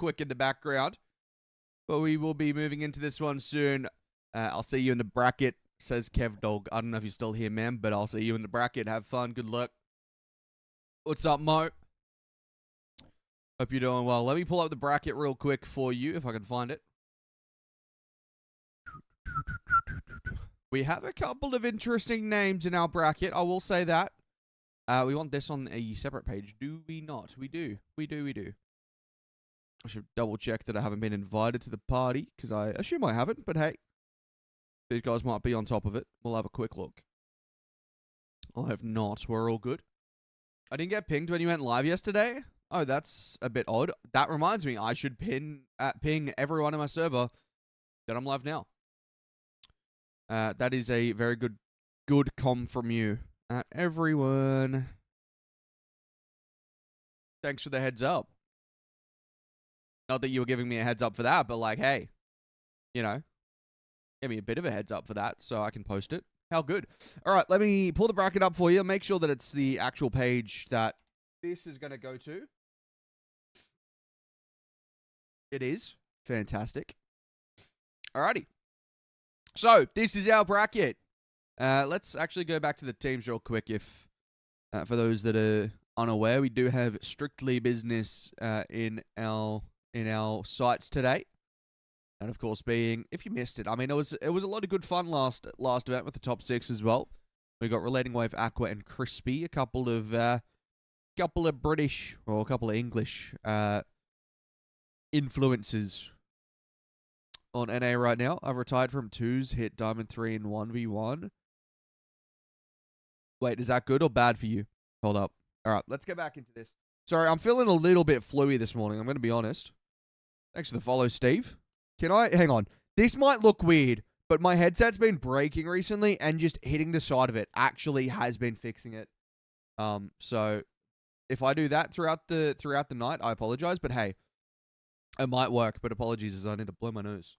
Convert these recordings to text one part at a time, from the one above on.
quick in the background. But we will be moving into this one soon. I'll see you in the bracket, says Kev Dog. I don't know if you're still here, man, but I'll see you in the bracket. Have fun. Good luck. What's up, Mo? Hope you're doing well. Let me pull up the bracket real quick for you, if I can find it. We have a couple of interesting names in our bracket, I will say that. We want this on a separate page. Do we not? We do. We do. I should double check that I haven't been invited to the party, because I assume I haven't, but hey. These guys might be on top of it. We'll have a quick look. I have not. We're all good. I didn't get pinged when you went live yesterday. Oh, that's a bit odd. That reminds me, I should ping everyone in my server that I'm live now. That is a very good comm from you. Everyone. Thanks for the heads up. Not that you were giving me a heads up for that, but like, hey, you know, give me a bit of a heads up for that so I can post it. How good. All right, let me pull the bracket up for you. Make sure that it's the actual page that this is going to go to. It is. Fantastic. Alrighty. So, this is our bracket. Let's actually go back to the teams real quick. If for those that are unaware, we do have strictly business in our sites today. And of course, being, if you missed it, I mean, it was a lot of good fun last event with the top 6 as well. We got Relating Wave, Aqua, and Crispy, a couple of British or a couple of English influences on NA right now. I've retired from 2s, hit Diamond 3 in 1v1. Wait, is that good or bad for you? Hold up. All right, let's get back into this. Sorry, I'm feeling a little bit fluey this morning. I'm going to be honest. Thanks for the follow, Steve. Can I? Hang on. This might look weird, but my headset's been breaking recently, and just hitting the side of it actually has been fixing it. So if I do that throughout the night, I apologize. But hey, it might work. But apologies, as I need to blow my nose.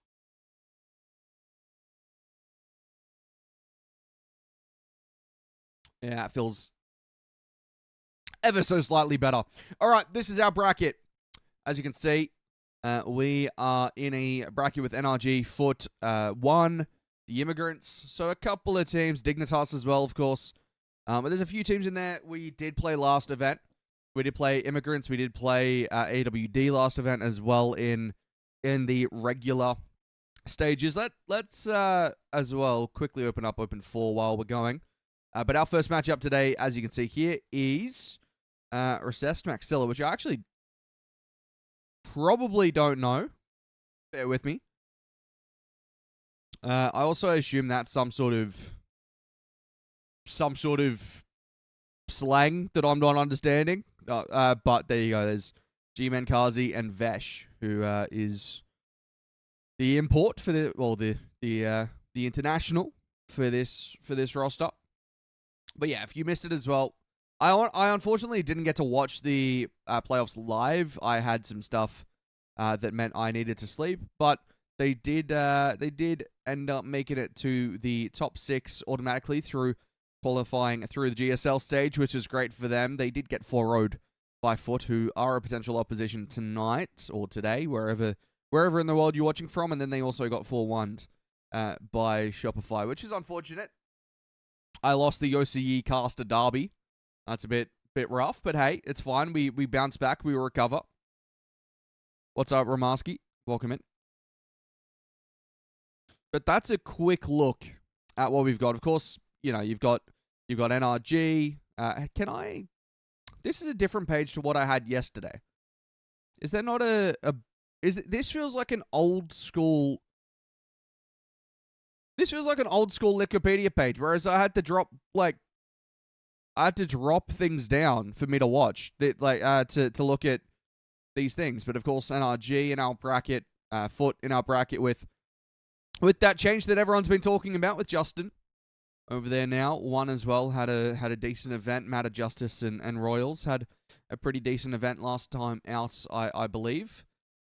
Yeah, it feels ever so slightly better. All right, this is our bracket. As you can see, we are in a bracket with NRG, Foot, 1, the Immigrants. So a couple of teams, Dignitas as well, of course. But there's a few teams in there we did play last event. We did play Immigrants. We did play AWD last event as well in the regular stages. Let's as well quickly open 4 while we're going. But our first matchup today, as you can see here, is Recessed Maxilla, which I actually probably don't know. Bear with me. I also assume that's some sort of slang that I'm not understanding. But there you go. There's G-Man Kazi and Vesh, who is the import for the international for this roster. But yeah, if you missed it as well, I unfortunately didn't get to watch the playoffs live. I had some stuff that meant I needed to sleep, but they did end up making it to the top 6 automatically through qualifying through the GSL stage, which is great for them. They did get 4-0'd by Foot, who are a potential opposition tonight or today, wherever in the world you're watching from, and then they also got 4-1'd by Shopify, which is unfortunate. I lost the OCE caster derby. That's a bit rough, but hey, it's fine. We bounce back. We recover. What's up, Ramaski? Welcome in. But that's a quick look at what we've got. Of course, you know, you've got NRG. This is a different page to what I had yesterday. Is there not this feels like an old school. This feels like an old school Wikipedia page, whereas I had to drop things down for me to watch, to look at these things. But of course, NRG in our bracket, Foot in our bracket with that change that everyone's been talking about with Justin over there now. 1 as well had a decent event. Matter Justice and Royals had a pretty decent event last time out, I believe,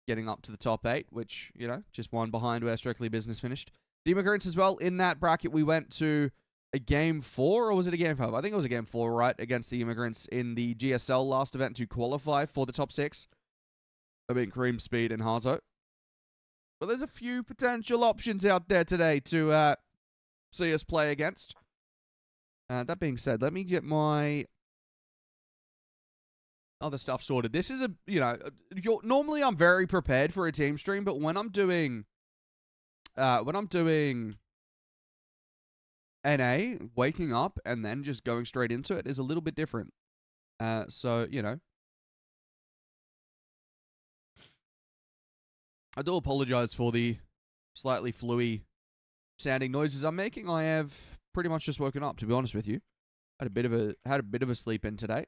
getting up to the top 8, which, you know, just 1 behind where Strictly Business finished. The Immigrants as well. In that bracket, we went to a game 4, or was it a game 5? I think it was a game 4, right, against the Immigrants in the GSL last event to qualify for the top 6. I mean, Cream, Speed, and Harzo. But there's a few potential options out there today to see us play against. That being said, let me get my other stuff sorted. This is normally I'm very prepared for a team stream, but when I'm doing NA, waking up and then just going straight into it is a little bit different. So, I do apologize for the slightly fluey sounding noises I'm making. I have pretty much just woken up, to be honest with you. Had a bit of a sleep in today.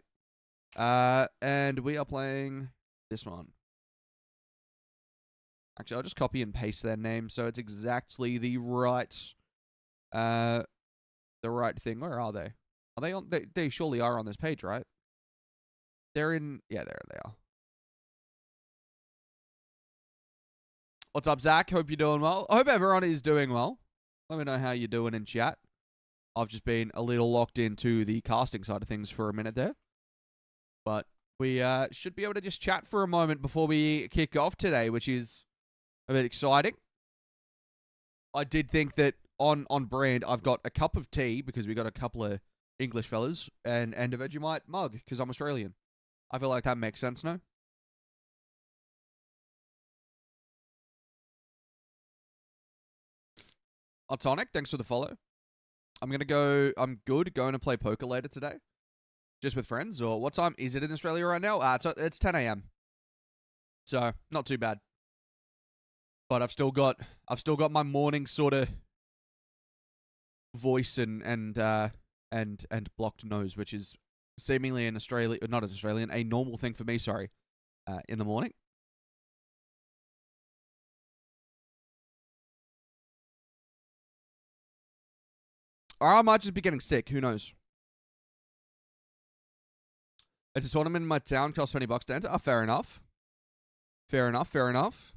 And we are playing this one. Actually, I'll just copy and paste their name so it's exactly the right thing. Where are they? Are they on? They surely are on this page, right? They're in. Yeah, there they are. What's up, Zach? Hope you're doing well. I hope everyone is doing well. Let me know how you're doing in chat. I've just been a little locked into the casting side of things for a minute there. But we should be able to just chat for a moment before we kick off today, which is a bit exciting. I did think that on brand, I've got a cup of tea because we got a couple of English fellas and a Vegemite mug because I'm Australian. I feel like that makes sense now. Altonic, thanks for the follow. I'm good going to play poker later today. Just with friends, or what time is it in Australia right now? It's 10 a.m. So, not too bad. But I've still got my morning sort of voice and blocked nose, which is seemingly a normal thing for me, in the morning. Or I might just be getting sick. Who knows? It's a tournament in my town. Costs $20 to enter. Oh, fair enough. Fair enough.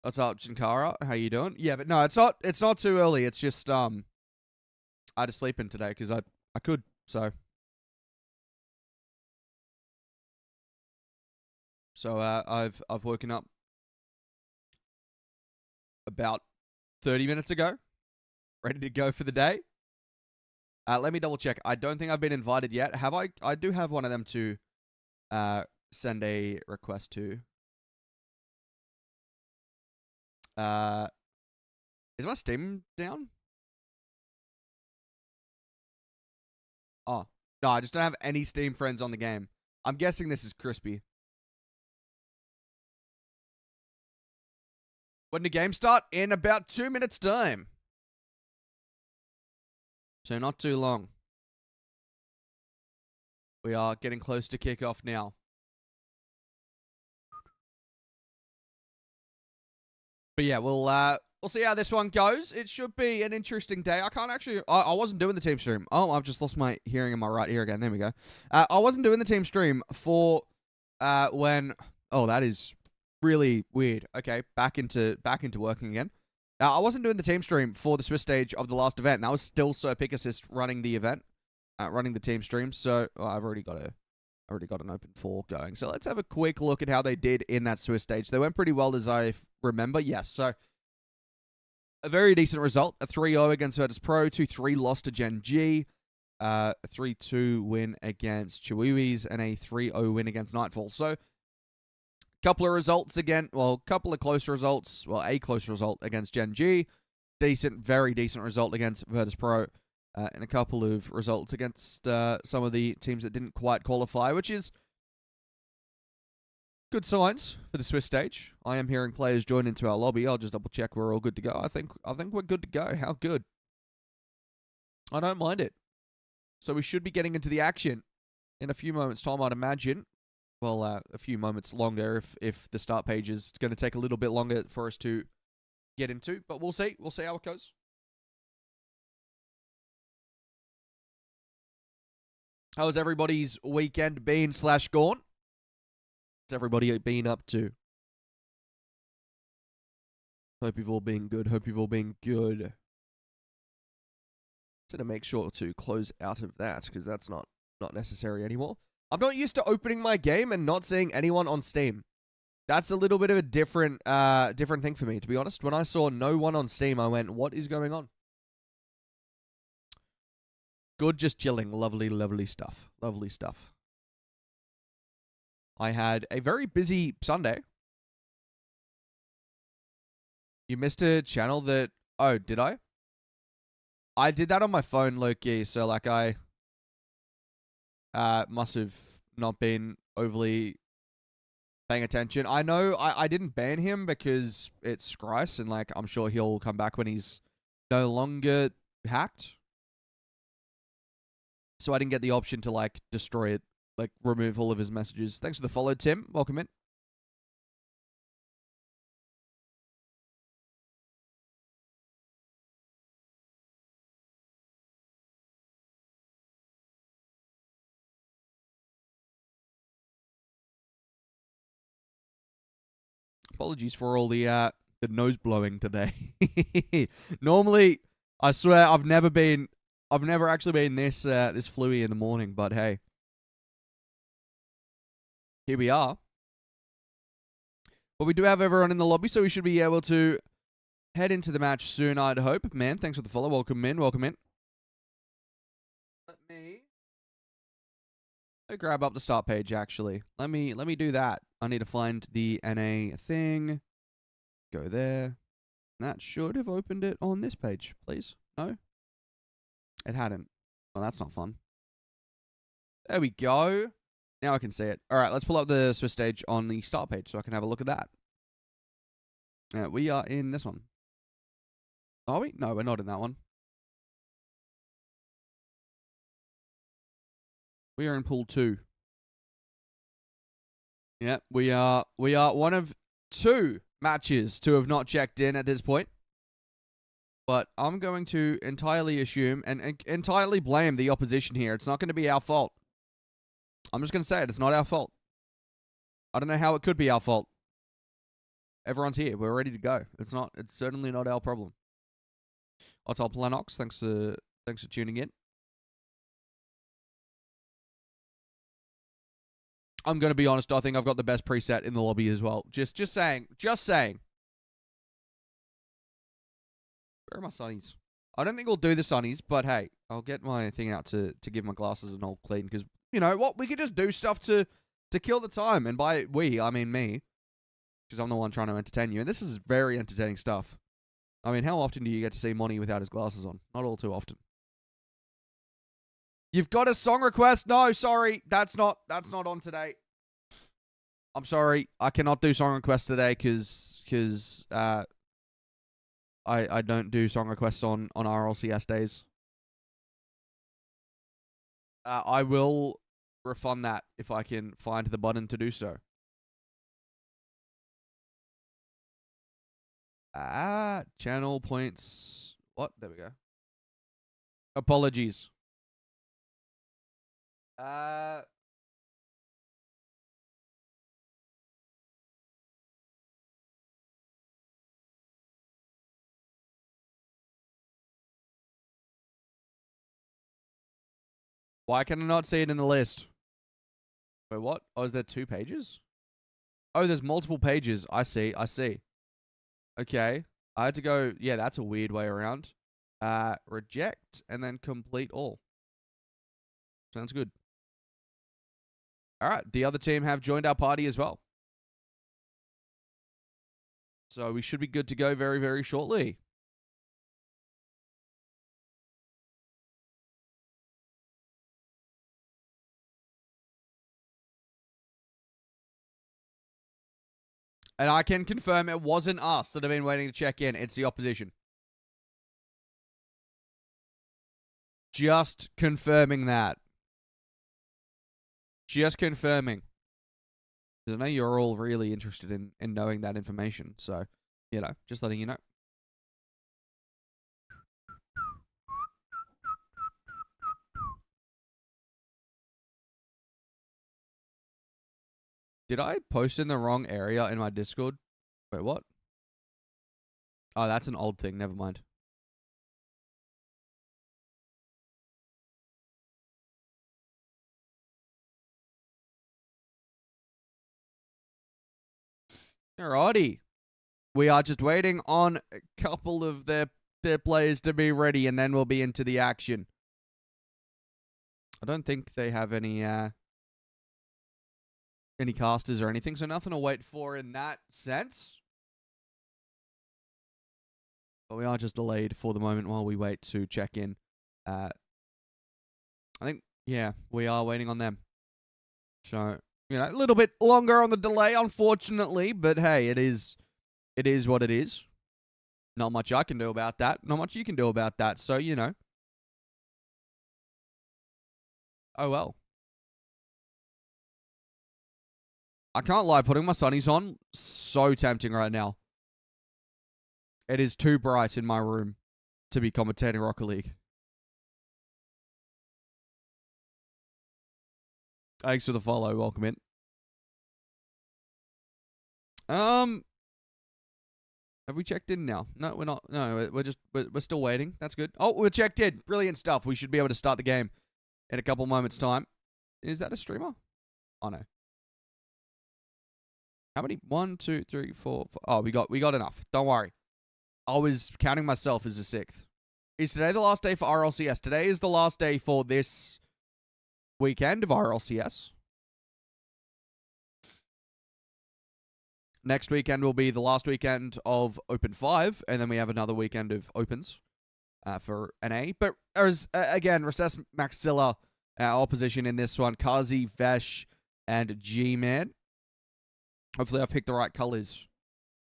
What's up, Chinkara? How you doing? Yeah, but no, it's not too early. It's just I had to sleep in today because I could. So I've woken up about 30 minutes ago, ready to go for the day. Let me double check. I don't think I've been invited yet. Have I? I do have one of them to send a request to. Is my Steam down? Oh, no, I just don't have any Steam friends on the game. I'm guessing this is Crispy. When the game start? In about 2 minutes time. So not too long. We are getting close to kickoff now. But yeah, we'll see how this one goes. It should be an interesting day. I can't actually. I wasn't doing the team stream. Oh, I've just lost my hearing in my right ear again. There we go. I wasn't doing the team stream for when. Oh, that is really weird. Okay, back into working again. I wasn't doing the team stream for the Swiss stage of the last event. That was still Sir Pick Assist running the event, running the team stream. So I've already got an open fork going. So let's have a quick look at how they did in that Swiss stage. They went pretty well as I remember. Yes, so a very decent result. A 3-0 against Virtus Pro. 2-3 loss to Gen G. A 3-2 win against Chihuahuas. And a 3-0 win against Nightfall. So couple of results again. Well, couple of close results. Well, a close result against Gen G. Very decent result against Virtus Pro. And a couple of results against some of the teams that didn't quite qualify, which is good signs for the Swiss stage. I am hearing players join into our lobby. I'll just double check we're all good to go. I think we're good to go. How good? I don't mind it. So we should be getting into the action in a few moments' time, I'd imagine. Well, a few moments longer if the start page is going to take a little bit longer for us to get into. But we'll see. We'll see how it goes. How's everybody's weekend been / gone? What's everybody been up to? Hope you've all been good. So to make sure to close out of that, because that's not necessary anymore. I'm not used to opening my game and not seeing anyone on Steam. That's a little bit of a different thing for me, to be honest. When I saw no one on Steam, I went, what is going on? Good, just chilling. Lovely, lovely stuff. Lovely stuff. I had a very busy Sunday. You missed a channel that... Oh, did I? I did that on my phone, low-key, so like I must have not been overly paying attention. I know I didn't ban him because it's Grice, and like I'm sure he'll come back when he's no longer hacked. So I didn't get the option to like destroy it, like remove all of his messages. Thanks for the follow, Tim. Welcome in. Apologies for all the nose blowing today. Normally, I swear I've never actually been this this fluey in the morning, but hey. Here we are. But we do have everyone in the lobby, so we should be able to head into the match soon, I'd hope. Man, thanks for the follow. Welcome in, welcome in. Let me grab up the start page, actually. Let me do that. I need to find the NA thing. Go there. That should have opened it on this page, please. No? It hadn't. Well, that's not fun. There we go. Now I can see it. All right, let's pull up the Swiss stage on the start page so I can have a look at that. We are in this one. Are we? No, we're not in that one. We are in pool 2. Yeah, we are one of 2 matches to have not checked in at this point. But I'm going to entirely assume and entirely blame the opposition here. It's not going to be our fault. I'm just going to say it. It's not our fault. I don't know how it could be our fault. Everyone's here. We're ready to go. It's certainly not our problem. What's up, Planox? Thanks for tuning in. I'm going to be honest. I think I've got the best preset in the lobby as well. Just saying. Just saying. Where are my sunnies? I don't think we'll do the sunnies, but hey, I'll get my thing out to give my glasses an old clean because, you know what, we could just do stuff to kill the time. And by we, I mean me, because I'm the one trying to entertain you. And this is very entertaining stuff. I mean, how often do you get to see Monty without his glasses on? Not all too often. You've got a song request? No, sorry. That's not on today. I'm sorry. I cannot do song requests today because I don't do song requests on RLCS days. I will refund that if I can find the button to do so. Channel points. What? There we go. Apologies. Why can I not see it in the list? Wait, what? Oh, is there 2 pages? Oh, there's multiple pages. I see. Okay. I had to go... Yeah, that's a weird way around. Reject and then complete all. Sounds good. All right. The other team have joined our party as well. So we should be good to go very, very shortly. And I can confirm it wasn't us that have been waiting to check in. It's the opposition. Just confirming that. Just confirming. Because I know you're all really interested in knowing that information. So, you know, just letting you know. Did I post in the wrong area in my Discord? Wait, what? Oh, that's an old thing. Never mind. Alrighty. We are just waiting on a couple of their players to be ready, and then we'll be into the action. I don't think they have any casters or anything, so nothing to wait for in that sense. But we are just delayed for the moment while we wait to check in. I think, yeah, we are waiting on them. So, you know, a little bit longer on the delay, unfortunately, but hey, it is what it is. Not much I can do about that. Not much you can do about that. So, you know. Oh, well. I can't lie. Putting my sunnies on, so tempting right now. It is too bright in my room to be commentating Rocket League. Thanks for the follow. Welcome in. Have we checked in now? No, we're not. No, we're still waiting. That's good. Oh, we're checked in. Brilliant stuff. We should be able to start the game in a couple moments' time. Is that a streamer? Oh, no. How many? 1, 2, 3, 4, 5. Oh, we got enough. Don't worry. I was counting myself as a 6th. Is today the last day for RLCS? Today is the last day for this weekend of RLCS. Next weekend will be the last weekend of Open 5, and then we have another weekend of Opens for NA. But again, Recess Maxilla, our opposition in this one, Kazi, Vesh, and G-Man. Hopefully I picked the right colors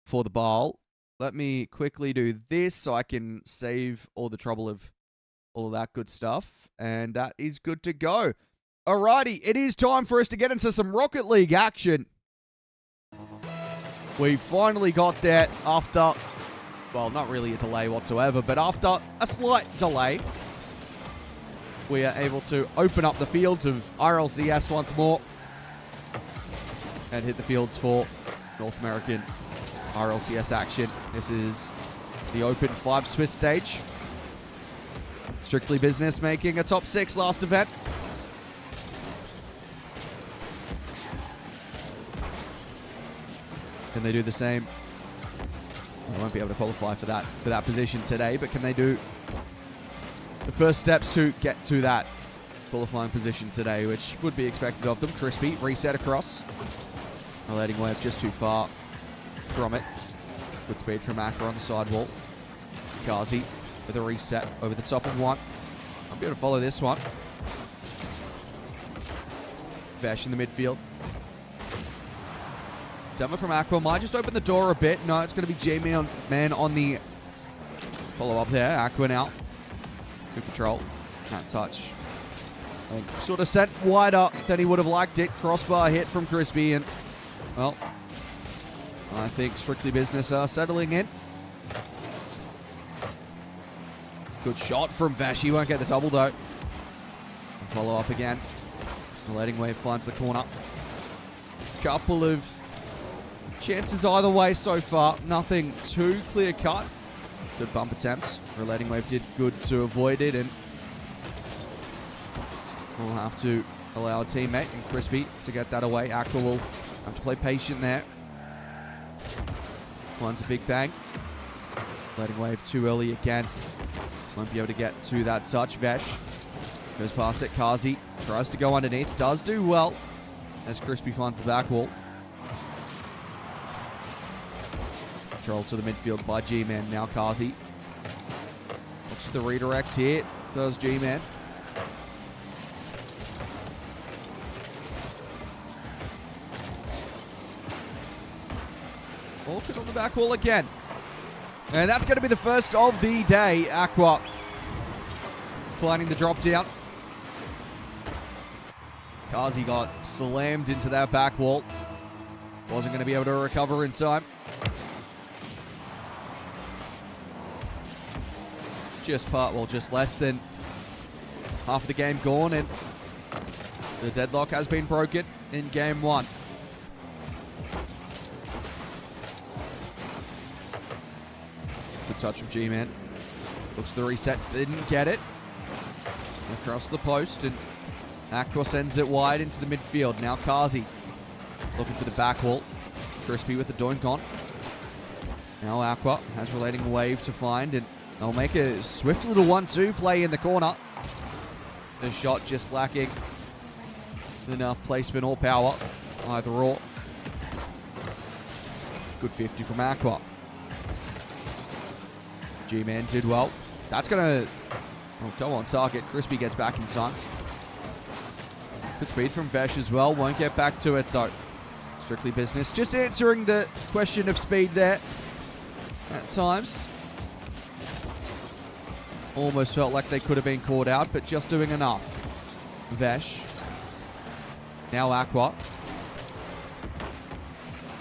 for the ball. Let me quickly do this so I can save all the trouble of all of that good stuff. And that is good to go. Alrighty, it is time for us to get into some Rocket League action. We finally got there after, well, not really a delay whatsoever, but after a slight delay, we are able to open up the fields of RLCS once more and hit the fields for North American RLCS action. This is the Open 5 Swiss stage. Strictly Business making a top 6 last event. Can they do the same? They won't be able to qualify for that position today, but can they do the first steps to get to that qualifying position today, which would be expected of them. Crispy, reset across. Letting wave just too far from it. Good speed from Akra on the sidewall. Kazi with a reset over the top of one. I'll be able to follow this one. Vesh in the midfield. Demo from Aqua might just open the door a bit. No, it's going to be J-Man on the follow-up there. Aqua now. Good control. Can't touch. I think sort of sent wider than he would have liked it. Crossbar hit from Crispy, and, well, I think Strictly Business are settling in. Good shot from Vash. He won't get the double, though. Follow up again. The letting wave finds the corner. Couple of chances either way so far. Nothing too clear cut. Good bump attempts. Relating wave did good to avoid it, and we'll have to allow a teammate and Crispy to get that away. Aqua will have to play patient there. One's a big bang. Letting wave too early again. Won't be able to get to that touch. Vesh goes past it. Kazi tries to go underneath. Does do well as Crispy finds the back wall. Control to the midfield by G-Man. Now Kazi looks at the redirect here. Does G-Man. Orchid on the back wall again. And that's going to be the first of the day. Aqua finding the drop down. Kazi got slammed into that back wall. Wasn't going to be able to recover in time. Just less than half of the game gone, and the deadlock has been broken in game 1. Good touch from G-Man. Looks to the reset, didn't get it. Across the post, and Aqua sends it wide into the midfield. Now Kazi looking for the back wall. Crispy with the doink on. Now Aqua has Relating Wave to find, and they'll make a swift little 1-2 play in the corner. The shot just lacking enough placement or power, either or. Good 50 from Aqua. G-Man did well. That's going to... Oh, come on, target. Crispy gets back in time. Good speed from Vesh as well. Won't get back to it, though. Strictly Business. Just answering the question of speed there at times. Almost felt like they could have been caught out, but just doing enough. Vesh. Now Aqua.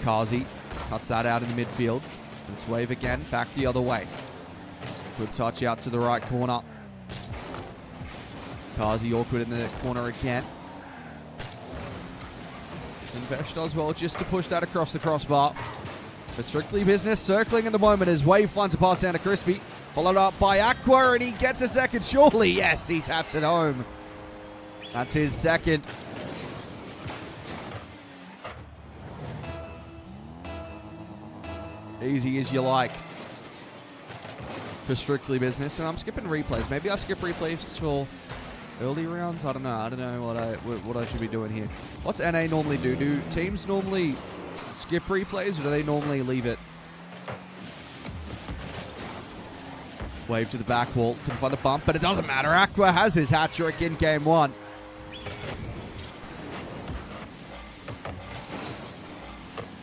Kazi cuts that out in the midfield. Let's Wave again. Back the other way. Good touch out to the right corner. Kazi awkward in the corner again. And Vesh does well just to push that across the crossbar. But Strictly Business circling in the moment as Wave finds a pass down to Crispy. Followed up by Aqua, and he gets a second surely. Yes, he taps it home. That's his second. Easy as you like for Strictly Business. And I'm skipping replays. Maybe I skip replays for early rounds. I don't know what I should be doing here. What's NA normally do? Do teams normally skip replays, or do they normally leave it? Wave to the back wall. Couldn't find the bump, but it doesn't matter. Aqua has his hat trick in game one.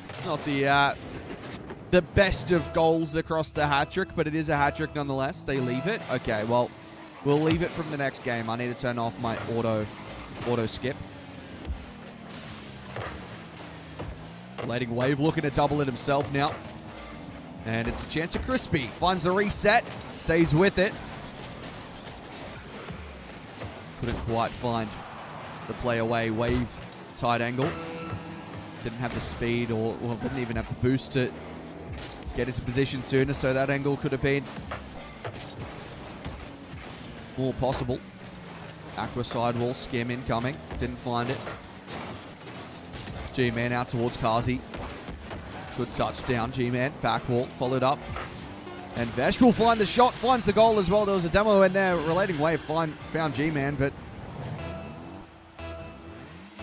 It's not the best of goals across the hat trick, but it is a hat trick nonetheless. They leave it. Okay, well, we'll leave it from the next game. I need to turn off my auto skip. Relating Wave looking to double it himself now. And it's a chance of Crispy. Finds the reset. Stays with it. Couldn't quite find the play away. Wave tight angle. Didn't have the speed or didn't even have the boost to get into position sooner, so that angle could have been more possible. Aqua sidewall, skim incoming. Didn't find it. G-Man out towards Kazi. Good touchdown, G-Man. Back wall, followed up. And Vesh will find the shot, finds the goal as well. There was a demo in there. Relating Wave found G-Man, but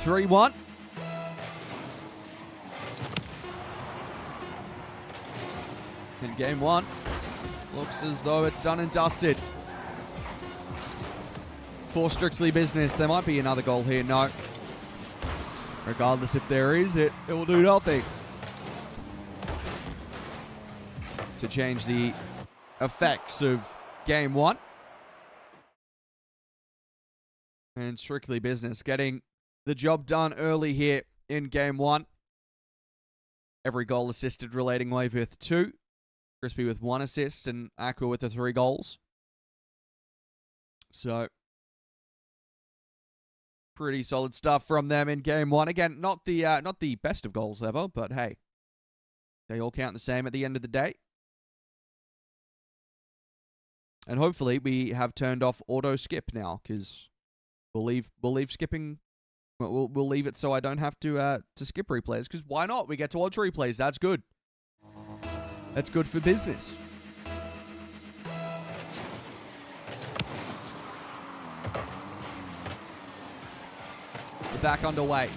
3-1. In game one, looks as though it's done and dusted for Strictly Business. There might be another goal here. No. Regardless if there is, it will do nothing to change the effects of game one. And Strictly Business getting the job done early here in game one. Every goal assisted, Relating Wave with 2. Crispy with 1 assist, and Aqua with the 3 goals. So, pretty solid stuff from them in game one. Again, not the best of goals ever, but hey, they all count the same at the end of the day. And hopefully we have turned off auto skip now, because we'll leave skipping. We'll leave it so I don't have to skip replays, because why not? We get to watch replays. That's good. That's good for business. We're back underway.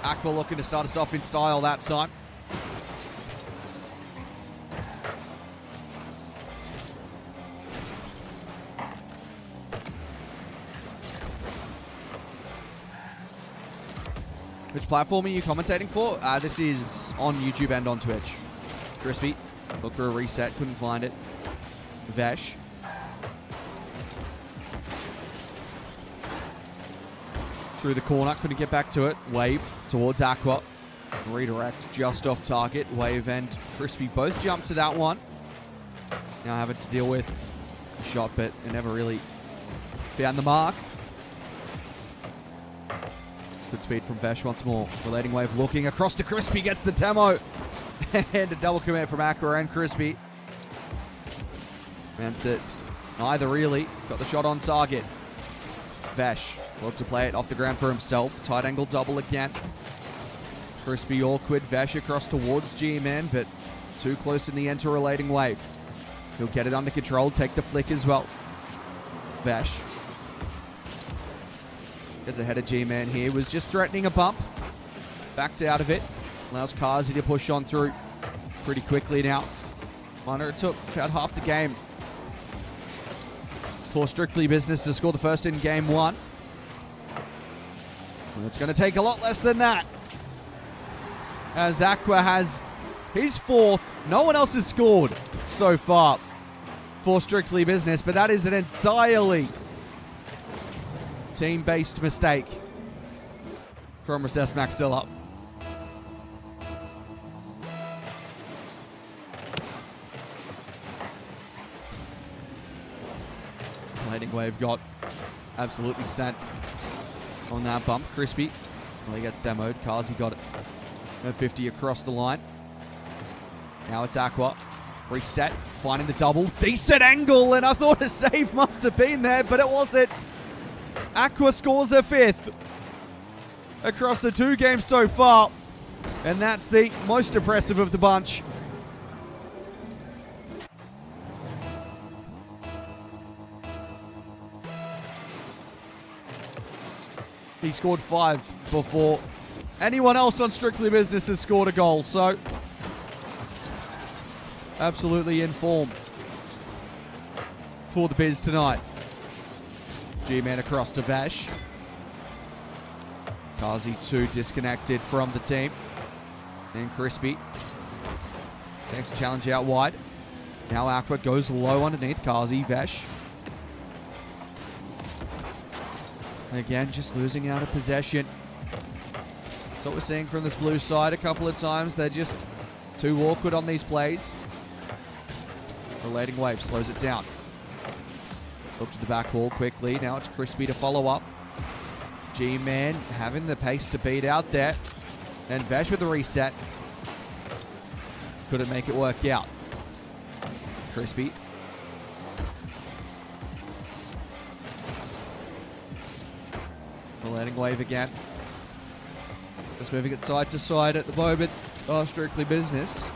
Aqua looking to start us off in style that time. Which platform are you commentating for? This is on YouTube and on Twitch. Crispy. Look for a reset. Couldn't find it. Vesh. Through the corner. Couldn't get back to it. Wave towards Aqua. Redirect just off target. Wave and Crispy both jumped to that one. Now having to deal with a shot, but it never really found the mark. Good speed from Vesh once more. Relating Wave looking across to Crispy. Gets the demo. And a double commit from Aqua and Crispy. Meant that neither really got the shot on target. Vesh looked to play it off the ground for himself. Tight angle double again. Crispy awkward. Vesh across towards G-Man, but too close in the interrelating wave. He'll get it under control, take the flick as well. Vesh gets ahead of G-Man here. Was just threatening a bump. Backed out of it. Allows Kazi to push on through pretty quickly now. Minor, it took about half the game for Strictly Business to score the first in game one. Well, it's going to take a lot less than that, as Aqua has his fourth. No one else has scored so far for Strictly Business, but that is an entirely team-based mistake from Recess Maxilla. Leading wave got absolutely sent on that bump. Crispy, well, he gets demoed. Kazi got it. No 50 across the line. Now it's Aqua. Reset, finding the double. Decent angle, and I thought a save must have been there, but it wasn't. Aqua scores a fifth across the two games so far, and that's the most impressive of the bunch. He scored 5 before anyone else on Strictly Business has scored a goal, so absolutely in form for the Biz tonight. G-Man across to Vash. Kazi too disconnected from the team. And Crispy takes a challenge out wide. Now Aqua goes low underneath Kazi. Vash. Again, just losing out of possession. That's what we're seeing from this blue side a couple of times. They're just too awkward on these plays. Relating wave slows it down. Look to the back wall quickly. Now it's Crispy to follow up. G-Man having the pace to beat out there. And Vash with the reset. Couldn't make it work out. Crispy. Relating wave again. Just moving it side to side at the moment. Oh, Strictly Business.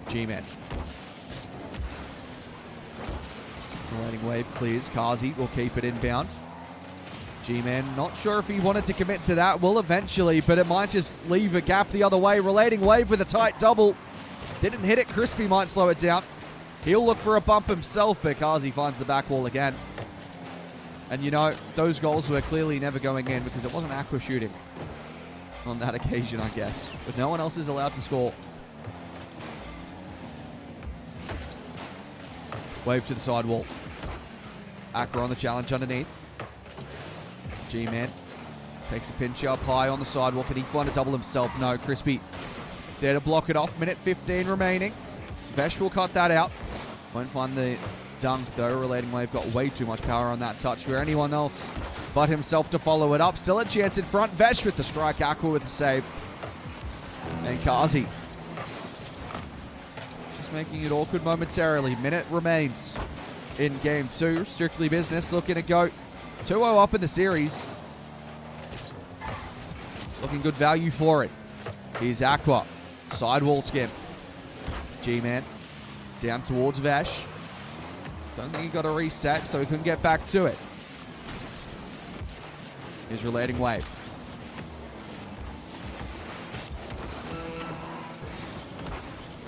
G-Man. Relating wave clears. Kazi will keep it inbound. G-Man, not sure if he wanted to commit to that. Will eventually, but it might just leave a gap the other way. Relating wave with a tight double. Didn't hit it. Crispy might slow it down. He'll look for a bump himself, but Kazi finds the back wall again. And you know, those goals were clearly never going in because it wasn't Aqua shooting on that occasion, I guess. But no one else is allowed to score. Wave to the sidewall. Aqua on the challenge underneath. G-Man takes a pinch up high on the sidewalk. Can he find a double himself? No. Crispy there to block it off. Minute 15 remaining. Vesh will cut that out. Won't find the dunk though. Relating wave got way too much power on that touch for anyone else but himself to follow it up. Still a chance in front. Vesh with the strike. Aqua with the save. And Kazi just making it awkward momentarily. Minute remains in game 2. Strictly Business looking to go 2-0 up in the series. Looking good value for it. Here's Aqua. Sidewall skim. G-Man down towards Vash. Don't think he got a reset, so he couldn't get back to it. Here's Relating wave.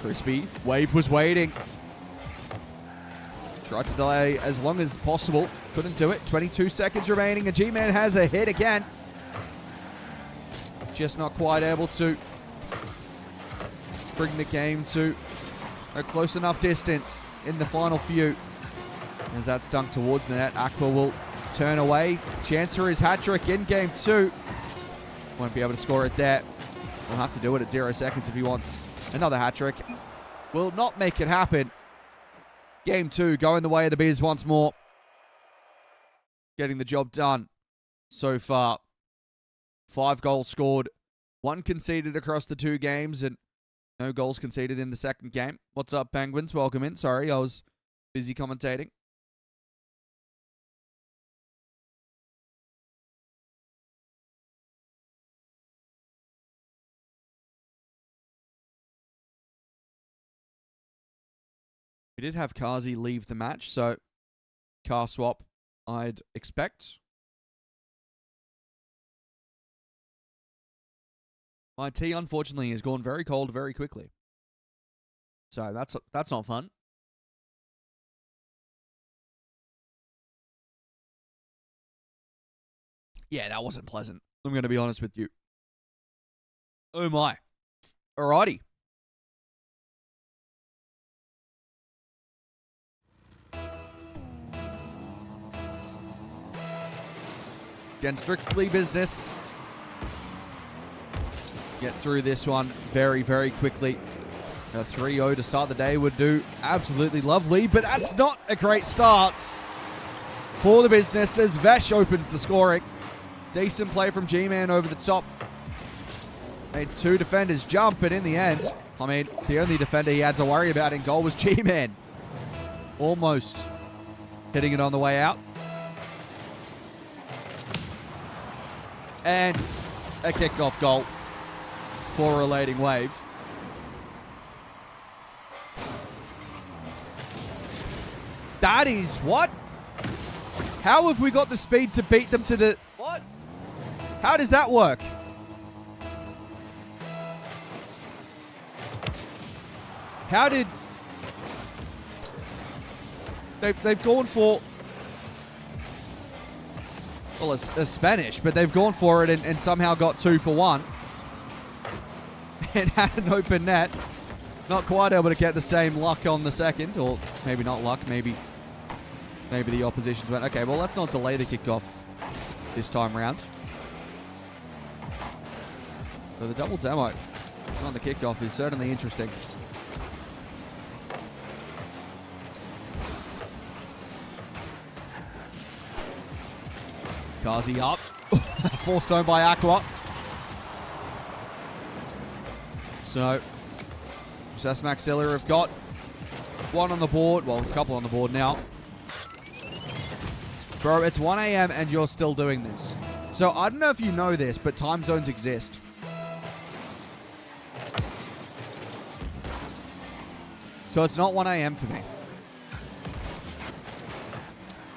Crispy. Wave was waiting. Tried to delay as long as possible. Couldn't do it. 22 seconds remaining. And G-Man has a hit again. Just not quite able to bring the game to a close enough distance in the final few. As that's dunked towards the net, Aqua will turn away. Chance for his hat-trick in game 2. Won't be able to score it there. Will have to do it at 0 seconds if he wants another hat-trick. Will not make it happen. Game 2 going the way of the Biz once more. Getting the job done so far. 5 goals scored, 1 conceded across the 2 games, and no goals conceded in the second game. What's up, Penguins? Welcome in. Sorry, I was busy commentating. did have Kazi leave the match, so car swap I'd expect. My tea, unfortunately, has gone very cold very quickly. So that's not fun. Yeah, that wasn't pleasant. I'm going to be honest with you. Oh my. Alrighty. Again, strictly business. Get through this one very, very quickly. A 3-0 to start the day would do absolutely lovely, but that's not a great start for the business as Vesh opens the scoring. Decent play from G-Man over the top. Made 2 defenders jump, but in the end, I mean, the only defender he had to worry about in goal was G-Man. Almost hitting it on the way out. And a kickoff goal for Relating Wave. That is what? How have we got the speed to beat them to the... What? How does that work? How did... They've gone for... Well, a Spanish, but they've gone for it and somehow got 2 for 1. And had an open net. Not quite able to get the same luck on the second, or maybe not luck, maybe the oppositions went, okay, well, let's not delay the kickoff this time round. So the double demo on the kickoff is certainly interesting. Kazi up. Forced home by Aqua. So, Maxilla have got 1 on the board. Well, a couple on the board now. Bro, it's 1 a.m. and you're still doing this. So, I don't know if you know this, but time zones exist. So, it's not 1 a.m. for me.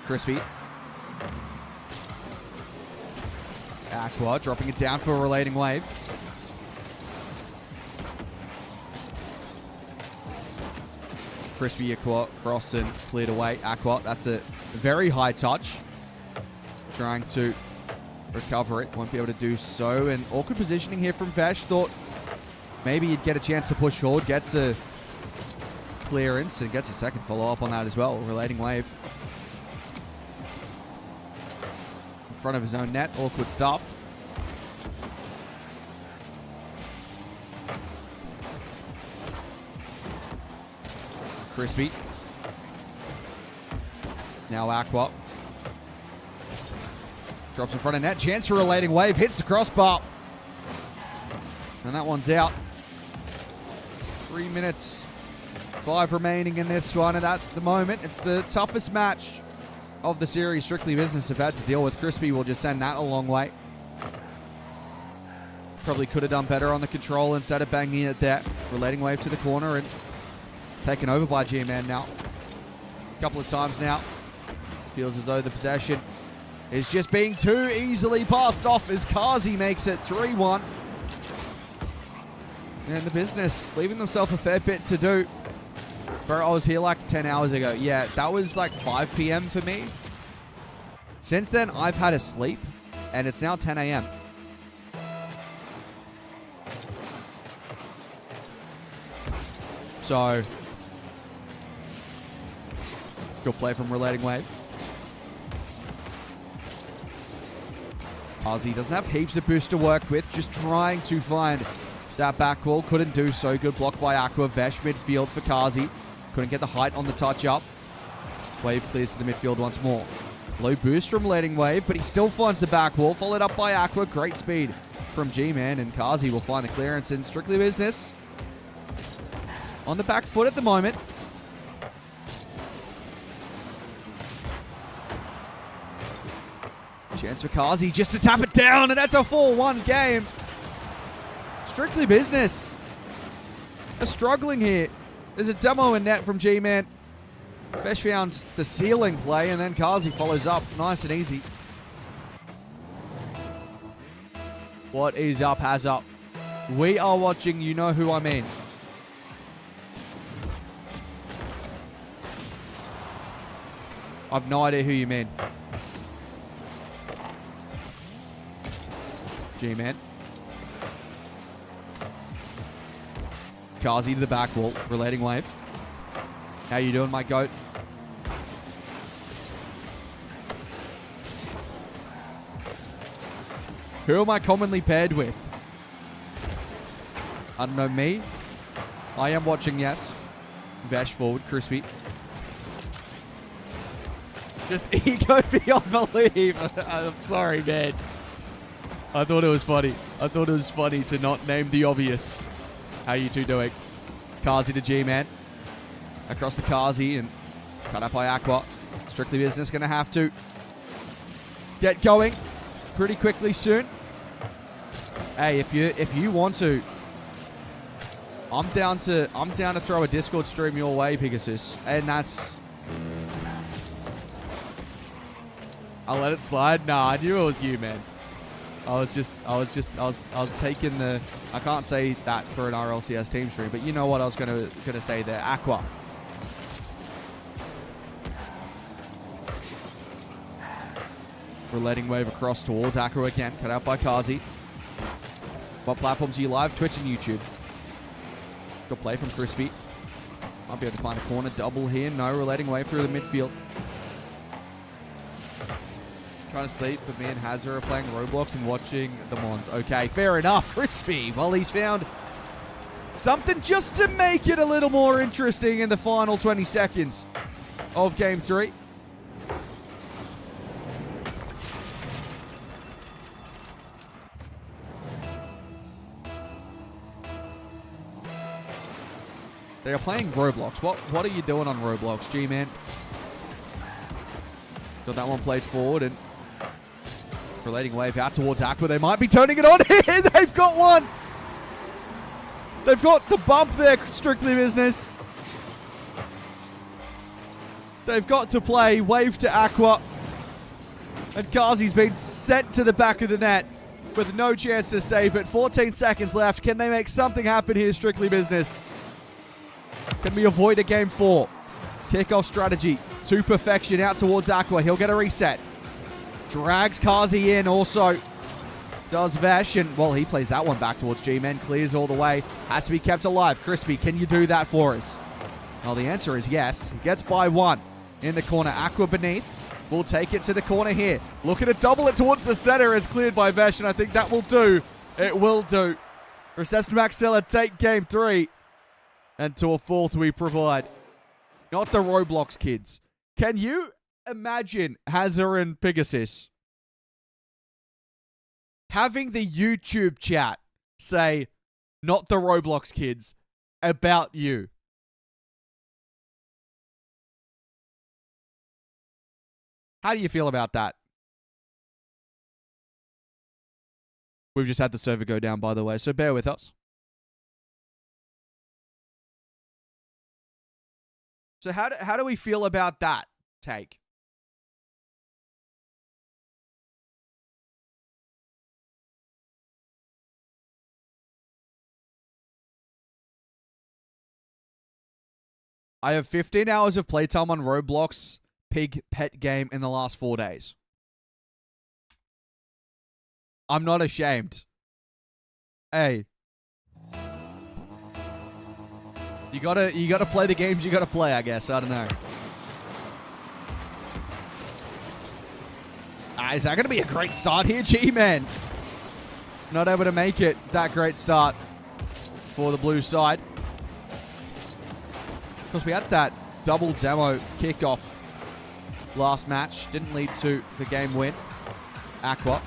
Crispy. Aqua dropping it down for a Relating Wave. Crispy across and cleared away. Aqua, that's a very high touch. Trying to recover it. Won't be able to do so. And awkward positioning here from Vesh. Thought maybe he'd get a chance to push forward. Gets a clearance and gets a second follow-up on that as well. Relating Wave. In front of his own net. Awkward stuff. Crispy. Now Aqua. Drops in front of net. Chance for Relating Wave. Hits the crossbar. And that one's out. 3 minutes. 5 remaining in this one. And at the moment, it's the toughest match of the series. Strictly Business have had to deal with. Crispy will just send that a long way. Probably could have done better on the control instead of banging it there. Relating Wave to the corner and taken over by G-Man now. A couple of times now. Feels as though the possession is just being too easily passed off as Kazi makes it 3-1. And the business leaving themselves a fair bit to do. Bro, I was here like 10 hours ago. Yeah, that was like 5 p.m. for me. Since then, I've had a sleep, and it's now 10 a.m. So, good play from Relating Wave. Kazi doesn't have heaps of boost to work with, just trying to find that back wall. Couldn't do so. Good block by Aqua. Vesh midfield for Kazi. Couldn't get the height on the touch up. Wave clears to the midfield once more. Low boost from Relating Wave, but he still finds the back wall. Followed up by Aqua. Great speed from G-Man, and Kazi will find the clearance in Strictly Business. On the back foot at the moment. Chance for Kazi just to tap it down, and that's a 4-1 game. Strictly Business are struggling here. There's a demo in net from G-Man. Vesh found the ceiling play, and then Kazi follows up. Nice and easy. What is up, has up? We are watching You Know Who I Mean. I've no idea who you mean. G-Man. Kazi to the back wall. Relating wave. How you doing, my goat? Who am I commonly paired with? I don't know, me. I am watching, yes. Vesh forward, crispy. Just egoed beyond belief. I'm sorry, man. I thought it was funny. I thought it was funny to not name the obvious. How you two doing? Kazi to G-Man. Across to Kazi and cut up by Aqua. Strictly Business going to have to get going pretty quickly soon. Hey, if you want to, I'm down to throw a Discord stream your way, Pegasus, and that's. I'll let it slide. Nah, I knew it was you, man. I was taking the. I can't say that for an RLCS team stream, but you know what I was gonna say there. Aqua. We're letting wave across towards Aqua again. Cut out by Kazi. What platforms are you live? Twitch and YouTube. Good play from Crispy. Might be able to find a corner double here. No, we're letting wave through the midfield. Trying to sleep, but me and Hazard are playing Roblox and watching the Mons. Okay, fair enough. Crispy. Well, he's found something just to make it a little more interesting in the final 20 seconds of Game 3. They are playing Roblox. What are you doing on Roblox, G-Man? Got that one played forward and relating wave out towards Aqua. They might be turning it on here. They've got one. They've got the bump there, Strictly Business. They've got to play wave to Aqua. And Kazi's been sent to the back of the net with no chance to save it. 14 seconds left. Can they make something happen here, Strictly Business? Can we avoid a game 4? Kickoff strategy to perfection out towards Aqua. He'll get a reset. Drags Kazi in also. Does Vesh. And, well, he plays that one back towards G-Men. Clears all the way. Has to be kept alive. Crispy, can you do that for us? Well, the answer is yes. He gets by one in the corner. Aqua beneath. We'll take it to the corner here. Looking to double it towards the center as cleared by Vesh. And I think that will do. It will do. Recessed Maxilla take game 3. And to a fourth we provide. Not the Roblox kids. Can you imagine Hazard and Pegasus having the YouTube chat say, not the Roblox kids, about you? How do you feel about that? We've just had the server go down, by the way, so bear with us. So how do we feel about that take? I have 15 hours of playtime on Roblox pig pet game in the last 4 days. I'm not ashamed. Hey. You gotta play the games you gotta play, I guess. I don't know. Is that gonna be a great start here? G-Man. Not able to make it that great start for the blue side. Because we had that double demo kickoff last match. Didn't lead to the game win. Aqua.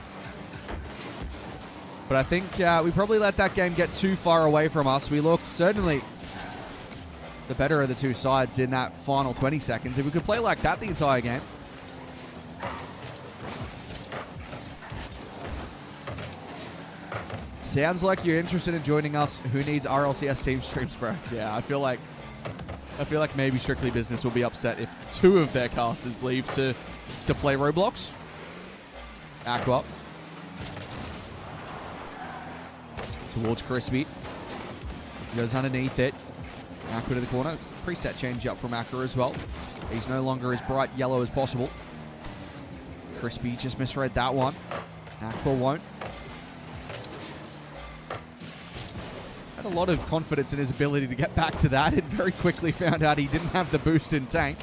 But I think we probably let that game get too far away from us. We looked certainly the better of the two sides in that final 20 seconds. If we could play like that the entire game. Sounds like you're interested in joining us. Who needs RLCS team streams, bro? Yeah, I feel like I feel like maybe Strictly Business will be upset if 2 of their casters leave to play Roblox. Aqua. Towards Crispy. Goes underneath it. Aqua to the corner. Preset change up from Aqua as well. He's no longer as bright yellow as possible. Crispy just misread that one. Aqua won't. Had a lot of confidence in his ability to get back to that and very quickly found out he didn't have the boost in tank.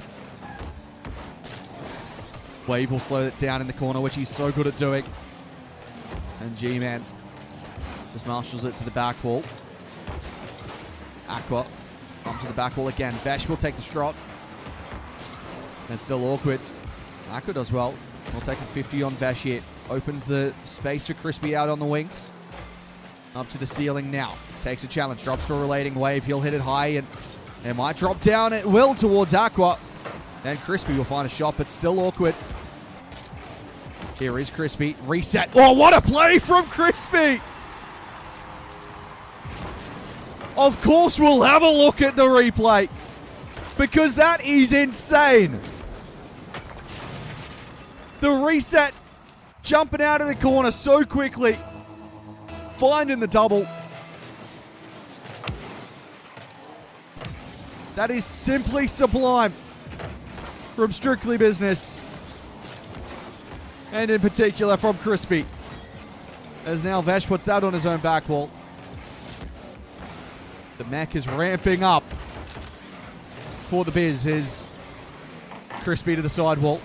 Wave will slow it down in the corner, which he's so good at doing. And G-Man just marshals it to the back wall. Aqua comes to the back wall again. Vesh will take the strot. And still awkward. Aqua does well. We'll take a 50 on Vesh here. Opens the space for Crispy out on the wings. Up to the ceiling now. Takes a challenge. Drops to a relating wave. He'll hit it high and it might drop down. It will towards Aqua. Then Crispy will find a shot, but still awkward. Here is Crispy. Reset. Oh, what a play from Crispy! Of course we'll have a look at the replay, because that is insane. The reset, jumping out of the corner so quickly, finding the double. That is simply sublime from Strictly Business, and in particular from Crispy, as now Vesh puts that on his own back wall. The mech is ramping up for the Biz. Is Crispy to the sidewall.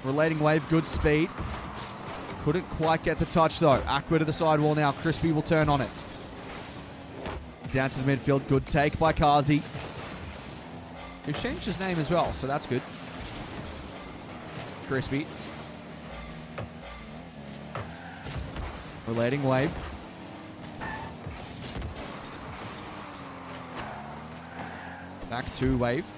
Relating wave, good speed. Couldn't quite get the touch though. Aqua to the sidewall now. Crispy will turn on it. Down to the midfield. Good take by Kazi. Who's changed his name as well, so that's good. Crispy. Relating wave. Back to wave.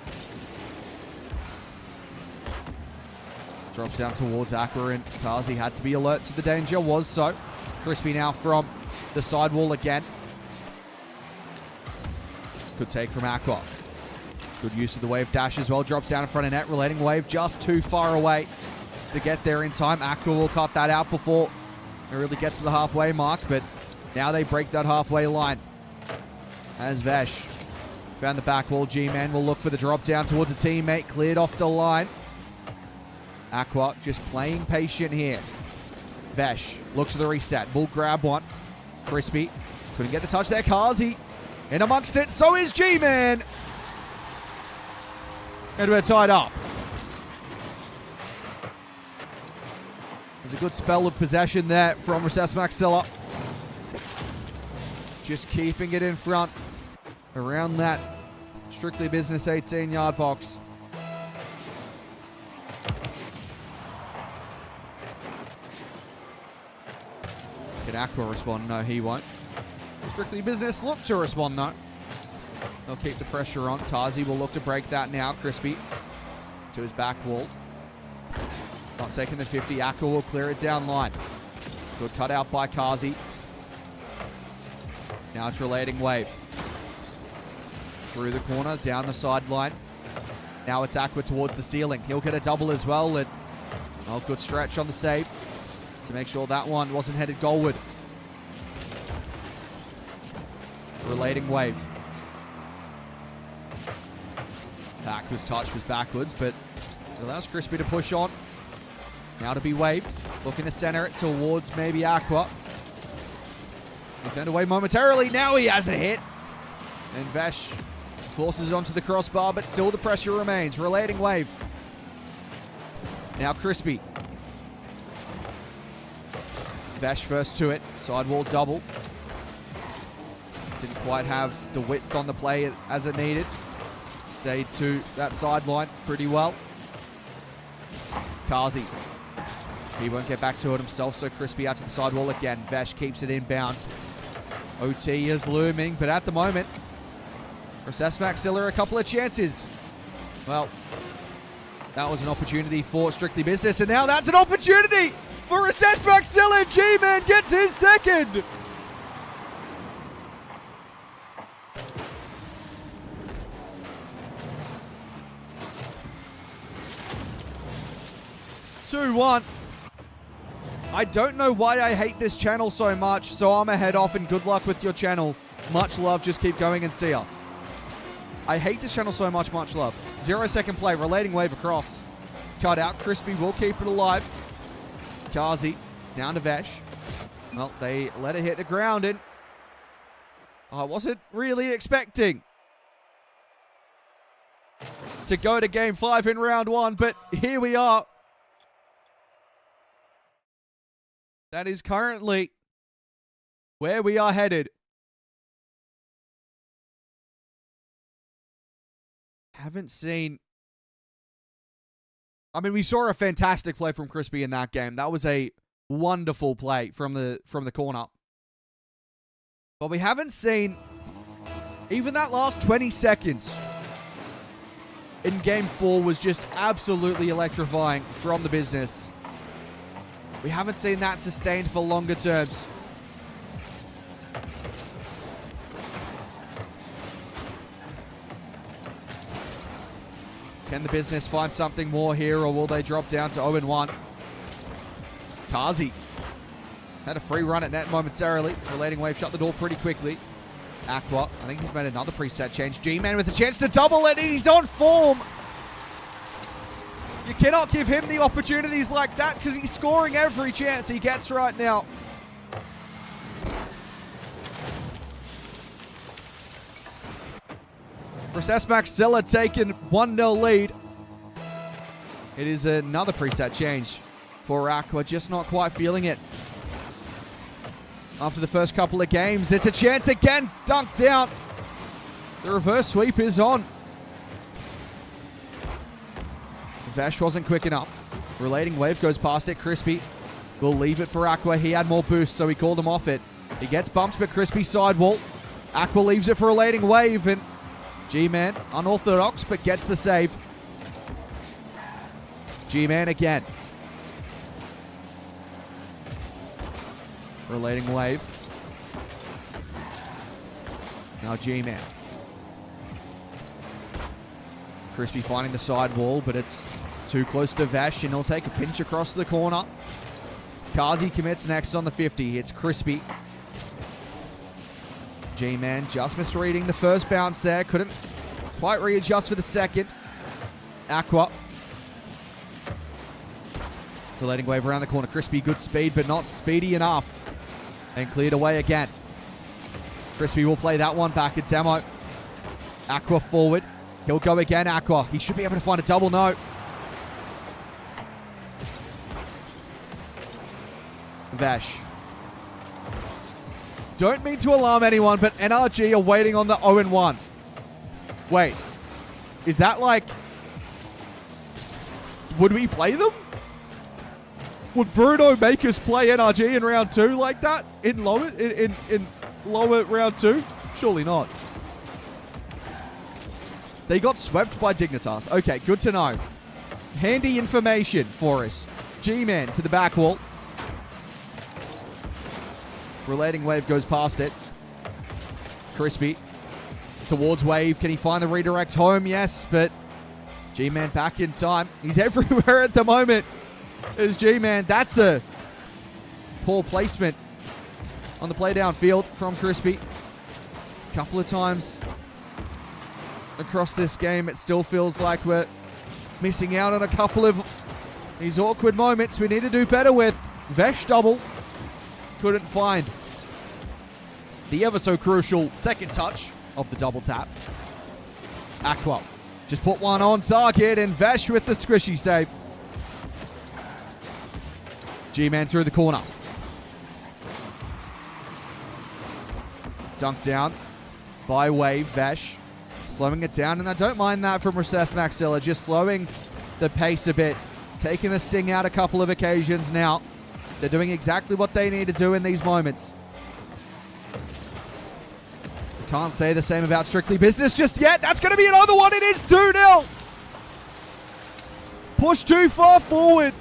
Drops down towards Aqua, and Kazi had to be alert to the danger. Was so. Crispy now from the sidewall again. Good take from Aqua. Good use of the wave dash as well. Drops down in front of net. Relating wave just too far away to get there in time. Aqua will cut that out before it really gets to the halfway mark, but now they break that halfway line. As Vesh found the back wall. G-Man will look for the drop down towards a teammate. Cleared off the line. Aqua just playing patient here. Vesh looks at the reset. Will grab one. Crispy couldn't get the touch there. Kazi in amongst it. So is G-Man. And we're tied up. There's a good spell of possession there from Recess Maxilla. Just keeping it in front around that Strictly Business 18-yard box. Can Aqua respond? No, he won't. Strictly Business look to respond, though. They'll keep the pressure on. Kazi will look to break that now. Crispy to his back wall. Not taking the 50. Aqua will clear it down line. Good cut out by Kazi. Now it's relating wave. Through the corner, down the sideline. Now it's Aqua towards the ceiling. He'll get a double as well. And good stretch on the save to make sure that one wasn't headed goalward. Relating wave. Aqua's touch was backwards, but it allows Crispy to push on. Now to be wave. Looking to center it towards maybe Aqua. He turned away momentarily. Now he has a hit. And Vesh forces it onto the crossbar, but still the pressure remains. Relating wave. Now Crispy. Vesh first to it. Sidewall double. Didn't quite have the width on the play as it needed. Stayed to that sideline pretty well. Kazi. He won't get back to it himself, so Crispy out to the sidewall again. Vesh keeps it inbound. OT is looming, but at the moment, Recess Maxilla a couple of chances. Well, that was an opportunity for Strictly Business, and now that's an opportunity for Recess Maxilla. G-Man gets his second. 2-1. I don't know why I hate this channel so much, so I'm going to head off and good luck with your channel. Much love. Just keep going and see ya. I hate this channel so much. Much love. 0-second play. Relating wave across. Cut out. Crispy will keep it alive. Kazi down to Vesh. Well, they let it hit the ground and I wasn't really expecting to go to game 5 in round 1, but here we are. That is currently where we are headed. Haven't seen... I mean, we saw a fantastic play from Crispy in that game. That was a wonderful play from the corner. But we haven't seen even that last 20 seconds in game 4 was just absolutely electrifying from the business. We haven't seen that sustained for longer terms. Can the business find something more here, or will they drop down to 0-1? Kazi had a free run at net momentarily. Relating wave shut the door pretty quickly. Aqua, I think he's made another preset change. G-Man with a chance to double it, and he's on form. You cannot give him the opportunities like that because he's scoring every chance he gets right now. Process Maxilla taking 1-0 lead. It is another preset change for Aqua, just not quite feeling it. After the first couple of games, it's a chance again, dunked down. The reverse sweep is on. Vesh wasn't quick enough. Relating wave goes past it. Crispy will leave it for Aqua. He had more boost, so he called him off it. He gets bumped, but Crispy sidewall. Aqua leaves it for Relating wave, and G-Man, unorthodox, but gets the save. G-Man again. Relating wave. Now G-Man. Crispy finding the side wall, but it's too close to Vesh, and he'll take a pinch across the corner. Kazi commits next on the 50. It's Crispy. G-Man just misreading the first bounce there. Couldn't quite readjust for the second. Aqua. Relating wave around the corner. Crispy, good speed, but not speedy enough. And cleared away again. Crispy will play that one back at demo. Aqua forward. He'll go again, Aqua. He should be able to find a double no. Vesh. Don't mean to alarm anyone, but NRG are waiting on the 0-1. Wait. Is that like... Would we play them? Would Bruno make us play NRG in round 2 like that? In lower round 2? Surely not. They got swept by Dignitas. Okay, good to know. Handy information for us. G-Man to the back wall. Relating wave goes past it. Crispy towards wave. Can he find the redirect home? Yes, but G-Man back in time. He's everywhere at the moment. There's G-Man. That's a poor placement on the play downfield from Crispy. A couple of times across this game, it still feels like we're missing out on a couple of these awkward moments we need to do better with. Vesh double. Couldn't find the ever so crucial second touch of the double tap. Aqua just put one on target, and Vesh with the squishy save. G-Man through the corner. Dunked down by Wave. Vesh slowing it down, and I don't mind that from Recess Maxilla, just slowing the pace a bit, taking the sting out a couple of occasions now. They're doing exactly what they need to do in these moments. Can't say the same about Strictly Business just yet. That's going to be another one. It is 2-0. Push too far forward.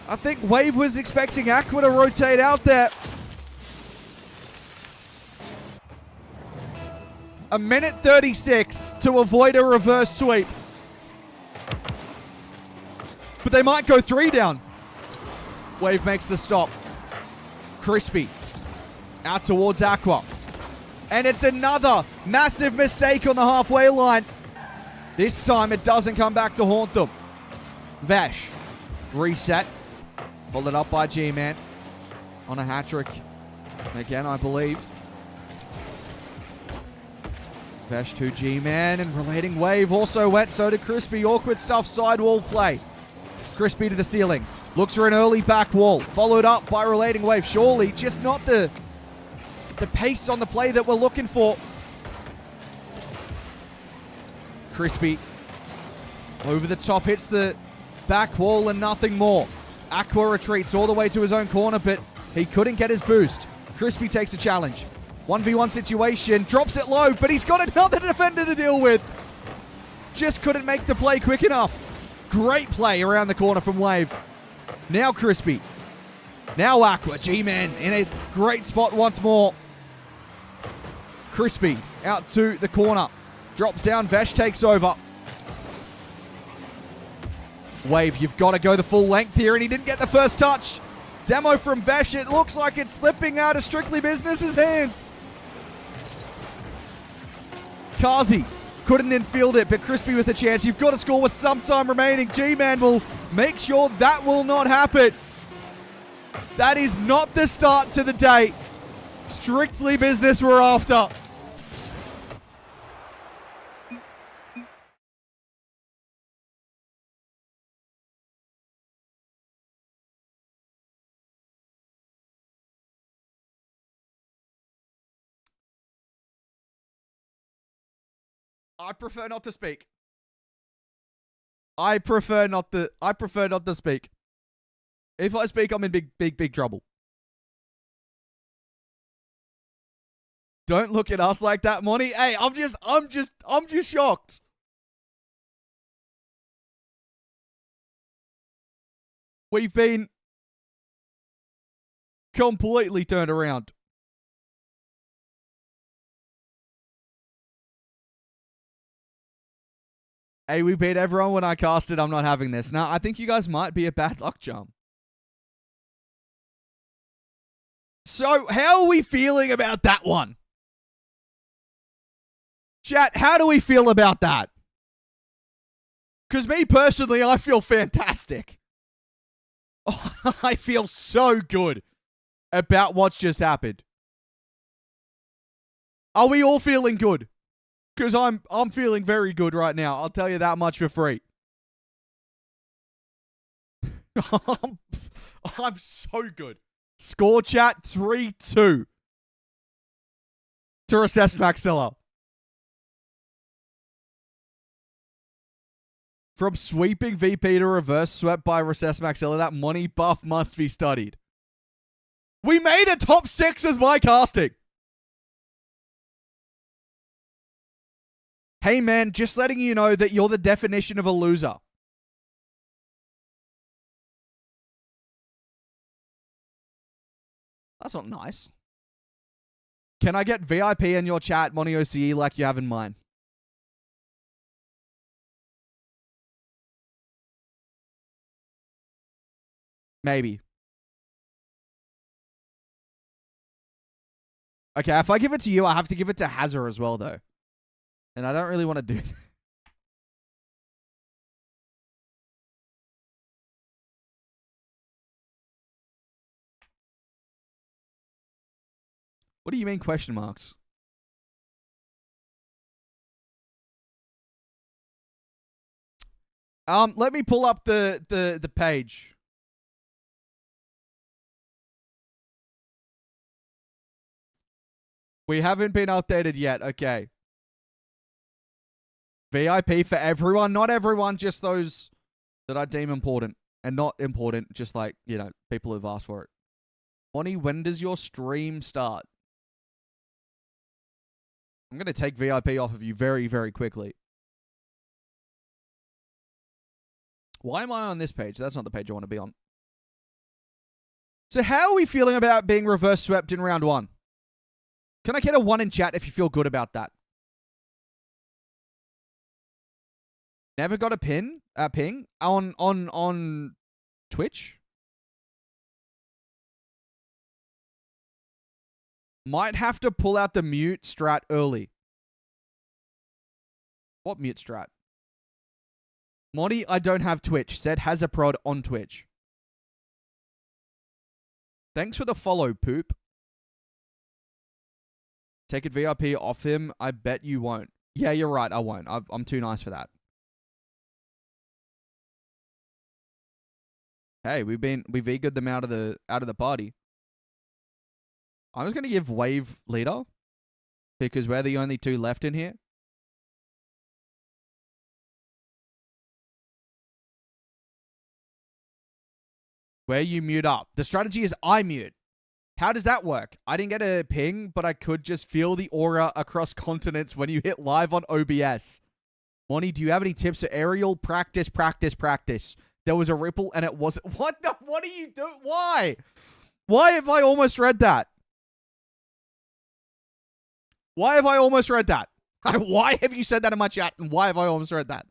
I think Wave was expecting Aqua to rotate out there. A minute 36 to avoid a reverse sweep. they might go 3 down. Wave makes the stop. Crispy. Out towards Aqua. And it's another massive mistake on the halfway line. This time it doesn't come back to haunt them. Vash. Reset. Followed up by G-Man. On a hat-trick. Again, I believe. Vash to G-Man. And relating wave also went. So did Crispy. Awkward stuff. Sidewall play. Crispy to the ceiling. Looks for an early back wall. Followed up by relating wave. Surely just not the pace on the play that we're looking for. Crispy. Over the top. Hits the back wall and nothing more. Aqua retreats all the way to his own corner, but he couldn't get his boost. Crispy takes a challenge. 1v1 situation. Drops it low, but he's got another defender to deal with. Just couldn't make the play quick enough. Great play around the corner from Wave. Now Crispy. Now Aqua. G-Man in a great spot once more. Crispy out to the corner. Drops down. Vesh takes over. Wave, you've got to go the full length here, and he didn't get the first touch. Demo from Vesh. It looks like it's slipping out of Strictly Business's hands. Kazi couldn't infield it, but Crispy with a chance. You've got to score with some time remaining. G-Man will make sure that will not happen. That is not the start to the day. Strictly Business we're after. I prefer not to speak. I prefer not to speak. If I speak, I'm in big trouble. Don't look at us like that, Monty. Hey, I'm just shocked. We've been completely turned around. Hey, we beat everyone when I casted. I'm not having this. Now, I think you guys might be a bad luck charm. So, how are we feeling about that one? Chat, how do we feel about that? Because me personally, I feel fantastic. I feel so good about what's just happened. Are we all feeling good? Because I'm feeling very good right now. I'll tell you that much for free. I'm so good. Score chat 3-2 to recess Maxilla. From sweeping VP to reverse swept by recess Maxilla, that money buff must be studied. We made a top 6 with my casting. Hey man, just letting you know that you're the definition of a loser. That's not nice. Can I get VIP in your chat, Monty OCE, like you have in mine? Maybe. Okay, if I give it to you, I have to give it to Hazard as well, though. And I don't really want to do that. What do you mean question marks? Let me pull up the page. We haven't been updated yet. Okay. VIP for everyone. Not everyone, just those that I deem important. And not important, just like, you know, people who've asked for it. Monty, when does your stream start? I'm going to take VIP off of you very, very quickly. Why am I on this page? That's not the page I want to be on. So how are we feeling about being reverse swept in round 1? Can I get a 1 in chat if you feel good about that? Never got a ping on Twitch. Might have to pull out the mute strat early. What mute strat? Monty, I don't have Twitch. Said has a prod on Twitch. Thanks for the follow, poop. Take it VIP off him. I bet you won't. Yeah, you're right. I won't. I'm too nice for that. Hey, we've egoed them out of the party. I'm just gonna give Wave leader because we're the only two left in here. Where you mute up. The strategy is I mute. How does that work? I didn't get a ping, but I could just feel the aura across continents when you hit live on OBS. Monty, do you have any tips for aerial? Practice. There was a ripple and it wasn't. What are you doing? Why? Why have I almost read that? Why have I almost read that? Why have you said that in my chat? And why have I almost read that?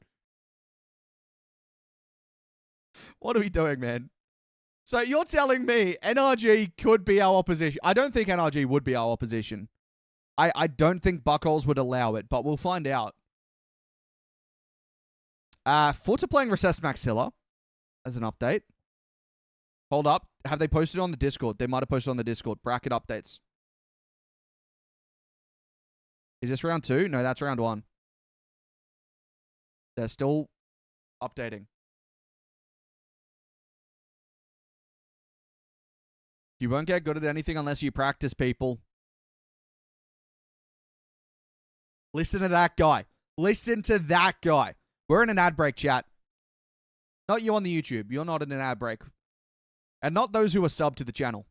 What are we doing, man? So you're telling me NRG could be our opposition. I don't think NRG would be our opposition. I don't think Buckholes would allow it, but we'll find out. Foot are playing Recessed Maxilla as an update. Hold up. Have they posted on the Discord? They might have posted on the Discord. Bracket updates. Is this round 2? No, that's round 1. They're still updating. You won't get good at anything unless you practice, people. Listen to that guy. Listen to that guy. We're in an ad break, chat. Not you on the YouTube. You're not in an ad break. And not those who are subbed to the channel.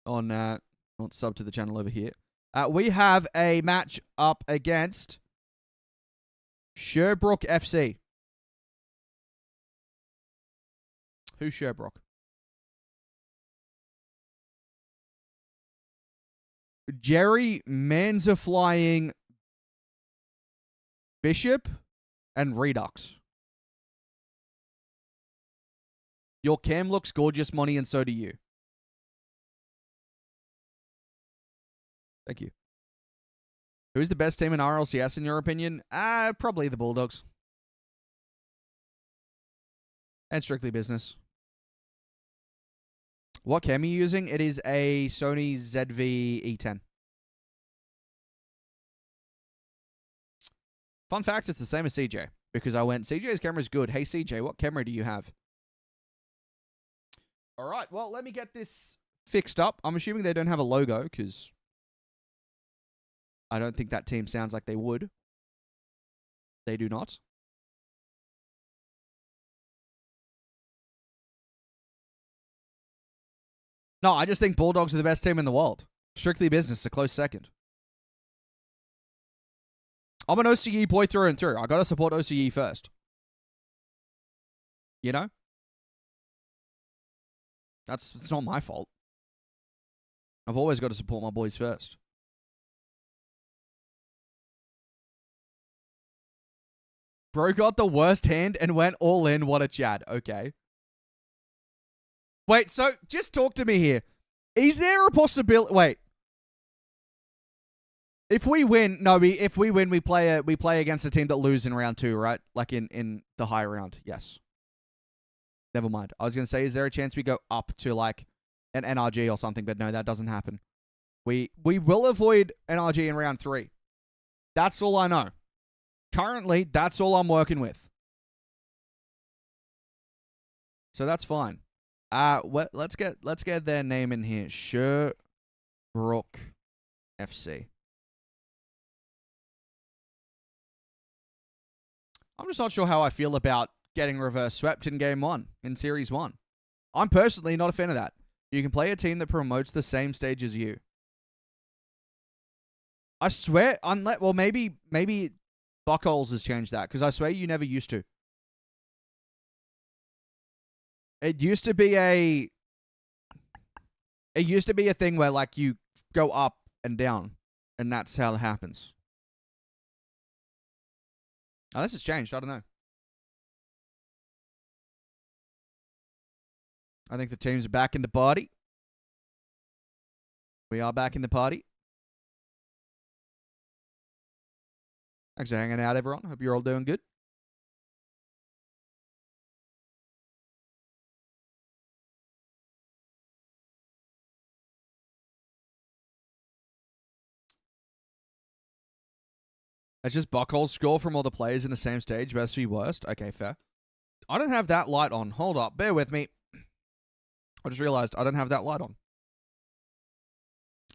Not sub to the channel over here. We have a match up against Sherbrook FC. Who's Sherbrook? Jerry Manza flying Bishop and Redux. Your cam looks gorgeous, Monty, and so do you. Thank you. Who's the best team in RLCS in your opinion? Probably the Bulldogs. And Strictly Business. What cam are you using? It is a Sony ZV-E10. Fun fact, it's the same as CJ. Because I went, CJ's camera's good. Hey, CJ, what camera do you have? All right, well, let me get this fixed up. I'm assuming they don't have a logo, because I don't think that team sounds like they would. They do not. No, I just think Bulldogs are the best team in the world. Strictly Business, a close second. I'm an OCE boy through and through. I gotta support OCE first. You know? It's not my fault. I've always got to support my boys first. Bro got the worst hand and went all in. What a Chad. Okay. Wait, so just talk to me here. Is there a possibility? Wait. If we win, if we win, we play against a team that lose in round 2, right? Like in the high round. Yes. Never mind. I was going to say, is there a chance we go up to like an NRG or something? But no, that doesn't happen. We will avoid NRG in round 3. That's all I know. Currently, that's all I'm working with. So that's fine. Let's get their name in here. Sherbrook FC. I'm just not sure how I feel about getting reverse swept in Game 1, in Series 1. I'm personally not a fan of that. You can play a team that promotes the same stage as you. I swear, well, maybe Buckholes has changed that, because I swear you never used to. It used to be a thing where, like, you go up and down. And that's how it happens. Unless it's changed, I don't know. I think the teams are back in the party. We are back in the party. Thanks for hanging out, everyone. Hope you're all doing good. It's just Buckhole's score from all the players in the same stage. Best v worst. Okay, fair. I don't have that light on. Hold up. Bear with me. I just realized I don't have that light on.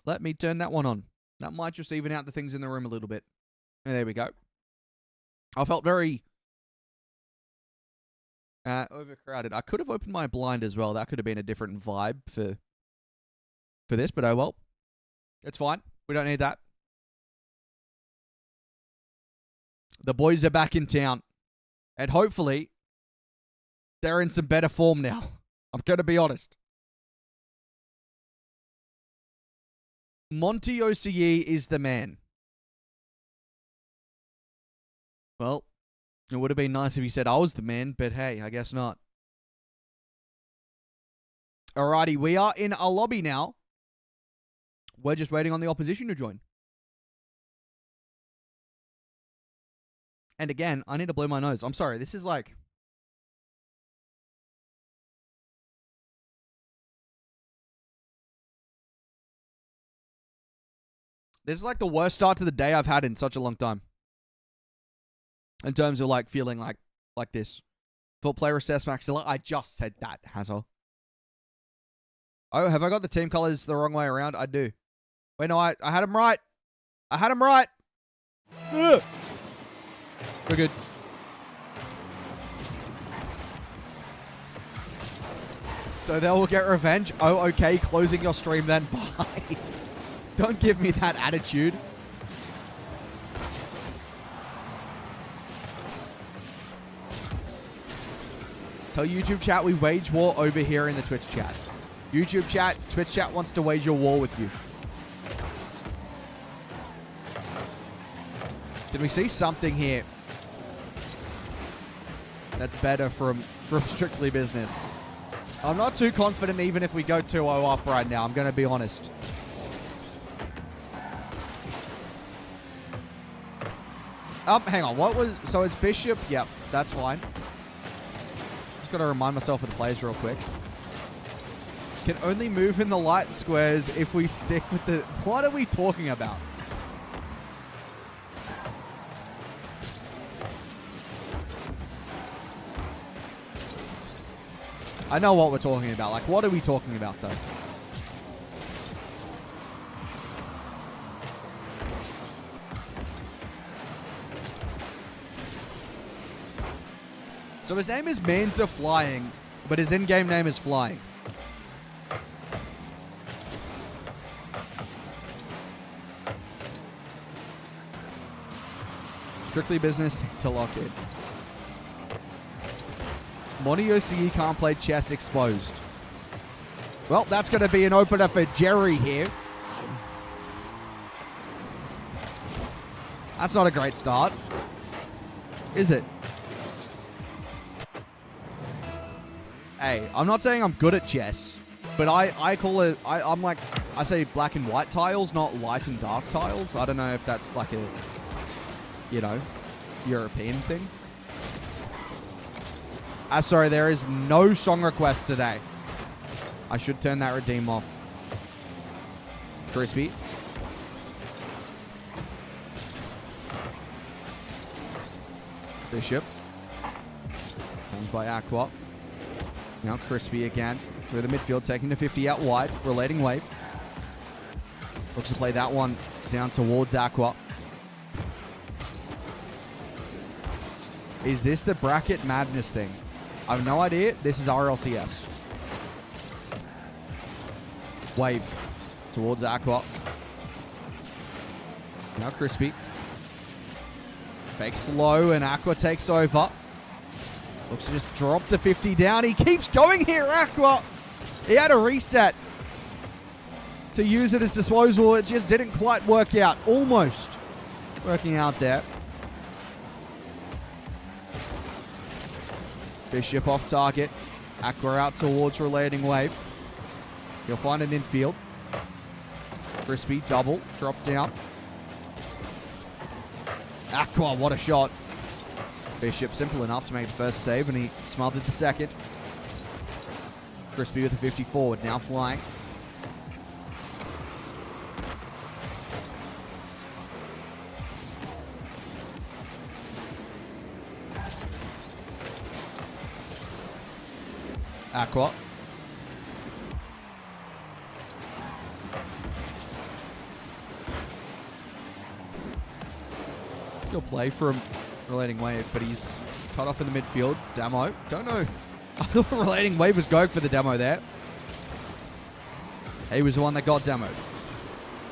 Let me turn that one on. That might just even out the things in the room a little bit. And there we go. I felt very overcrowded. I could have opened my blind as well. That could have been a different vibe for this, but oh well. It's fine. We don't need that. The boys are back in town. And hopefully, they're in some better form now. I'm going to be honest. Monty OCE is the man. Well, it would have been nice if he said I was the man, but hey, I guess not. Alrighty, we are in a lobby now. We're just waiting on the opposition to join. And again, I need to blow my nose. I'm sorry, this is like... This is like the worst start to the day I've had in such a long time. In terms of like feeling like this. Full player assess Maxilla. I just said that, Hazel. Oh, have I got the team colors the wrong way around? I do. Wait, no, I had them right. I had them right. Ugh. We're good. So they will get revenge. Oh, okay. Closing your stream then. Bye. Don't give me that attitude. Tell YouTube chat we wage war over here in the Twitch chat. YouTube chat, Twitch chat wants to wage a war with you. Can we see something here that's better from Strictly Business? I'm not too confident even if we go 2-0 up right now. I'm going to be honest. Hang on. What was... So it's Bishop. Yep, that's fine. Just got to remind myself of the plays real quick. Can only move in the light squares if we stick with the... What are we talking about? I know what we're talking about. Like, what are we talking about, though? So his name is Manza Flying, but his in-game name is Flying. Strictly Business to lock in. Monty OCE can't play chess exposed. Well, that's going to be an opener for Jerry here. That's not a great start. Is it? Hey, I'm not saying I'm good at chess, but I call it, I'm like, I say black and white tiles, not light and dark tiles. I don't know if that's like a, you know, European thing. Sorry, there is no song request today. I should turn that redeem off. Crispy. Bishop. Comes by Aqua. Now Crispy again. Through the midfield, taking the 50 out wide. Relating wave. Looks to play that one down towards Aqua. Is this the bracket madness thing? I have no idea. This is Rlcs. Wave towards Aqua. Now Crispy. Fakes low and Aqua takes over. Looks to just drop the 50 down. He keeps going here, Aqua. He had a reset. to use at his disposal. It just didn't quite work out. Almost working out there. Bishop off target. Aqua out towards Relating Wave. He'll find an infield. Crispy double. Drop down. Aqua, what a shot. Bishop simple enough to make the first save, and he smothered the second. Crispy with a 50 forward, now flying. Aqua. Good play from Relating Wave, but he's cut off in the midfield. Demo. Don't know. I thought Relating Wave was going for the demo there. He was the one that got demoed.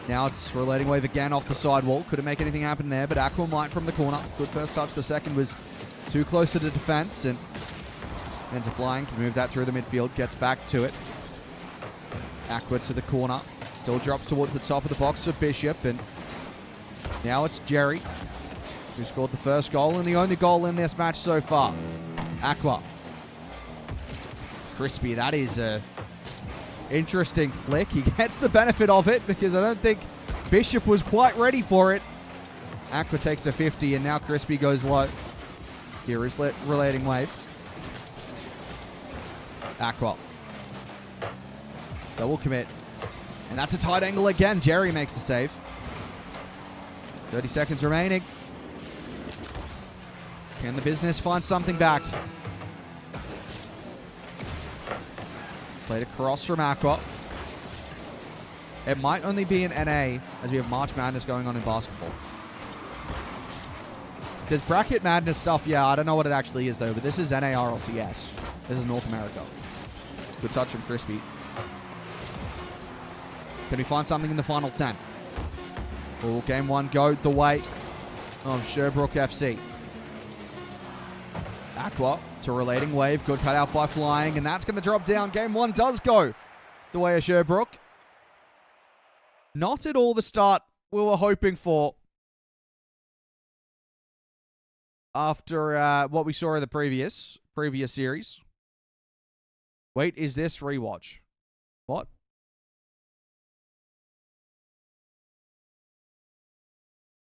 Now it's Relating Wave again off the sidewall. Couldn't make anything happen there, but Aqua might from the corner. Good first touch. The second was too close to the defense, and ends up flying. Can move that through the midfield. Gets back to it. Aqua to the corner. Still drops towards the top of the box for Bishop, and now it's Jerry, who scored the first goal and the only goal in this match so far. Aqua. Crispy, that is a interesting flick. He gets the benefit of it because I don't think Bishop was quite ready for it. Aqua takes a 50 and now Crispy goes low. Here is Relating Wave. Aqua. Double commit. And that's a tight angle again. Jerry makes the save. 30 seconds remaining. Can the business find something back? Played across from Aqua. It might only be an NA as we have March Madness going on in basketball. There's bracket madness stuff, yeah, I don't know what it actually is though, but this is NA Rlcs. This is North America. Good touch from Crispy. Can we find something in the final 10? Will game one go the way of Sherbrook FC? Aqua to Relating Wave. Good cut out by Flying, and that's going to drop down. Game one does go the way of Sherbrook. Not at all the start we were hoping for after what we saw in the previous series. Wait, is this rewatch? What?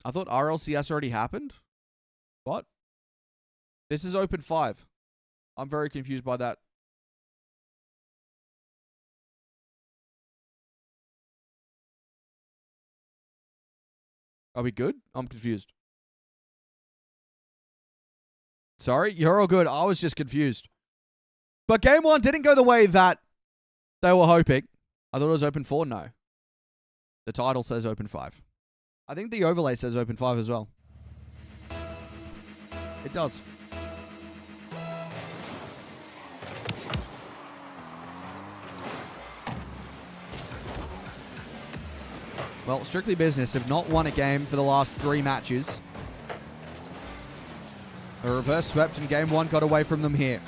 I thought RLCS already happened. What? This is Open 5. I'm very confused by that. Are we good? I'm confused. Sorry, you're all good. I was just confused. But game one didn't go the way that they were hoping. I thought it was Open 4. No. The title says Open 5. I think the overlay says Open 5 as well. It does. Well, Strictly Business have not won a game for the last 3 matches. A reverse swept in game 1 got away from them here.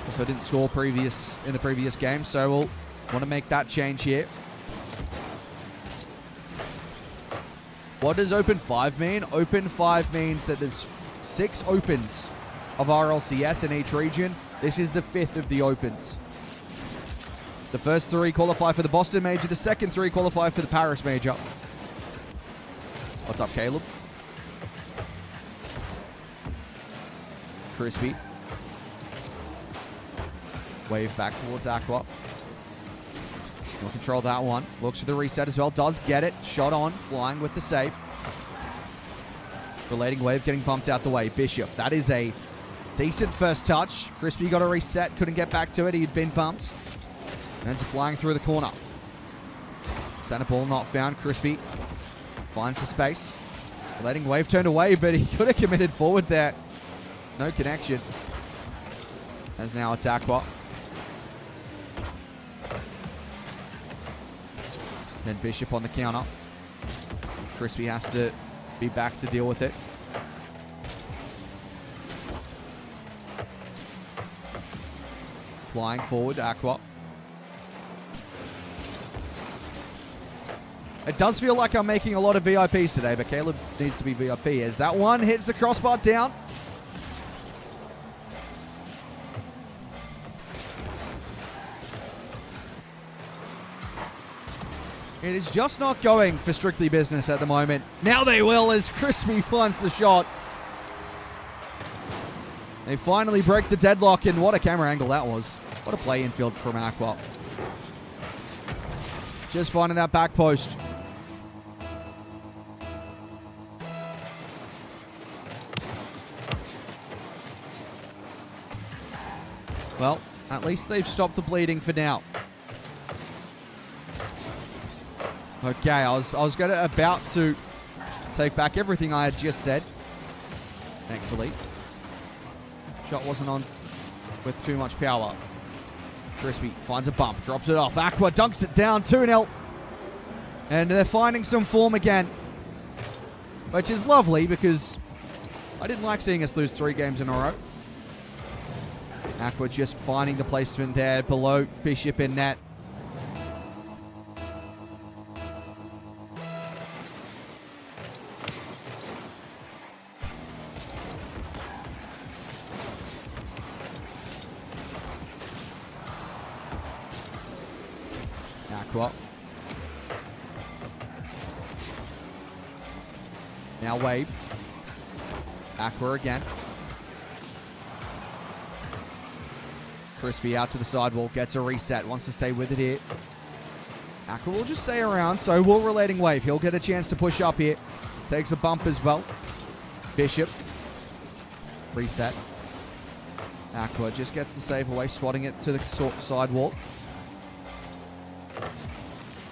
Also didn't score in the previous game, so we'll want to make that change here. What does Open 5 mean? Open 5 means that there's 6 Opens of RLCS in each region. This is the 5th of the Opens. The first 3 qualify for the Boston Major. The second 3 qualify for the Paris Major. What's up, Caleb? Crispy. Wave back towards Aqua. Will control that one. Looks for the reset as well. Does get it. Shot on. Flying with the save. Relating Wave getting bumped out the way. Bishop. That is a decent first touch. Crispy got a reset. Couldn't get back to it. He'd been bumped. Ends up flying through the corner. Center ball not found. Crispy finds the space. Relating Wave turned away, but he could have committed forward there. No connection. As now it's Aqua. Then Bishop on the counter. Crispy has to be back to deal with it. Flying forward, Aqua. It does feel like I'm making a lot of VIPs today, but Caleb needs to be VIP as that one hits the crossbar down. It is just not going for Strictly Business at the moment. Now they will as Crispy finds the shot. They finally break the deadlock, and what a camera angle that was. What a play infield from Aqua. Just finding that back post. Well, at least they've stopped the bleeding for now. Okay, I was about to take back everything I had just said. Thankfully. Shot wasn't on with too much power. Crispy finds a bump, drops it off. Aqua dunks it down, 2-0. And they're finding some form again. Which is lovely because I didn't like seeing us lose 3 games in a row. Aqua just finding the placement there below Bishop in net. Aqua. Now Wave. Aqua again. Crispy out to the sidewall, gets a reset, wants to stay with it here. Aqua will just stay around, so will Relating Wave. He'll get a chance to push up here. Takes a bump as well. Bishop. Reset. Aqua just gets the save away, swatting it to the sidewall.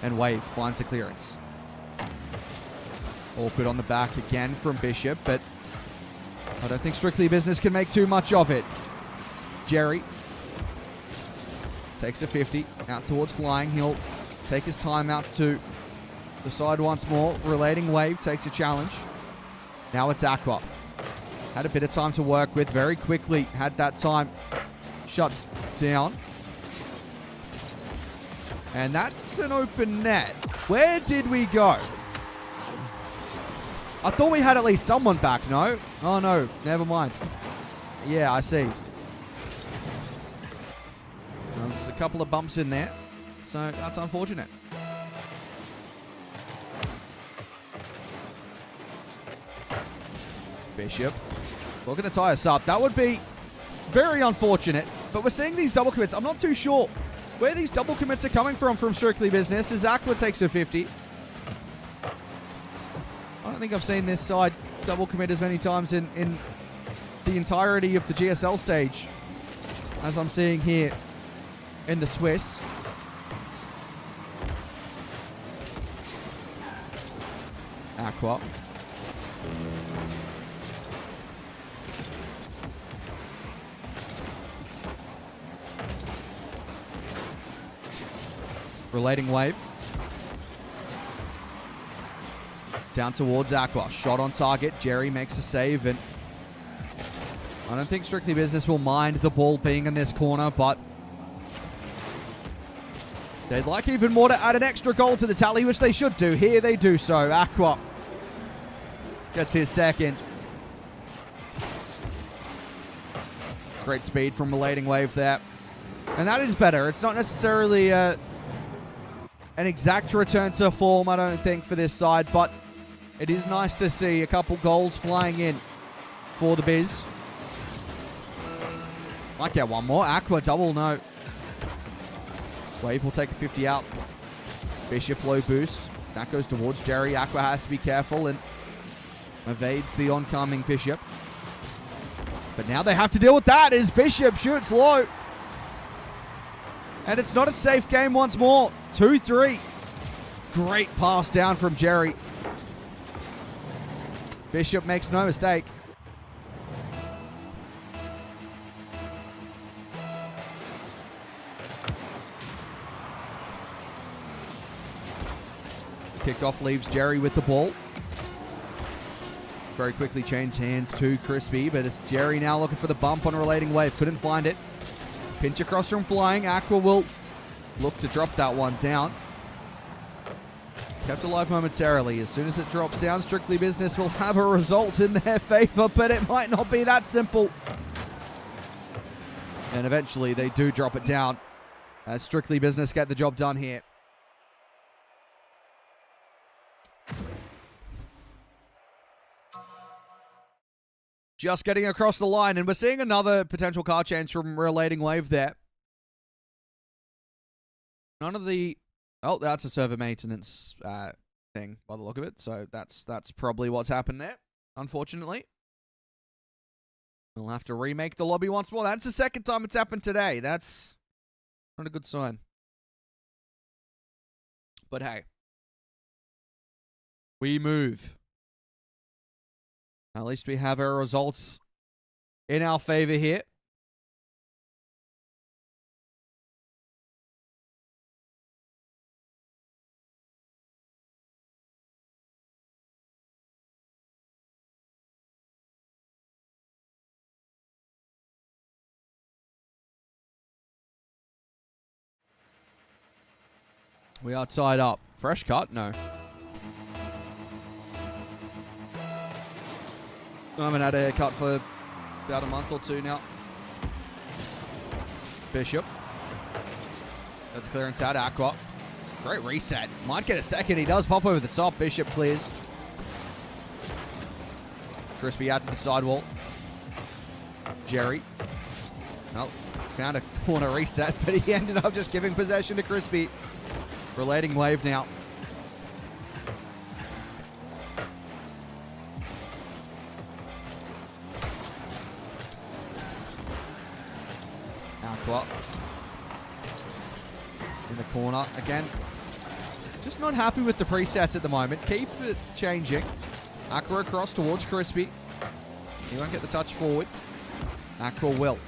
And Wave finds the clearance. Awkward on the back again from Bishop, but I don't think Strictly Business can make too much of it. Jerry takes a 50, out towards Flying. He'll take his time out to the side once more. Relating Wave takes a challenge. Now it's Aqua. Had a bit of time to work with, very quickly had that time shut down. And that's an open net. Where did we go? I thought we had at least someone back, no? Oh no, never mind. Yeah, I see. There's a couple of bumps in there, so that's unfortunate. Bishop looking to tie us up. That would be very unfortunate, but we're seeing these double commits. I'm not too sure where these double commits are coming from Strictly Business, as Aqua takes a 50. I don't think I've seen this side double commit as many times in the entirety of the GSL stage as I'm seeing here in the Swiss. Aqua. Relating Wave. Down towards Aqua. Shot on target. Jerry makes a save, and I don't think Strictly Business will mind the ball being in this corner, but they'd like even more to add an extra goal to the tally, which they should do. Here they do so. Aqua gets his second. Great speed from Relating Wave there. And that is better. It's not necessarily an exact return to form, I don't think, for this side, but it is nice to see a couple goals flying in for the Biz. Might get one more. Aqua double, no. Wave will take a 50 out. Bishop low boost. That goes towards Jerry. Aqua has to be careful and evades the oncoming Bishop. But now they have to deal with that as Bishop shoots low. And it's not a safe game once more. 2-3. Great pass down from Jerry. Bishop makes no mistake. Kickoff leaves Jerry with the ball. Very quickly changed hands to Crispy, but it's Jerry now looking for the bump on Relating Wave. Couldn't find it. Pinch across from Flying. Aqua will look to drop that one down. Kept alive momentarily. As soon as it drops down, Strictly Business will have a result in their favor, but it might not be that simple. And eventually they do drop it down. As Strictly Business get the job done here. Just getting across the line, and we're seeing another potential car change from Relating Wave there. None of the... Oh, that's a server maintenance thing by the look of it. So that's probably what's happened there, unfortunately. We'll have to remake the lobby once more. That's the second time it's happened today. That's not a good sign. But hey. We move. At least we have our results in our favor here. We are tied up. Fresh cut? No. I haven't had a haircut for about a month or two now. Bishop. That's clearance out. Aqua. Great reset. Might get a second. He does pop over the top. Bishop clears. Crispy out to the sidewall. Jerry. Well, found a corner reset, but he ended up just giving possession to Crispy. Relating Wave now. Aqua. In the corner again. Just not happy with the presets at the moment. Keep it changing. Aqua across towards Crispy. He won't get the touch forward. Aqua will.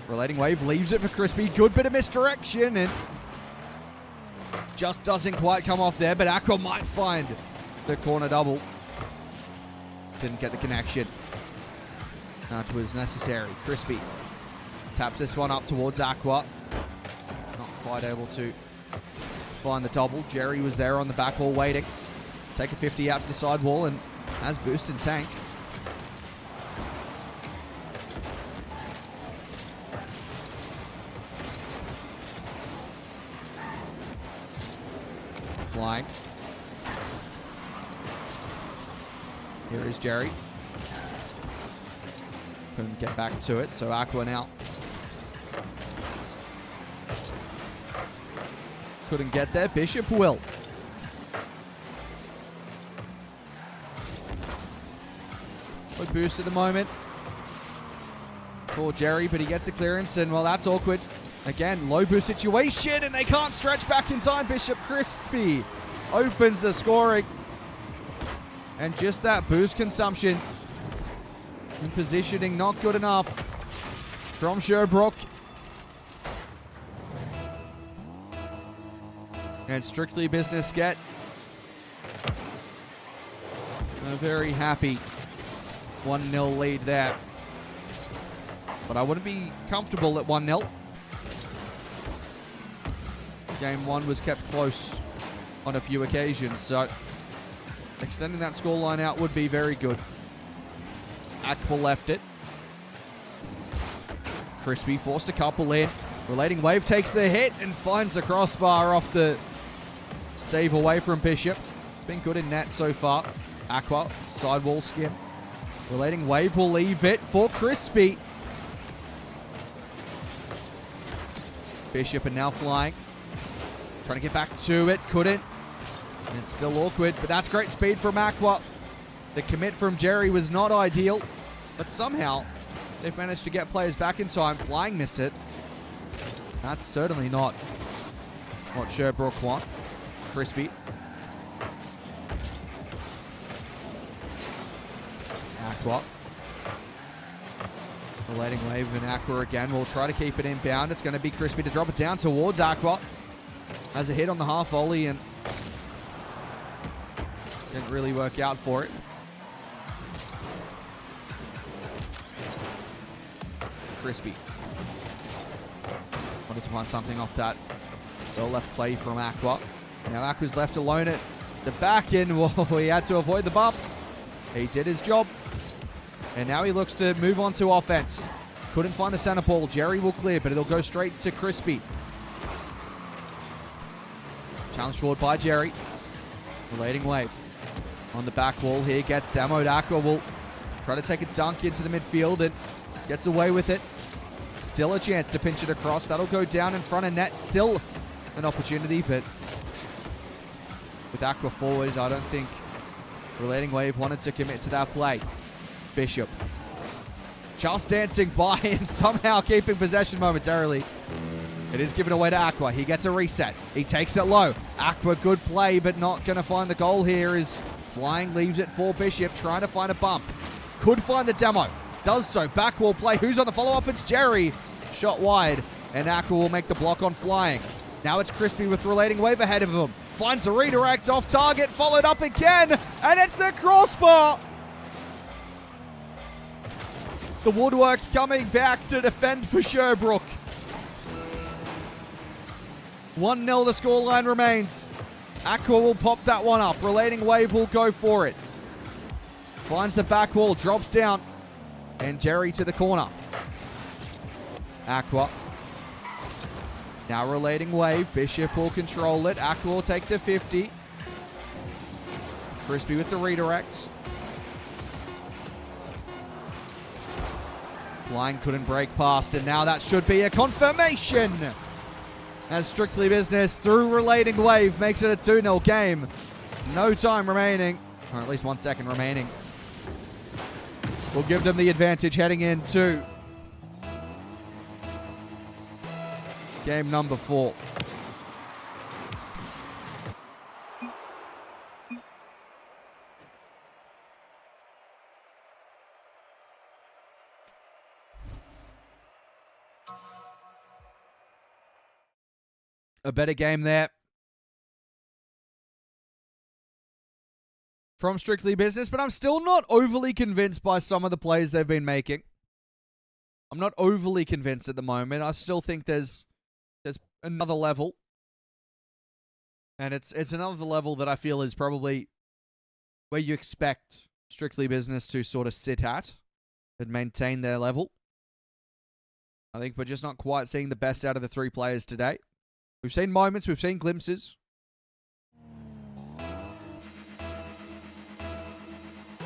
Relating Wave leaves it for Crispy. Good bit of misdirection and just doesn't quite come off there, but Aqua might find the corner double. Didn't get the connection. That was necessary. Crispy taps this one up towards Aqua. Not quite able to find the double. Jerry was there on the back wall waiting. Take a 50 out to the side wall and has boost and tank. Flying. Here is Jerry. Couldn't get back to it, so Aqua now. Couldn't get there. Bishop will. Good boost at the moment for Jerry, but he gets a clearance, and well, that's awkward. Again, low boost situation, and they can't stretch back in time. Bishop Crispy opens the scoring. And just that boost consumption and positioning not good enough from Sherbrook. And Strictly Business get a very happy 1-0 lead there. But I wouldn't be comfortable at 1-0. Game 1 was kept close on a few occasions, so extending that scoreline out would be very good. Aqua left it. Crispy forced a couple in. Relating Wave takes the hit and finds the crossbar off the save away from Bishop. It's been good in net so far. Aqua, sidewall skim. Relating Wave will leave it for Crispy. Bishop are now flying. Trying to get back to it. Couldn't. And it's still awkward, but that's great speed from Aqua. The commit from Jerry was not ideal, but somehow they've managed to get players back in time. Flying missed it. That's certainly not what Sherbrook want. Crispy. Aqua. Relating Wave and Aqua again. We'll try to keep it inbound. It's going to be Crispy to drop it down towards Aqua. Has a hit on the half volley and didn't really work out for it. Crispy. Wanted to find something off that well left play from Aqua. Now Aqua's left alone at The back in, well, he had to avoid the bump. He did his job. And now he looks to move on to offense. Couldn't find the center ball. Jerry will clear, but it'll go straight to Crispy. Challenge forward by Jerry. Relating wave. On the back wall here, gets demoed. Aqua will try to take a dunk into the midfield and gets away with it. Still a chance to pinch it across. That'll go down in front of net. Still an opportunity, but with Aqua forward, I don't think Relating Wave wanted to commit to that play. Bishop. Just dancing by and somehow keeping possession momentarily. It is given away to Aqua. He gets a reset. He takes it low. Aqua, good play, but not going to find the goal here. Is Flying leaves it for Bishop, trying to find a bump. Could find the demo. Does so. Backwall play. Who's on the follow-up? It's Jerry. Shot wide, and Aqua will make the block on Flying. Now it's Crispy with Relating Wave ahead of him. Finds the redirect off target, followed up again, and it's the crossbar. The woodwork coming back to defend for Sherbrook. 1-0 the scoreline remains. Aqua will pop that one up. Relating Wave will go for it. Finds the back wall, drops down, and Jerry to the corner. Aqua. Now Relating Wave. Bishop will control it. Aqua will take the 50. Crispy with the redirect. Flying couldn't break past, and now that should be a confirmation. As Strictly Business through Relating Wave makes it a 2-0 game. No time remaining, or at least 1 second remaining. Will give them the advantage heading into game number 4. A better game there from Strictly Business, but I'm still not overly convinced by some of the plays they've been making. I'm not overly convinced at the moment. I still think there's another level, and it's another level that I feel is probably where you expect Strictly Business to sort of sit at and maintain their level. I think we're just not quite seeing the best out of the 3 players today. We've seen moments, we've seen glimpses.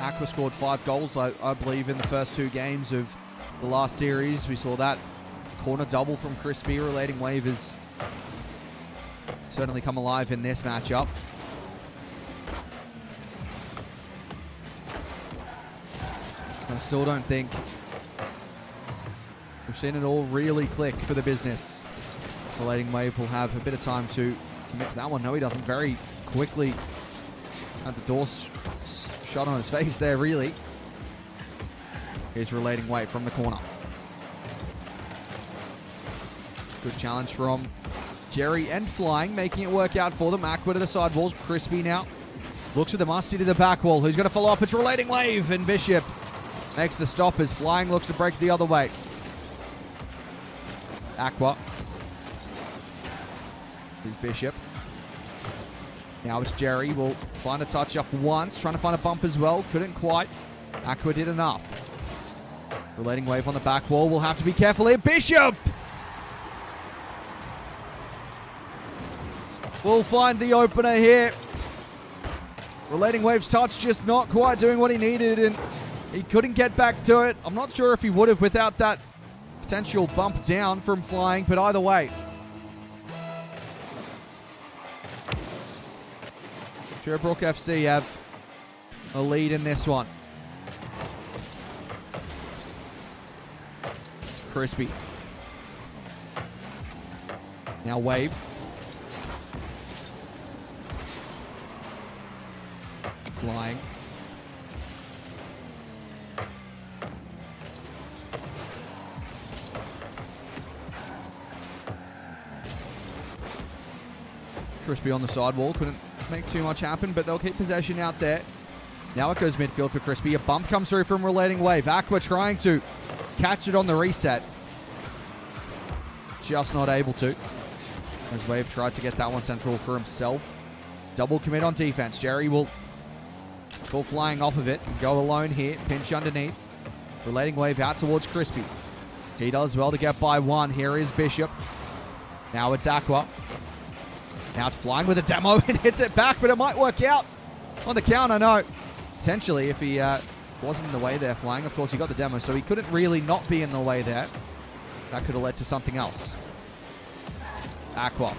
Aqua scored 5 goals, I believe, in the first 2 games of the last series. We saw that corner double from Crispy. Relating Wave has certainly come alive in this matchup. I still don't think we've seen it all really click for the business. Relating Wave will have a bit of time to commit to that one. No, he doesn't. Very quickly had the door shot on his face there, really. Here's Relating Wave from the corner. Good challenge from Jerry and Flying, making it work out for them. Aqua to the sidewalls. Crispy now looks at the musty to the back wall. Who's going to follow up? It's Relating Wave, and Bishop makes the stop as Flying looks to break the other way. Aqua. Is Bishop. Now it's Jerry. Will find a touch up once. Trying to find a bump as well. Couldn't quite. Aqua did enough. Relating Wave on the back wall. Will have to be careful here. Bishop! Will find the opener here. Relating Wave's touch just not quite doing what he needed, and he couldn't get back to it. I'm not sure if he would have without that potential bump down from Flying, but either way. Sherbrook FC have a lead in this one. Crispy. Now Wave. Flying. Crispy on the sidewall. Couldn't make too much happen, but they'll keep possession out there. Now it goes midfield for Crispy. A bump comes through from Relating Wave. Aqua trying to catch it on the reset. Just not able to. As Wave tried to get that one central for himself. Double commit on defense. Jerry will go flying off of it and go alone here. Pinch underneath. Relating wave out towards Crispy. He does well to get by one. Here is Bishop. Now it's Aqua. Now it's flying with a demo and hits it back, but it might work out on the counter. No. Potentially, if he wasn't in the way there flying. Of course, he got the demo, so he couldn't really not be in the way there. That could have led to something else. Aqua.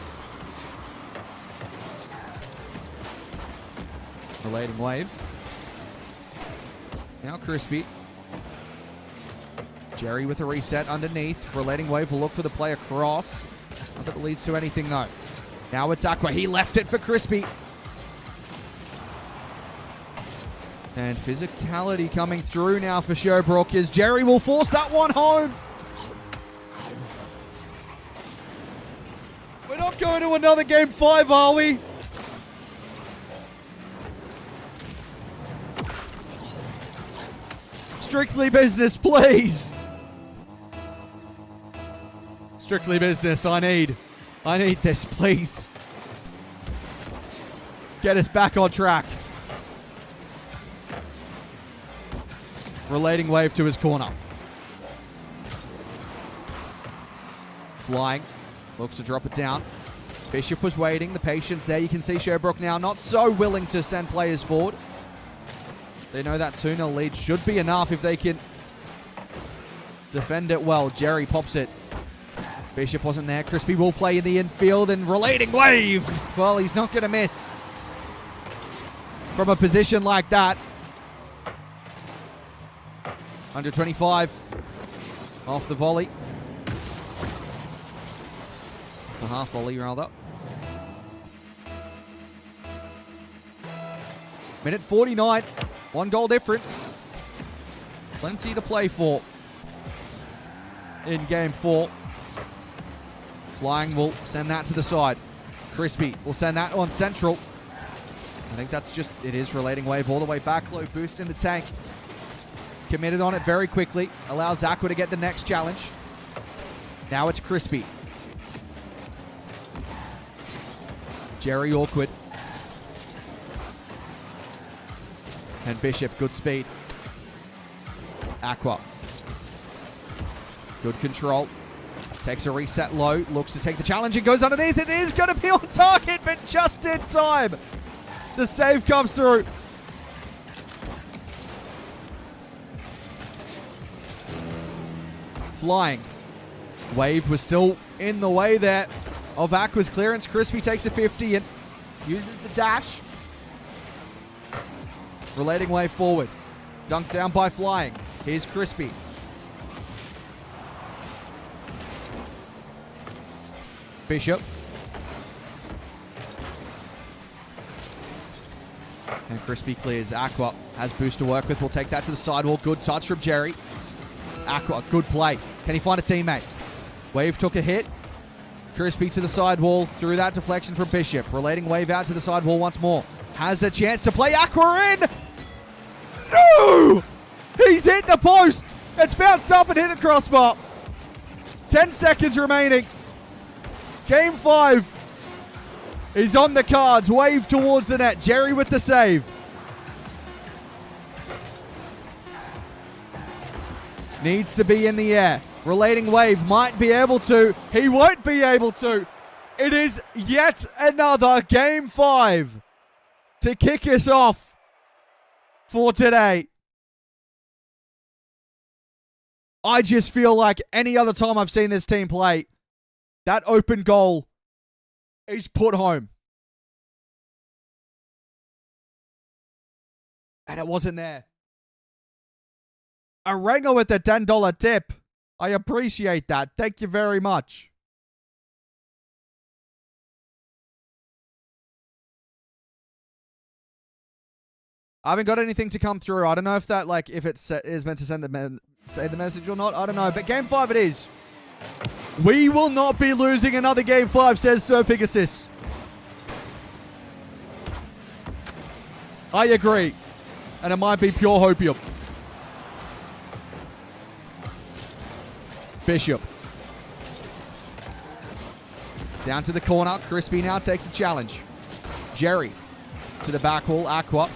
Relating wave. Now Crispy. Jerry with a reset underneath. Relating wave will look for the play across. Not that it leads to anything, though. Now it's Aqua. He left it for Crispy. And physicality coming through now for Sherbrook as Jerry will force that one home. We're not going to another game 5, are we? Strictly business, please. Strictly business. I need this, please. Get us back on track. Relating wave to his corner. Flying. Looks to drop it down. Bishop was waiting. The patience there. You can see Sherbrook now not so willing to send players forward. They know that 2-0 lead should be enough if they can defend it well. Jerry pops it. Bishop wasn't there. Crispy will play in the infield and relating wave. Well, he's not going to miss from a position like that. Under 25 off the volley. The half volley, rather. Minute 49. 1 goal difference. Plenty to play for in game 4. Flying will send that to the side. Crispy will send that on central. I think that's just, it is relating wave all the way back. Low boost in the tank. Committed on it very quickly. Allows Aqua to get the next challenge. Now it's Crispy. Jerry awkward. And Bishop, good speed. Aqua. Good control. Takes a reset low. Looks to take the challenge and goes underneath. It is going to be on target, but just in time. The save comes through. Flying. Wave was still in the way there of Aqua's clearance. Crispy takes a 50 and uses the dash. Relating wave forward. Dunked down by Flying. Here's Crispy. Bishop. And Crispy clears. Aqua has boost to work with. We'll take that to the sidewall. Good touch from Jerry. Aqua, good play. Can he find a teammate? Wave took a hit. Crispy to the sidewall. Through that deflection from Bishop. Relating wave out to the sidewall once more. Has a chance to play Aqua in. No! He's hit the post. It's bounced up and hit the crossbar. 10 seconds remaining. Game 5 is on the cards. Wave towards the net. Jerry with the save. Needs to be in the air. Relating wave might be able to. He won't be able to. It is yet another Game 5 to kick us off for today. I just feel like any other time I've seen this team play, that open goal is put home. And it wasn't there. A Ranger with a $10 tip. I appreciate that. Thank you very much. I haven't got anything to come through. I don't know if that, like, if it is meant to say the message or not. I don't know. But Game 5 it is. We will not be losing another Game 5, says Sir Pegasus. I agree. And it might be pure hopium. Bishop. Down to the corner. Crispy now takes a challenge. Jerry to the back wall. Aqua.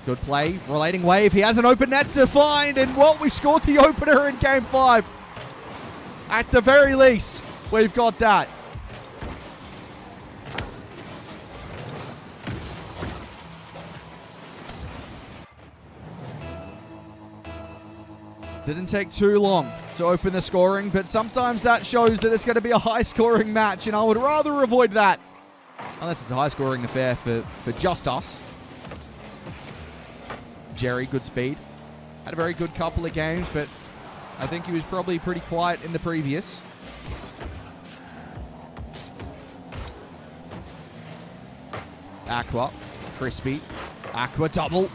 Good play. Relating wave. He has an open net to find. And, well, we scored the opener in Game 5. At the very least, we've got that. Didn't take too long to open the scoring, but sometimes that shows that it's going to be a high-scoring match, and I would rather avoid that. Unless it's a high-scoring affair for just us. Jerry, good speed. Had a very good couple of games, but I think he was probably pretty quiet in the previous. Aqua, Crispy. Aqua double.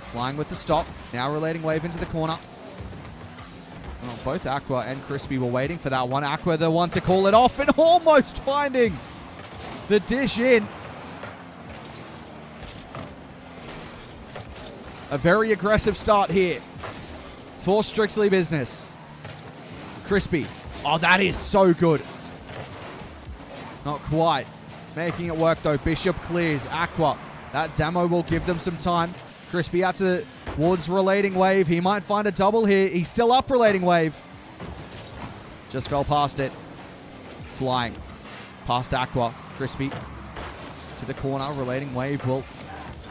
Flying with the stop. Now relating wave into the corner. Well, both Aqua and Crispy were waiting for that one. Aqua the one to call it off and almost finding the dish in. A very aggressive start here for Strictly Business. Crispy. Oh, that is so good. Not quite. Making it work, though. Bishop clears. Aqua. That demo will give them some time. Crispy out towards Relating Wave. He might find a double here. He's still up Relating Wave. Just fell past it. Flying. Past Aqua. Crispy to the corner. Relating Wave will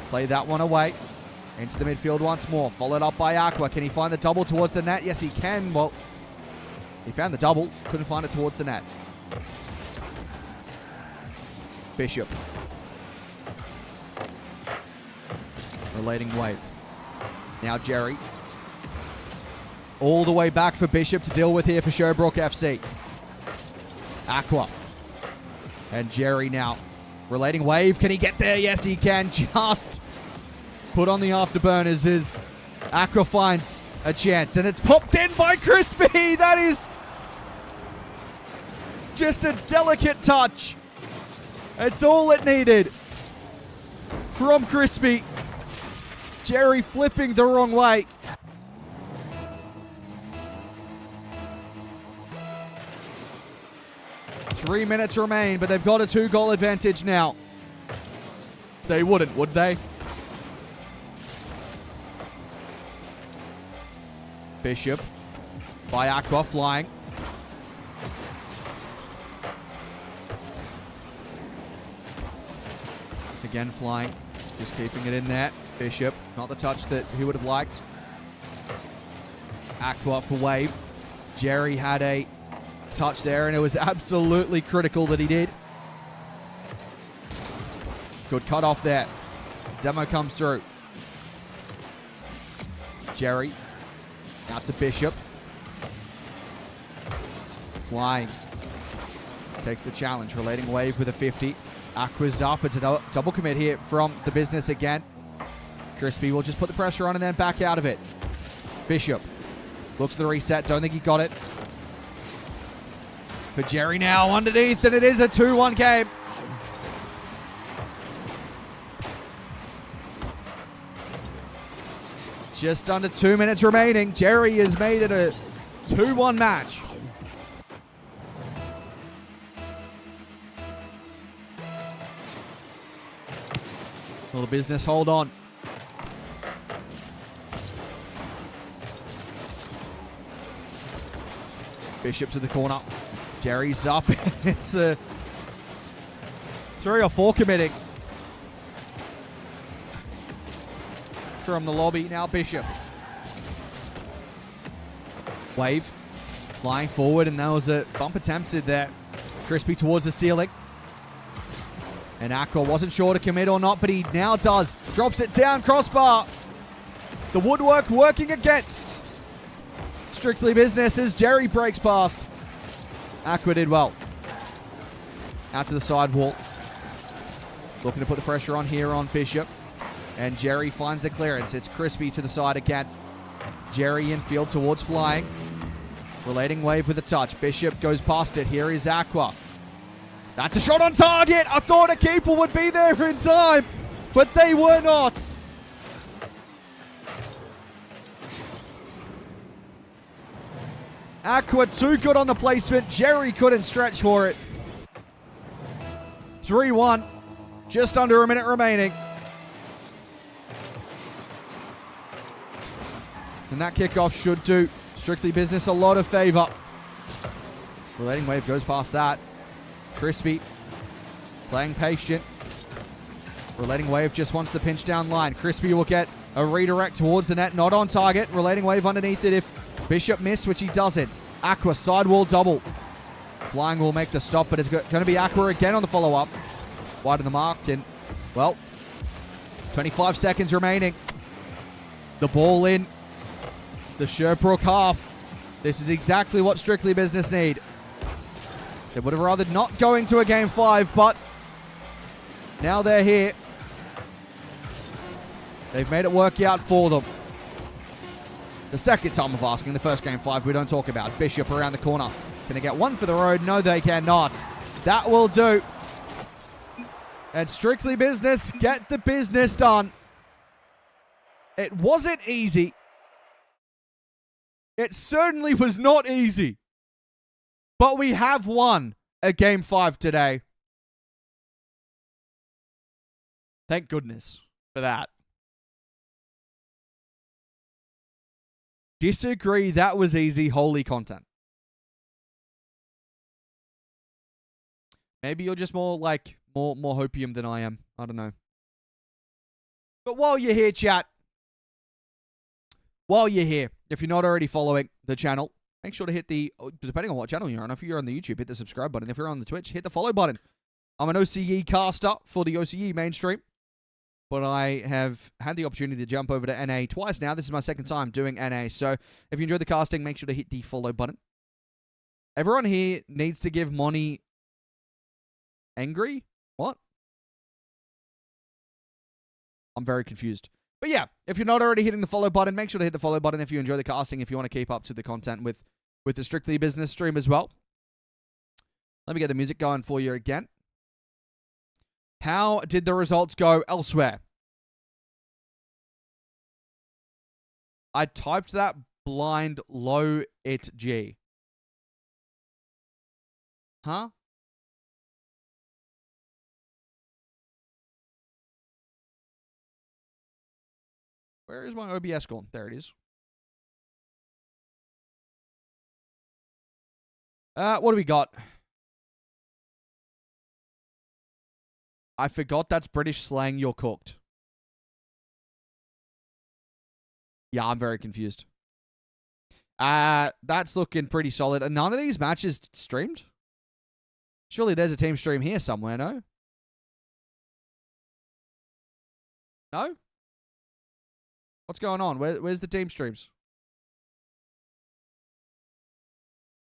play that one away. Into the midfield once more. Followed up by Aqua. Can he find the double towards the net? Yes, he can. Well, he found the double. Couldn't find it towards the net. Bishop. Relating wave. Now Jerry. All the way back for Bishop to deal with here for Sherbrook FC. Aqua. And Jerry now. Relating wave. Can he get there? Yes, he can. Just put on the afterburners as Aqua finds a chance. And it's popped in by Crispy. That is just a delicate touch. It's all it needed from Crispy. Jerry flipping the wrong way. Three minutes remain, but they've got a 2-goal advantage now. They wouldn't, would they? Bishop by Aqua flying. Again flying. Just keeping it in there. Bishop, not the touch that he would have liked. Aqua for wave. Jerry had a touch there, and it was absolutely critical that he did. Good cut off there. Demo comes through. Jerry. Out to Bishop. Flying. Takes the challenge. Relating wave with a 50. Aqua's up. It's a double commit here from the business again. Crispy will just put the pressure on and then back out of it. Bishop looks for the reset. Don't think he got it. For Jerry now underneath, and it is a 2-1 game. Just under 2 minutes remaining. Jerry has made it a 2-1 match. Little business, hold on. Bishop to the corner. Jerry's up. It's 3 or 4 committing from the lobby. Now Bishop. Wave. Flying forward, and that was a bump attempted there. Crispy towards the ceiling. And Aqua wasn't sure to commit or not, but he now does. Drops it down, crossbar. The woodwork working against Strictly Business as Jerry breaks past. Aqua did well. Out to the side wall. Looking to put the pressure on here on Bishop. And Jerry finds the clearance. It's Crispy to the side again. Jerry infield towards flying. Relating wave with a touch. Bishop goes past it. Here is Aqua. That's a shot on target. I thought a keeper would be there in time, but they were not. Aqua too good on the placement. Jerry couldn't stretch for it. 3-1. Just under a minute remaining. And that kickoff should do Strictly Business a lot of favor. Relating Wave goes past that. Crispy playing patient. Relating Wave just wants the pinch down line. Crispy will get a redirect towards the net. Not on target. Relating Wave underneath it if Bishop missed, which he doesn't. Aqua sidewall double. Flying will make the stop, but it's going to be Aqua again on the follow-up. Wide of the mark. And, well, 25 seconds remaining. The ball in. The Sherbrook half. This is exactly what Strictly Business need. They would have rather not go into a Game 5, but now they're here. They've made it work out for them. The second time of asking, the first Game 5 we don't talk about. Bishop around the corner. Can they get one for the road? No, they cannot. That will do. And Strictly Business get the business done. It wasn't easy. It certainly was not easy. But we have won a Game 5 today. Thank goodness for that. Disagree, that was easy. Holy content. Maybe you're just more like, more hopium than I am. I don't know. But while you're here, chat, while you're here, if you're not already following the channel, make sure to hit the, depending on what channel you're on, if you're on the YouTube, hit the subscribe button. If you're on the Twitch, hit the follow button. I'm an OCE caster for the OCE mainstream, but I have had the opportunity to jump over to NA twice now. This is my second time doing NA, so if you enjoy the casting, make sure to hit the follow button. Everyone here needs to give Money angry? What? I'm very confused. But yeah, if you're not already hitting the follow button, make sure to hit the follow button if you enjoy the casting, if you want to keep up to the content with the Strictly Business stream as well. Let me get the music going for you again. How did the results go elsewhere? I typed that blind low it G. Huh? Where is my OBS gone? There it is. What do we got? I forgot that's British slang. You're cooked. Yeah, I'm very confused. That's looking pretty solid. And none of these matches streamed? Surely there's a team stream here somewhere, no? No? What's going on? Where's the team streams?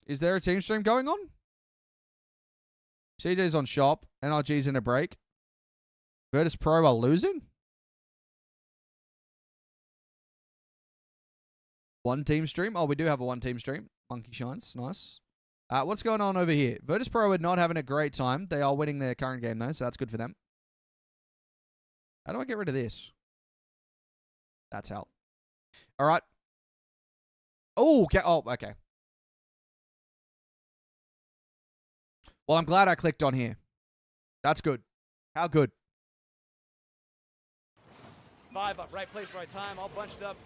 Is there a team stream going on? CJ's on shop. NRG's in a break. Virtus Pro are losing? One team stream? Oh, we do have a one team stream. Monkey Shines. Nice. What's going on over here? Virtus Pro are not having a great time. They are winning their current game, though, so that's good for them. How do I get rid of this? That's how. All right. Oh, okay. Oh, okay. Well, I'm glad I clicked on here. That's good. How good? 5 up, right place, right time, all bunched up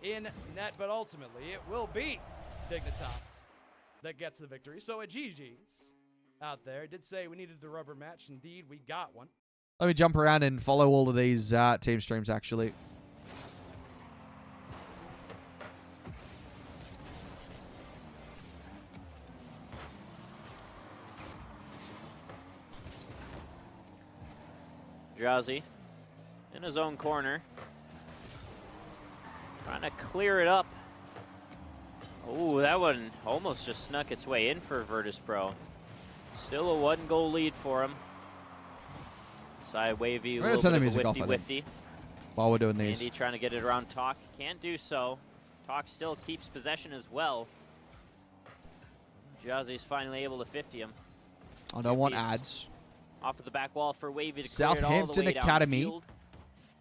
in net, but ultimately it will be Dignitas that gets the victory. So at GG's out there, it did say we needed the rubber match. Indeed, we got one. Let me jump around and follow all of these team streams, actually. Drowsy in his own corner, trying to clear it up. Oh, that one almost just snuck its way in for Virtus Pro. Still a 1-goal lead for him. Side wavy, a little bit of a whifty. While we're doing these. Andy trying to get it around Talk. Can't do so. Talk still keeps possession as well. Drowsy's finally able to 50 him. I don't want ads. Off of the back wall for Wavy to clear it all the Southampton way Academy.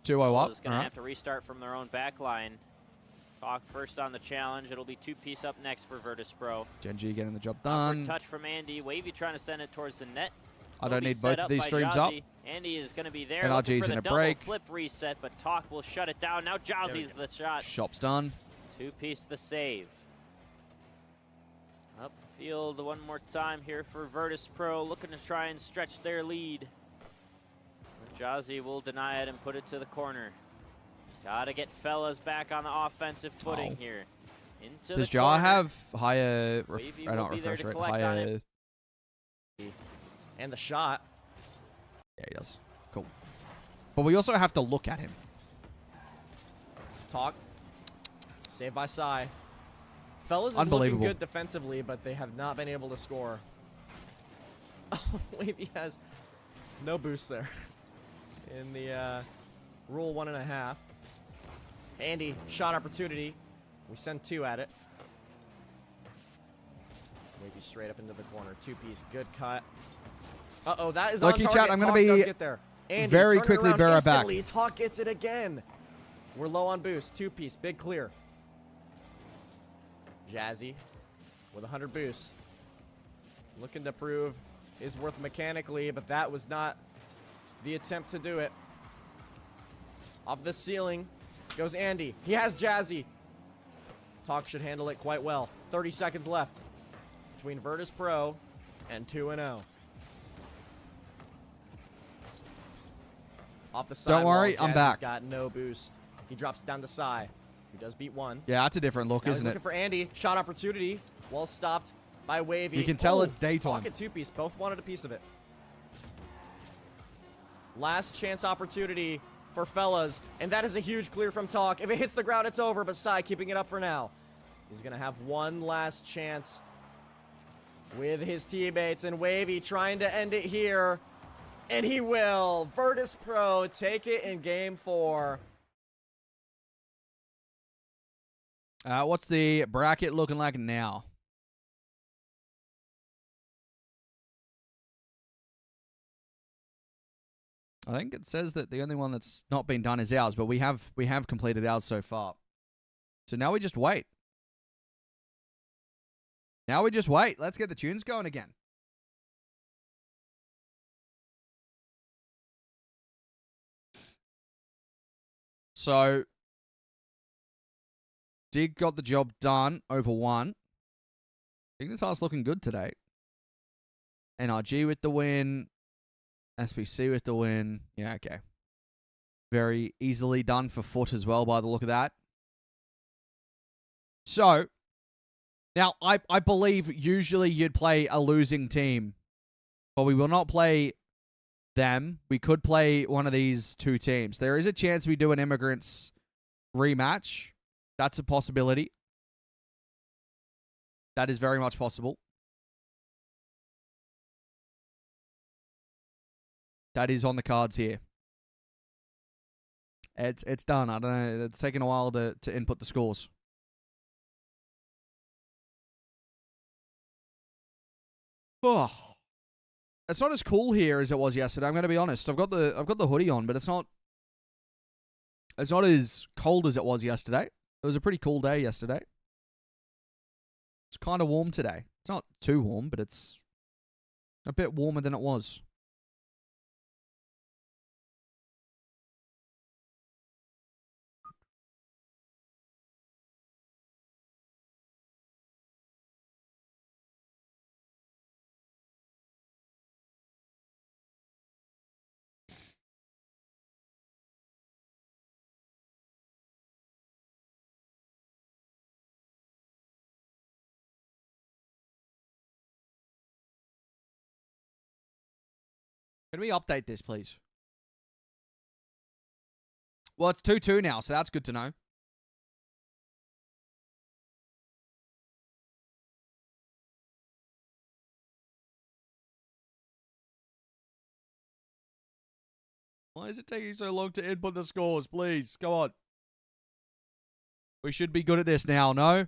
2-0 up. Is going to have to restart from their own back line. Talk first on the challenge. It'll be 2-piece up next for Virtus Pro. Gen G getting the job done. Touch from Andy. Wavy trying to send it towards the net. I don't need both of these streams up. Andy is going to be there. NRG's in a break. Flip reset, but Talk will shut it down. Now Jazzy's the shot. Shop's done. Two-piece the save. Upfield one more time here for Virtus Pro, looking to try and stretch their lead. But Jazzy will deny it and put it to the corner. Gotta get fellas back on the offensive footing here. Into Does the Jar corner. have higher Not refresh rate? Higher. And the shot. Yeah, he does. Cool. But we also have to look at him. Talk. Saved by Sai. Fellas is looking Unbelievable. good defensively, but they have not been able to score. Wavy has no boost there. In the rule 1.5. Andy, shot opportunity. We send 2 at it. Wavy straight up into the corner. 2-piece, good cut. Uh-oh, that is Lucky on target. chat, I'm going Talk to does be get there. Andy, very turn it quickly around bear it back. instantly. Talk gets it again. We're low on boost. 2-piece, big clear. Jazzy with 100 boosts. Looking to prove his worth mechanically, but that was not the attempt to do it. Off the ceiling goes Andy. He has Jazzy. Talk should handle it quite well. 30 seconds left between Virtus Pro and 2-0. Off the side. Don't worry, I'm back. Got no boost. He drops down to Sai, who does beat 1. Yeah, that's a different look, Now isn't he's it? looking for Andy. Shot opportunity. Well stopped by Wavy. You can tell Oh, it's daytime. Talk at 2-piece. Both wanted a piece of it. Last chance opportunity for fellas, and that is a huge clear from Talk. If it hits the ground, it's over, but Sai keeping it up for now. He's going to have one last chance with his teammates, and Wavy trying to end it here, and he will. Virtus Pro take it in game 4. What's the bracket looking like now? I think it says that the only one that's not been done is ours, but we have completed ours so far. So now we just wait. Now we just wait. Let's get the tunes going again. So Dig got the job done over 1. Dignitas looking good today. NRG with the win. SPC with the win. Yeah, okay. Very easily done for Foot as well by the look of that. So, now I believe usually you'd play a losing team. But we will not play them. We could play one of these 2 teams. There is a chance we do an Immigrants rematch. That's a possibility. That is very much possible. That is on the cards here. It's done. I don't know. It's taken a while to input the scores. Oh. It's not as cool here as it was yesterday. I'm going to be honest. I've got the hoodie on, but it's not as cold as it was yesterday. It was a pretty cool day yesterday. It's kind of warm today. It's not too warm, but it's a bit warmer than it was. Can we update this, please? Well, it's 2-2 now, so that's good to know. Why is it taking so long to input the scores? Please, come on. We should be good at this now, no?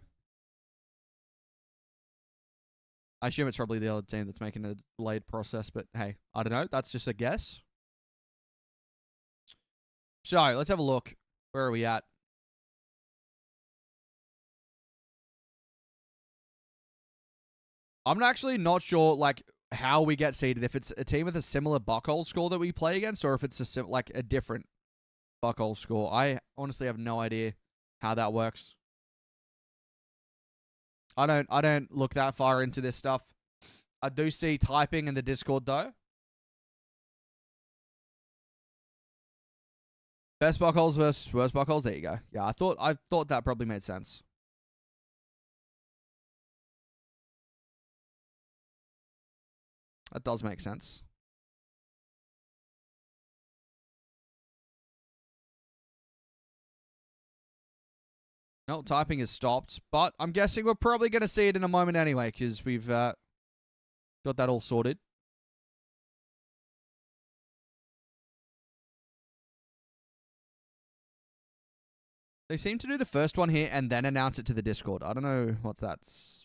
I assume it's probably the other team that's making a delayed process, but hey, I don't know. That's just a guess. So, let's have a look. Where are we at? I'm actually not sure, like, how we get seeded. If it's a team with a similar buckhole score that we play against, or if it's a different buckhole score. I honestly have no idea how that works. I don't look that far into this stuff. I do see typing in the Discord though. Best buckholes versus worst buckholes. There you go. Yeah, I thought that probably made sense. That does make sense. No, typing has stopped, but I'm guessing we're probably going to see it in a moment anyway, because we've got that all sorted. They seem to do the first one here and then announce it to the Discord. I don't know what that's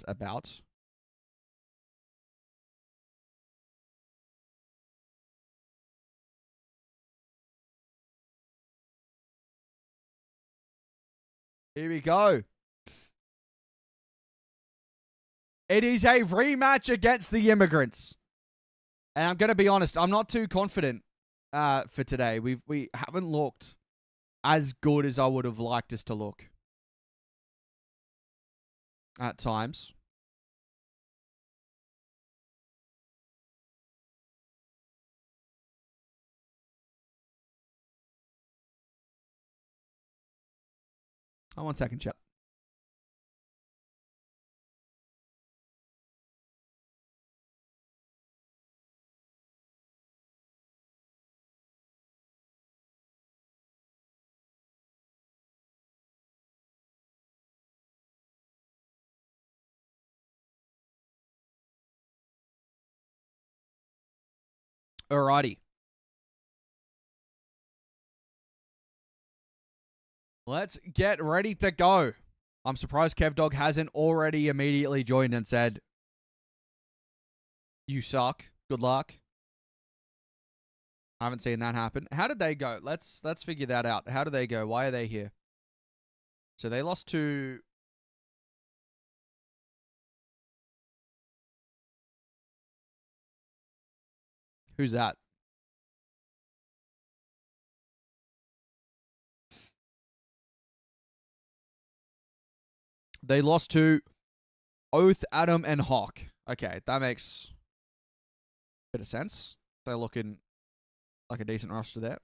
about. Here we go. It is a rematch against the Immigrants. And I'm going to be honest, I'm not too confident for today. We haven't looked as good as I would have liked us to look at times. Oh, 1 second, chat. Alrighty. Let's get ready to go. I'm surprised KevDog hasn't already immediately joined and said, "You suck. Good luck." I haven't seen that happen. How did they go? Let's figure that out. How did they go? Why are they here? So they lost to... Who's that? They lost to Oath, Adam, and Hawk. Okay, that makes a bit of sense. They're looking like a decent roster there.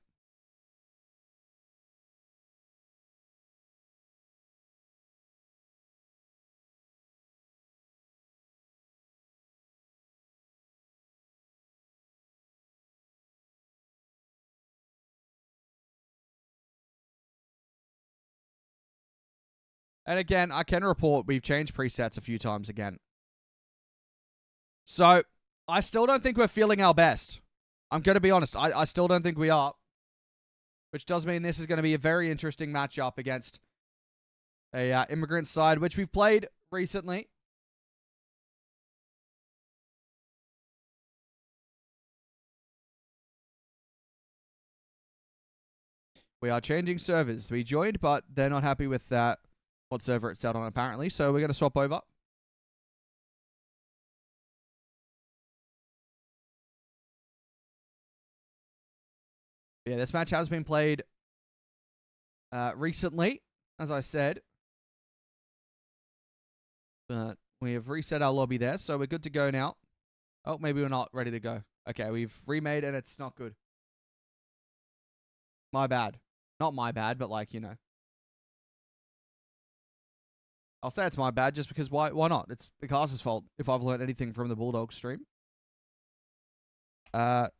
And again, I can report we've changed presets a few times again. So, I still don't think we're feeling our best. I'm going to be honest. I still don't think we are. Which does mean this is going to be a very interesting matchup against a Immigrant side, which we've played recently. We are changing servers. We joined, but they're not happy with that. What server it's out on, apparently. So we're going to swap over. Yeah, this match has been played recently, as I said. But we have reset our lobby there, so we're good to go now. Oh, maybe we're not ready to go. Okay, we've remade and it's not good. My bad. Not my bad, but like, you know. I'll say it's my bad just because why not? It's Picasso's fault if I've learned anything from the Bulldog stream. So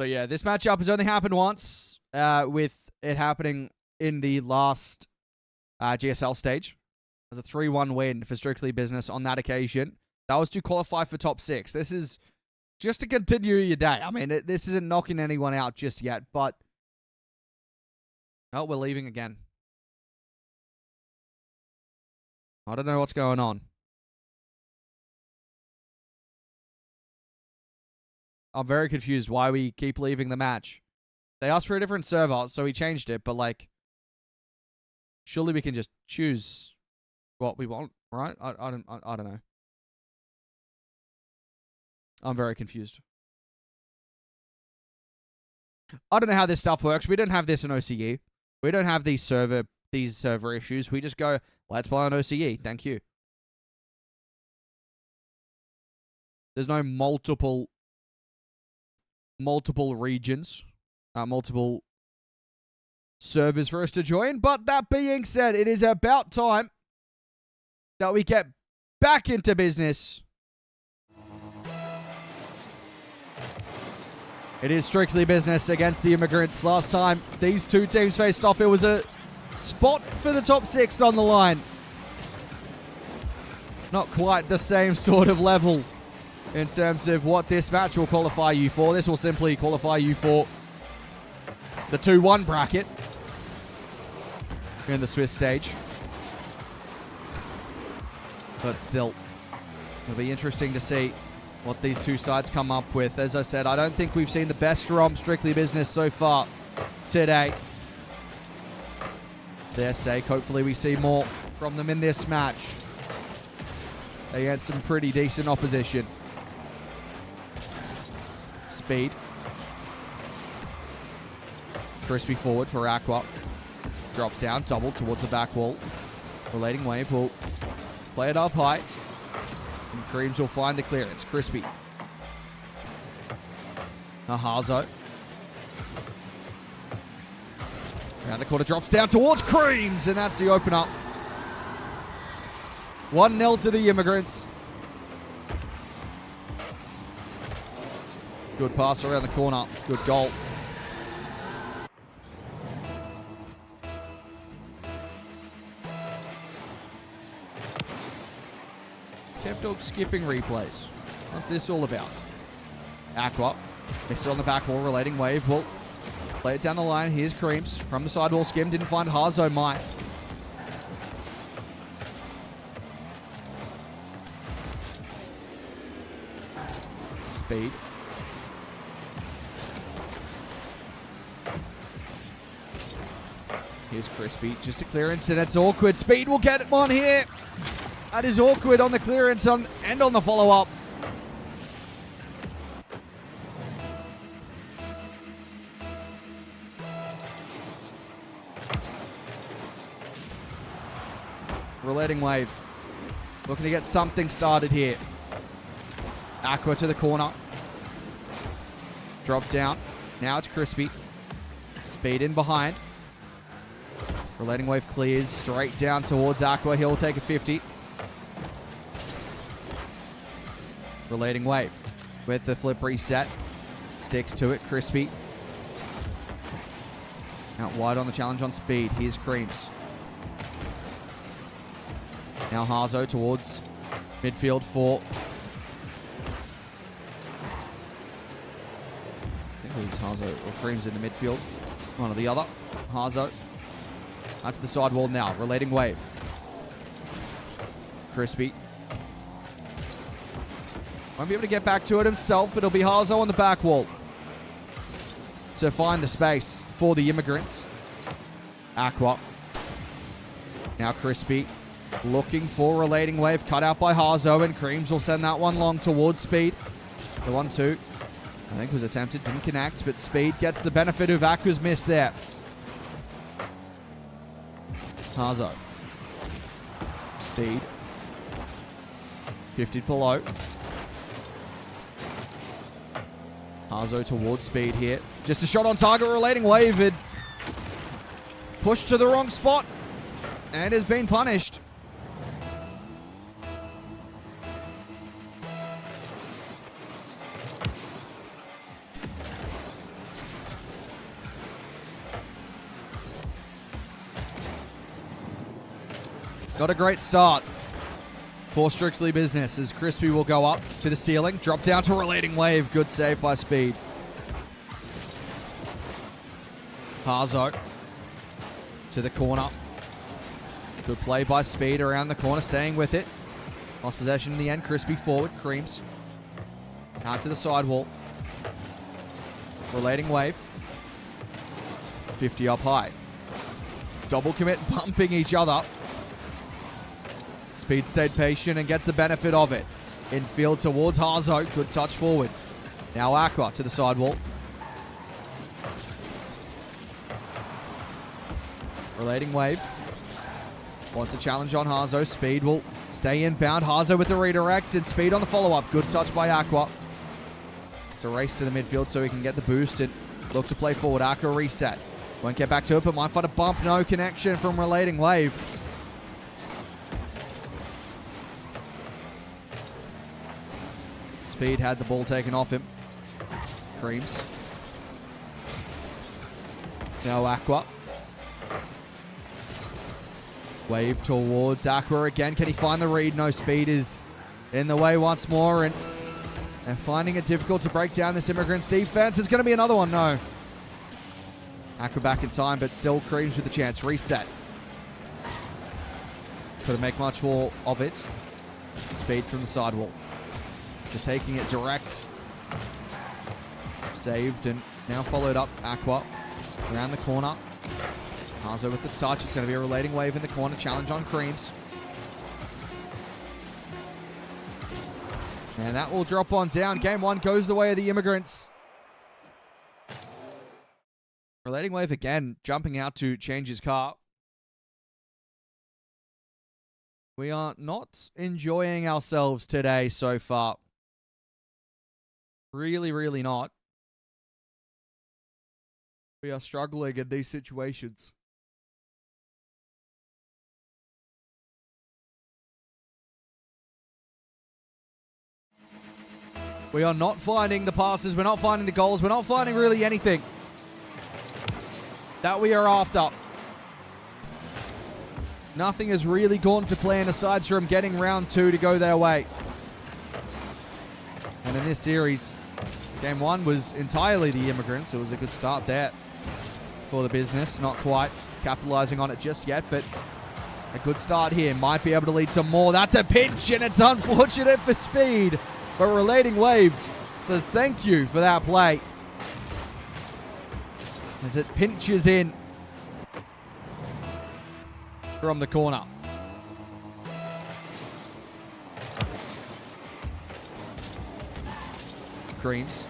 yeah, this matchup has only happened once, with it happening in the last GSL stage. It was a 3-1 win for Strictly Business on that occasion. That was to qualify for top 6. This is just to continue your day. I mean, this isn't knocking anyone out just yet, but... Oh, we're leaving again. I don't know what's going on. I'm very confused why we keep leaving the match. They asked for a different server, so we changed it, but like, surely we can just choose what we want, right? I don't know. I'm very confused. I don't know how this stuff works. We don't have this in OCE. We don't have these server issues. We just go, let's play on OCE. Thank you. There's no multiple regions, multiple servers for us to join. But that being said, it is about time that we get back into business. It is strictly business against the Immigrants. Last time these two teams faced off, it was a spot for the top 6 on the line. Not quite the same sort of level in terms of what this match will qualify you for. This will simply qualify you for the 2-1 bracket in the Swiss stage. But still, it'll be interesting to see what these two sides come up with. As I said, I don't think we've seen the best from Strictly Business so far today. Their sake, hopefully we see more from them in this match. They had some pretty decent opposition. Speed. Crispy forward for Aqua. Drops down, double towards the back wall. Relating Wave will play it up high. And Creams will find the clearance. Crispy. Nahazo. Around the corner, drops down towards Creams, and that's the opener. 1-0 to the Immigrants. Good pass around the corner. Good goal. Dog skipping replays. What's this all about? Aqua. Missed it on the back wall. Relating Wave will play it down the line. Here's Creams from the sidewall skim. Didn't find Harzo. Might. Speed. Here's Crispy. Just a clearance, and it's awkward. Speed will get one here. That is awkward on the clearance and on the follow-up. Relating Wave. Looking to get something started here. Aqua to the corner. Drop down. Now it's Crispy. Speed in behind. Relating Wave clears straight down towards Aqua. He'll take a 50. Relating Wave with the flip reset. Sticks to it. Crispy. Out wide on the challenge on Speed. Here's Creams. Now Harzo towards midfield for... I think it was Harzo or Creams in the midfield. One or the other. Harzo. Out to the sidewall now. Relating Wave. Crispy. Won't be able to get back to it himself. It'll be Harzo on the back wall to find the space for the Immigrants. Aqua. Now Crispy looking for Relating Wave. Cut out by Harzo, and Creams will send that one long towards Speed. The 1-2, I think, was attempted. Didn't connect, but Speed gets the benefit of Aqua's miss there. Harzo. Speed. 50 below. Harzo towards Speed here. Just a shot on target. Relating Wave had pushed to the wrong spot and has been punished. Got a great start for Strictly Business as Crispy will go up to the ceiling. Drop down to Relating Wave. Good save by Speed. Harzo to the corner. Good play by Speed around the corner, staying with it. Lost possession in the end. Crispy forward. Creams. Out to the sidewall. Relating Wave. 50 up high. Double commit bumping each other. Speed stayed patient and gets the benefit of it. Infield towards Harzo. Good touch forward. Now Aqua to the sidewall. Relating wave. Wants a challenge on Harzo. Speed will stay inbound. Harzo with the redirect and Speed on the follow-up. Good touch by Aqua. It's a race to the midfield so he can get the boost and look to play forward. Aqua reset. Won't get back to it, but might find a bump. No connection from Relating wave. Speed had the ball taken off him. Creams. Now Aqua. Wave towards Aqua again. Can he find the read? No, Speed is in the way once more. And they're finding it difficult to break down this Immigrants defense. It's going to be another one. No. Aqua back in time, but still Creams with the chance. Reset. Couldn't make much more of it. Speed from the sidewall. Just taking it direct. Saved and now followed up. Aqua around the corner. Harzo with the touch. It's going to be a Relating wave in the corner. Challenge on Creams. And that will drop on down. Game 1 goes the way of the Immigrants. Relating wave again, jumping out to change his car. We are not enjoying ourselves today so far. Really, really not. We are struggling in these situations. We are not finding the passes. We're not finding the goals. We're not finding really anything that we are after. Nothing has really gone to plan aside from getting round 2 to go their way. And in this series, game 1 was entirely the Immigrants. It was a good start there for the business. Not quite capitalizing on it just yet, but a good start here. Might be able to lead to more. That's a pinch, and it's unfortunate for Speed. But Relating wave says thank you for that play. As it pinches in from the corner. Creams.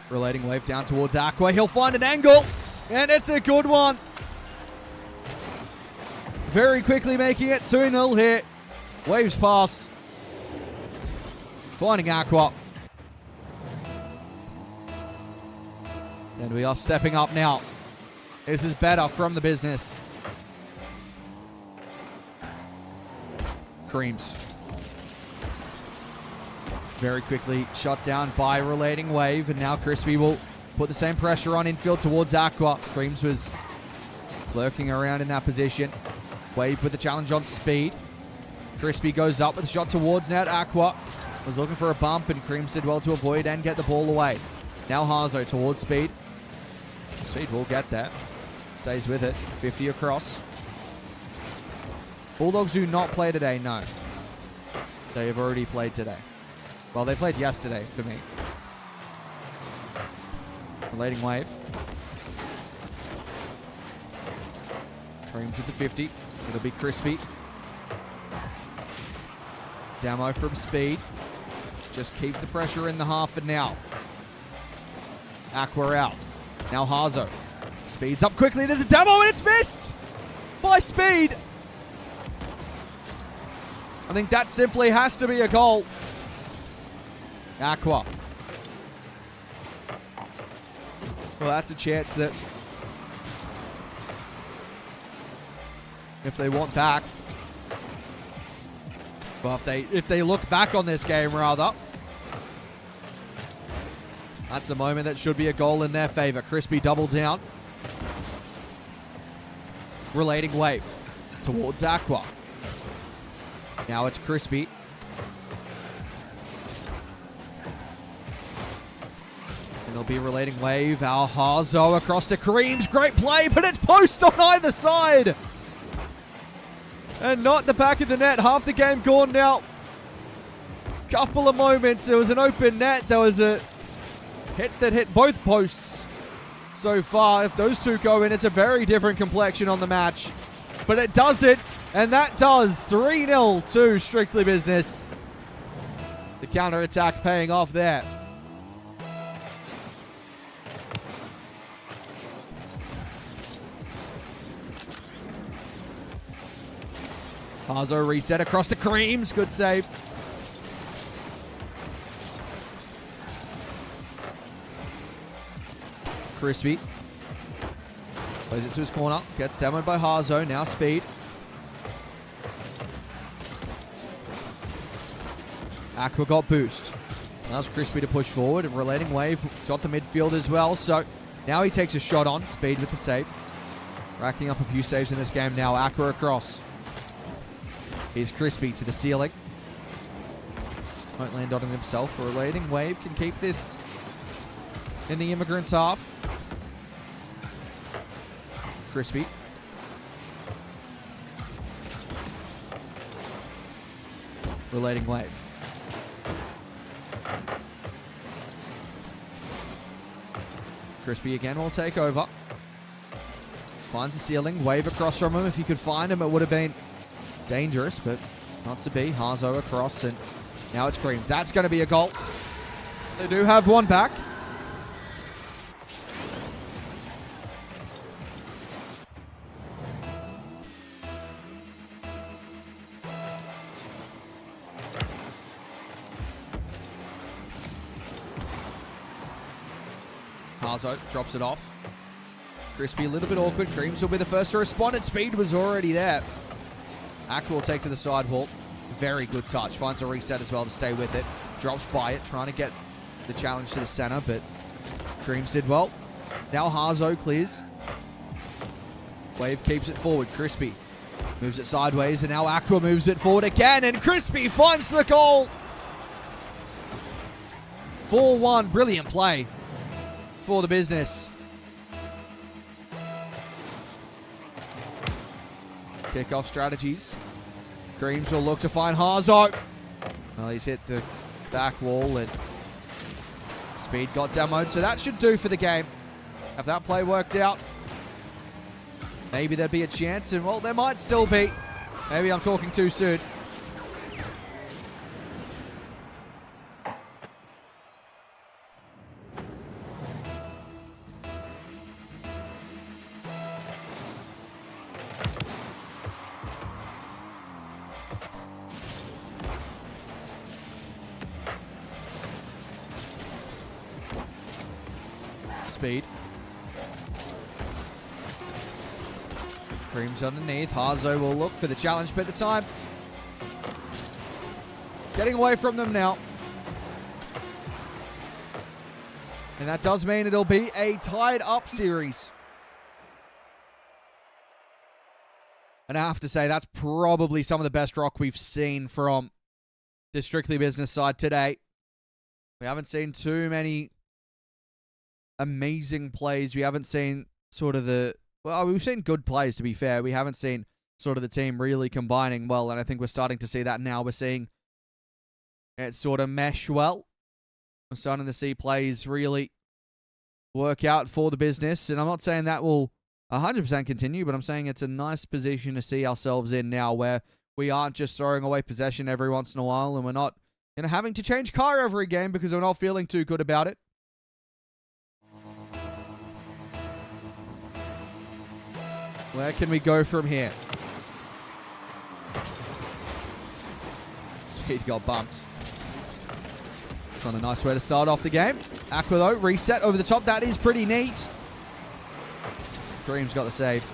Relating wave down towards Aqua. He'll find an angle, and it's a good one. Very quickly making it 2-0 here. Waves pass. Finding Aqua. And we are stepping up now. This is better from the business. Creams. Very quickly shut down by Relating wave. And now Crispy will put the same pressure on infield towards Aqua. Creams was lurking around in that position. Wave with the challenge on Speed. Crispy goes up with a shot towards net. Aqua was looking for a bump, and Creams did well to avoid and get the ball away. Now Harzo towards Speed. Speed will get that. Stays with it. 50 across. Bulldogs do not play today, no. They have already played today. Well, they played yesterday for me. Relating wave. Creams with the 50. It'll be Crispy. Damo from Speed. Just keeps the pressure in the half for now. Aqua out. Now Harzo. Speeds up quickly. There's a demo and it's missed by Speed. I think that simply has to be a goal. Aqua. Well, that's a chance that if they want back, well, if they look back on this game, rather, that's a moment that should be a goal in their favor. Crispy double down. Relating wave towards Aqua. Now it's Crispy. And there'll be Relating wave. Our Harzo across to Creams. Great play, but it's post on either side. And not the back of the net. Half the game gone now. Couple of moments. There was an open net. There was a hit that hit both posts so far. If those two go in, it's a very different complexion on the match. But it does it. And that does 3-0 to Strictly Business. The counter-attack paying off there. Harzo reset across the creams. Good save. Crispy. Plays it to his corner. Gets demoed by Harzo. Now speed. Aqua got boost. Allows Crispy to push forward. And Relating Wave got the midfield as well. So now he takes a shot on. Speed with the save. Racking up a few saves in this game now. Aqua across. Here's Crispy to the ceiling. Won't land on himself. Relating Wave can keep this in the Immigrants half. Crispy. Relating Wave. Crispy again will take over. Finds the ceiling. Wave across from him. If he could find him, it would have been dangerous, but not to be. Harzo across, and now it's Creams. That's going to be a goal. They do have one back. Harzo drops it off. Crispy a little bit awkward. Creams will be the first to respond. Its speed was already there. Aqua will take to the sidewall. Very good touch. Finds a reset as well to stay with it. Drops by it, trying to get the challenge to the center, but Creams did well. Now Harzo clears. Wave keeps it forward. Crispy moves it sideways, and now Aqua moves it forward again, and Crispy finds the goal. 4-1. Brilliant play for the business. Kickoff strategies. Creams will look to find Harzo. Well, he's hit the back wall, and speed got demoed, so that should do for the game. If that play worked out, maybe there'd be a chance, and well, there might still be. Maybe I'm talking too soon. Speed. Creams underneath. Harzo will look for the challenge, but at the time, getting away from them now. And that does mean it'll be a tied up series. And I have to say, that's probably some of the best rock we've seen from the Strictly Business side today. We haven't seen too many amazing plays. We haven't seen sort of we've seen good plays, to be fair. We haven't seen sort of the team really combining well, and I think we're starting to see that now. We're seeing it sort of mesh well. We're starting to see plays really work out for the business, and I'm not saying that will 100% continue, but I'm saying it's a nice position to see ourselves in now, where we aren't just throwing away possession every once in a while, and we're not having to change car every game because we're not feeling too good about it. Where can we go from here? Speed got bumped. It's on a nice way to start off the game. Aqua, though, reset over the top. That is pretty neat. Cream's got the save.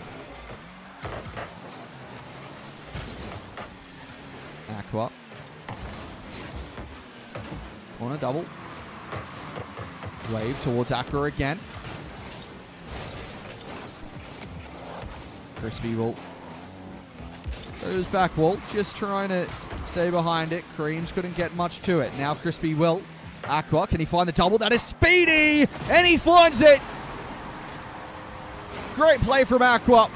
Aqua. Corner double. Wave towards Aqua again. Crispy will go to his back wall, just trying to stay behind it. Creams couldn't get much to it. Now Crispy will. Aqua, can he find the double? That is Speedy! And he finds it! Great play from Aqua.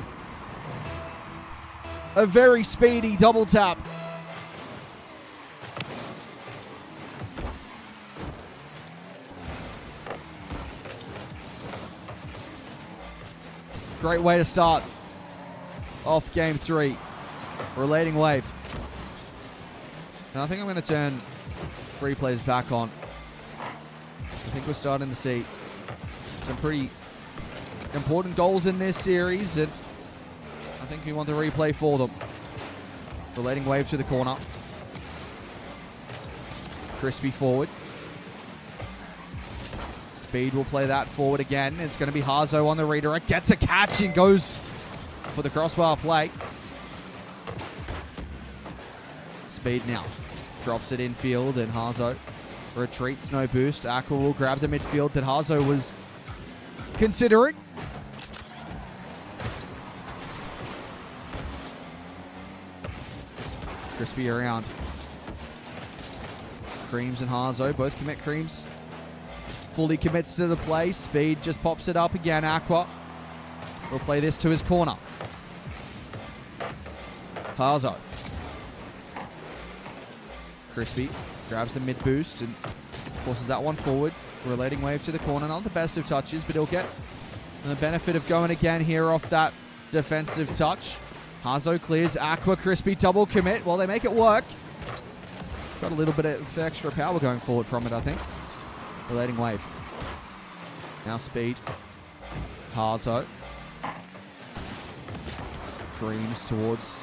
A very speedy double tap. Great way to start off game 3. Relating wave. And I think I'm going to turn replays back on. I think we're starting to see some pretty important goals in this series, and I think we want the replay for them. Relating wave to the corner. Crispy forward. Speed will play that forward again. It's going to be Harzo on the redirect. Gets a catch and goes for the crossbar play. Speed now. Drops it infield and Harzo retreats, no boost. Aqua will grab the midfield that Harzo was considering. Crispy around. Creams and Harzo both commit. Creams fully commits to the play. Speed just pops it up again. Aqua will play this to his corner. Harzo. Crispy grabs the mid boost and forces that one forward. Relating wave to the corner. Not the best of touches, but he'll get the benefit of going again here off that defensive touch. Harzo clears. Aqua, Crispy double commit. Well, they make it work. Got a little bit of extra power going forward from it, I think. Relating wave. Now Speed. Harzo. Creams towards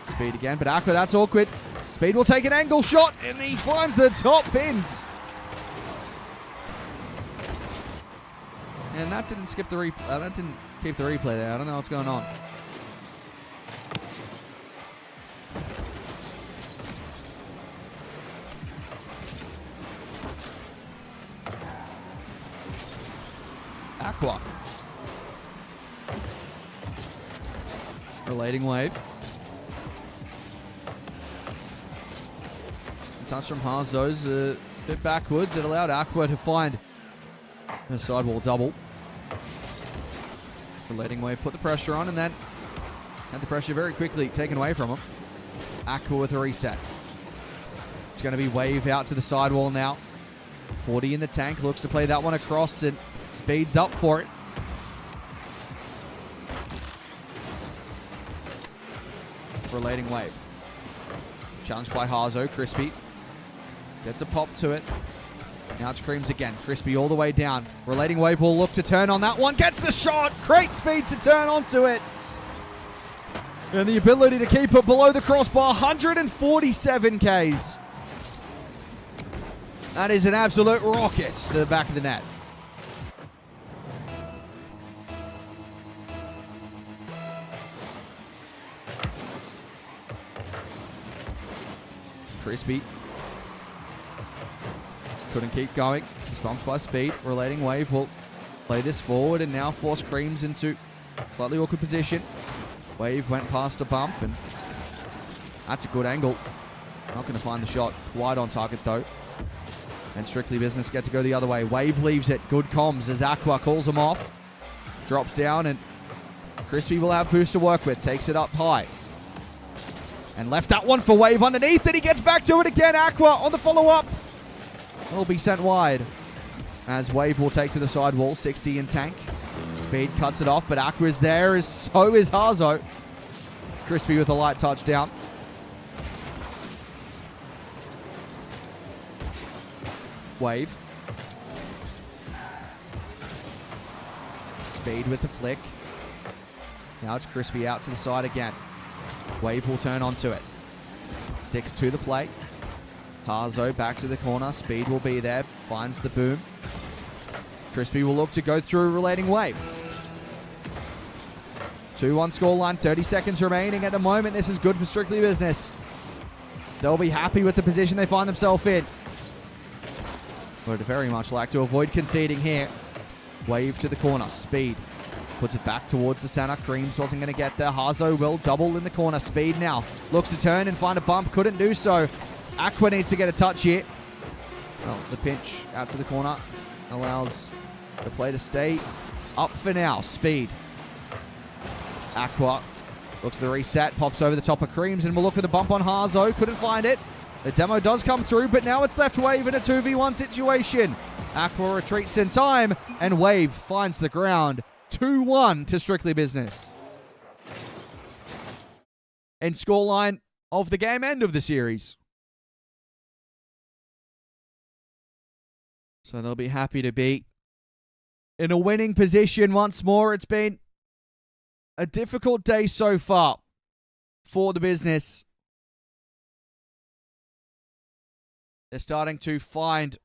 Speed again, but Aqua, that's awkward. Speed will take an angle shot, and he finds the top pins. And that didn't skip the that didn't keep the replay there. I don't know what's going on. Aqua. Relating wave. Touch from Harzo's a bit backwards. It allowed Aqua to find a sidewall double. Relating wave put the pressure on and then had the pressure very quickly taken away from him. Aqua with a reset. It's going to be wave out to the sidewall now. 40 in the tank. Looks to play that one across and Speed's up for it. Relating wave. Challenged by Harzo. Crispy. Gets a pop to it. Now it's Creams again. Crispy all the way down. Relating wave will look to turn on that one. Gets the shot. Great speed to turn onto it. And the ability to keep it below the crossbar. 147 Ks. That is an absolute rocket to the back of the net. Crispy. Couldn't keep going. He's bumped by Speed. Relating wave will play this forward and now force Creams into slightly awkward position. Wave went past a bump and that's a good angle. Not going to find the shot. Wide on target though. And Strictly Business get to go the other way. Wave leaves it. Good comms as Aqua calls him off. Drops down and Crispy will have boost to work with. Takes it up high. And left that one for Wave underneath and he gets back to it again. Aqua on the follow-up. Will be sent wide as Wave will take to the sidewall. 60 in tank. Speed cuts it off, but Aqua is there, as so is Harzo. Crispy with a light touchdown. Wave. Speed with the flick. Now it's Crispy out to the side again. Wave will turn onto it. Sticks to the plate. Harzo back to the corner. Speed will be there. Finds the boom. Crispy will look to go through Relating wave. 2-1 scoreline. 30 seconds remaining at the moment. This is good for Strictly Business. They'll be happy with the position they find themselves in. Would very much like to avoid conceding here. Wave to the corner. Speed puts it back towards the center. Creams wasn't going to get there. Harzo will double in the corner. Speed now looks to turn and find a bump. Couldn't do so. Aqua needs to get a touch here. Well, the pinch out to the corner allows the play to stay up for now. Speed. Aqua Looks for the reset, pops over the top of Creams, and we'll look for the bump on Harzo. Couldn't find it. The demo does come through, but now it's left Wave in a 2v1 situation. Aqua retreats in time, and Wave finds the ground. 2-1 to Strictly Business. And scoreline of the game end of the series. So they'll be happy to be in a winning position once more. It's been a difficult day so far for the business. They're starting to find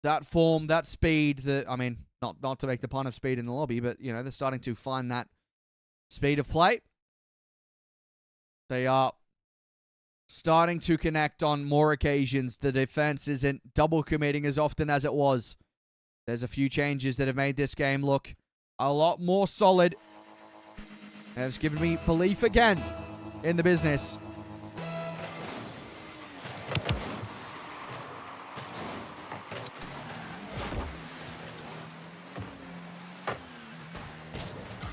that form, that speed, not to make the pun of speed in the lobby, but, they're starting to find that speed of play. They are starting to connect on more occasions. The defense isn't double committing as often as it was. There's a few changes that have made this game look a lot more solid. And it's given me belief again in the business.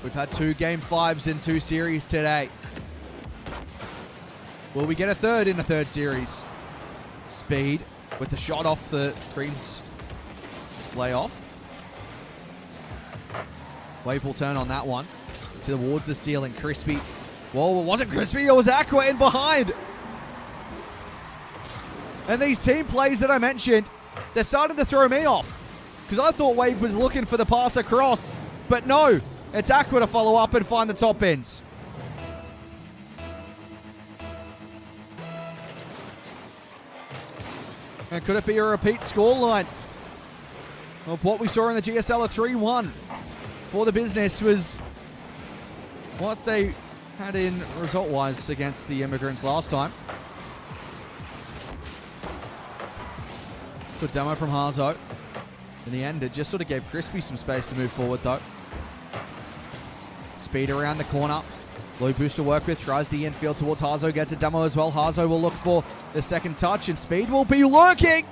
We've had 2 Game 5s in 2 series today. Will we get a third in a third series? Speed with the shot off the Creams layoff. Wave will turn on that one. Towards the ceiling. Crispy. Whoa, it wasn't Crispy. It was Aqua in behind. And these team plays that I mentioned, they're starting to throw me off. Because I thought Wave was looking for the pass across. But no, it's Aqua to follow up and find the top ends. And could it be a repeat scoreline of what we saw in the GSL? A 3-1 for the business was what they had in result-wise against the Immigrants last time. Good demo from Harzo. In the end, it just sort of gave Crispy some space to move forward, though. Speed around the corner. Low boost to work with. Tries the infield towards Harzo. Gets a demo as well. Harzo will look for the second touch, and Speed will be lurking.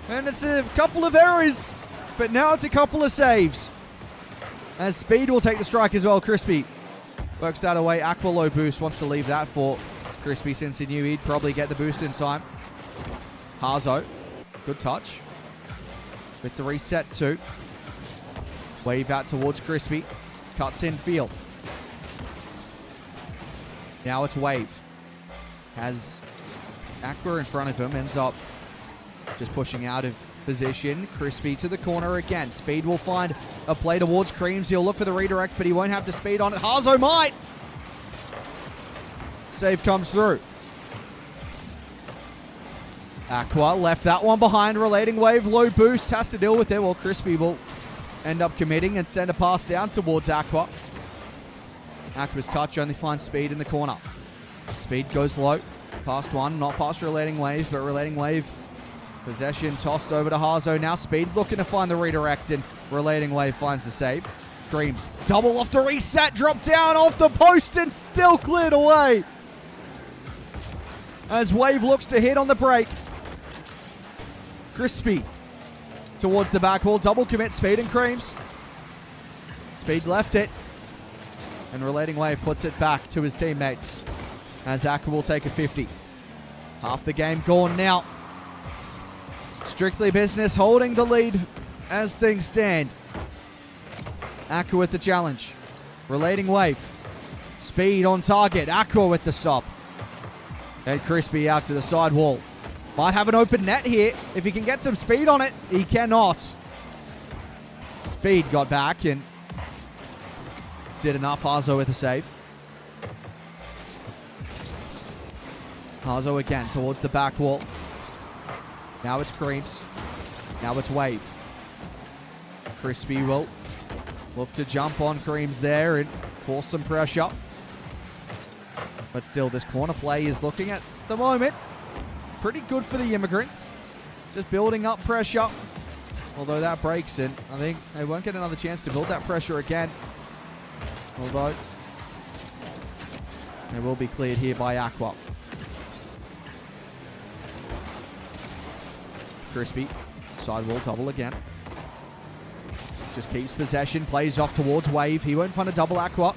And it's a couple of errors, but now it's a couple of saves. As Speed will take the strike as well. Crispy works that away. Aqua low boost. Wants to leave that for Crispy since he knew he'd probably get the boost in time. Harzo. Good touch. With the reset too. Wave out towards Crispy. Cuts in field. Now it's Wave. Has Aqua in front of him. Ends up just pushing out of position. Crispy to the corner again. Speed will find a play towards Creams. He'll look for the redirect, but he won't have the speed on it. Harzo might! Save comes through. Aqua left that one behind. Relating Wave, low boost. Has to deal with it. Well, Crispy will end up committing and send a pass down towards Aqua. Aqua's touch only finds Speed in the corner. Speed goes low. Past one. Not past Relating Wave, but Relating Wave. Possession tossed over to Harzo. Now Speed looking to find the redirect, and Relating Wave finds the save. Creams double off the reset. Drop down off the post and still cleared away. As Wave looks to hit on the break. Crispy towards the back wall. Double commit Speed and Creams. Speed left it. And Relating Wave puts it back to his teammates. As Aqua will take a 50. Half the game gone now. Strictly Business holding the lead as things stand. Aqua with the challenge. Relating Wave. Speed on target. Aqua with the stop. And Crispy out to the side wall. Might have an open net here. If he can get some speed on it, he cannot. Speed got back and did enough. Harzo with a save. Harzo again towards the back wall. Now it's Creams. Now it's Wave. Crispy will look to jump on Creams there and force some pressure. But still, this corner play is looking at the moment pretty good for the Immigrants. Just building up pressure. Although that breaks in, I think they won't get another chance to build that pressure again. Although they will be cleared here by Aqua. Crispy. Sidewall double again. Just keeps possession. Plays off towards Wave. He won't find a double Aqua.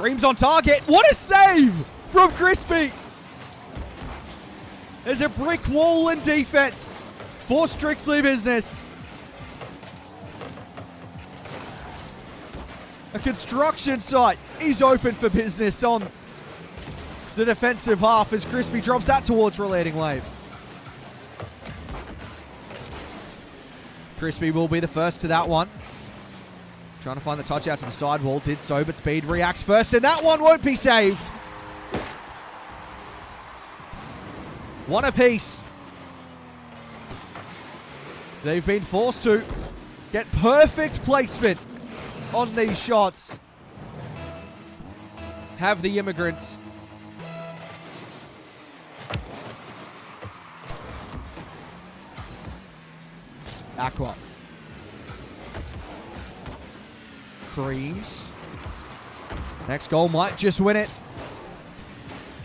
Cream's on target. What a save from Crispy. There's a brick wall in defense for Strictly Business. A construction site is open for business on the defensive half as Crispy drops that towards Relating Wave. Crispy will be the first to that one. Trying to find the touch out to the sidewall. Did so, but Speed reacts first, and that one won't be saved. One apiece. They've been forced to get perfect placement on these shots. Have the Immigrants. Aqua. Creams. Next goal might just win it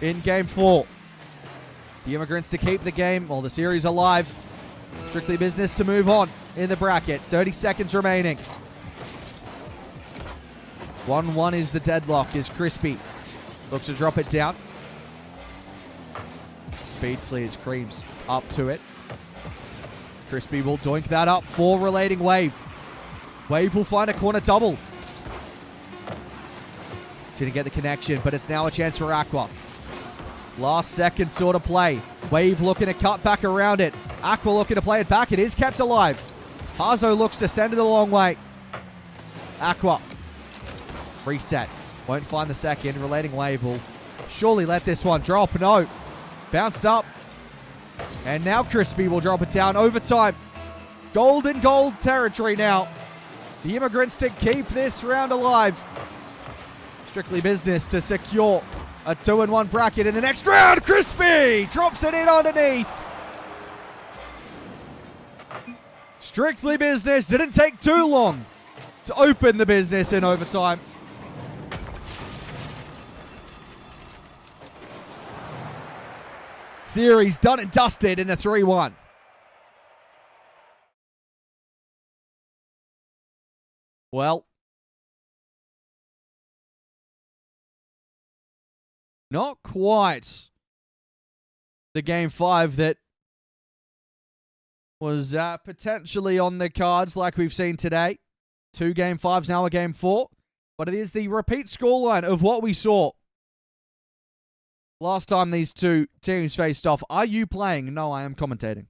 in game 4. The Immigrants to keep the game, the series alive. Strictly Business to move on in the bracket. 30 seconds remaining. 1-1 is the deadlock as Crispy looks to drop it down. Speed clears. Creams up to it. Crispy will doink that up for Relating Wave. Wave will find a corner double. He's going to get the connection, but it's now a chance for Aqua. Last second sort of play. Wave looking to cut back around it. Aqua looking to play it back. It is kept alive. Hazo looks to send it a long way. Aqua. Reset. Won't find the second. Relating Wave will surely let this one drop. No. Bounced up. And now Crispy will drop it down. Overtime. Golden goal territory now. The Immigrants to keep this round alive. Strictly Business to secure a 2-1 bracket in the next round. Crispy drops it in underneath. Strictly Business didn't take too long to open the business in overtime. Series done and dusted in a 3-1. Well, not quite the game 5 that was potentially on the cards like we've seen today. 2 game 5s, now a game 4. But it is the repeat scoreline of what we saw last time these two teams faced off. Are you playing? No, I am commentating.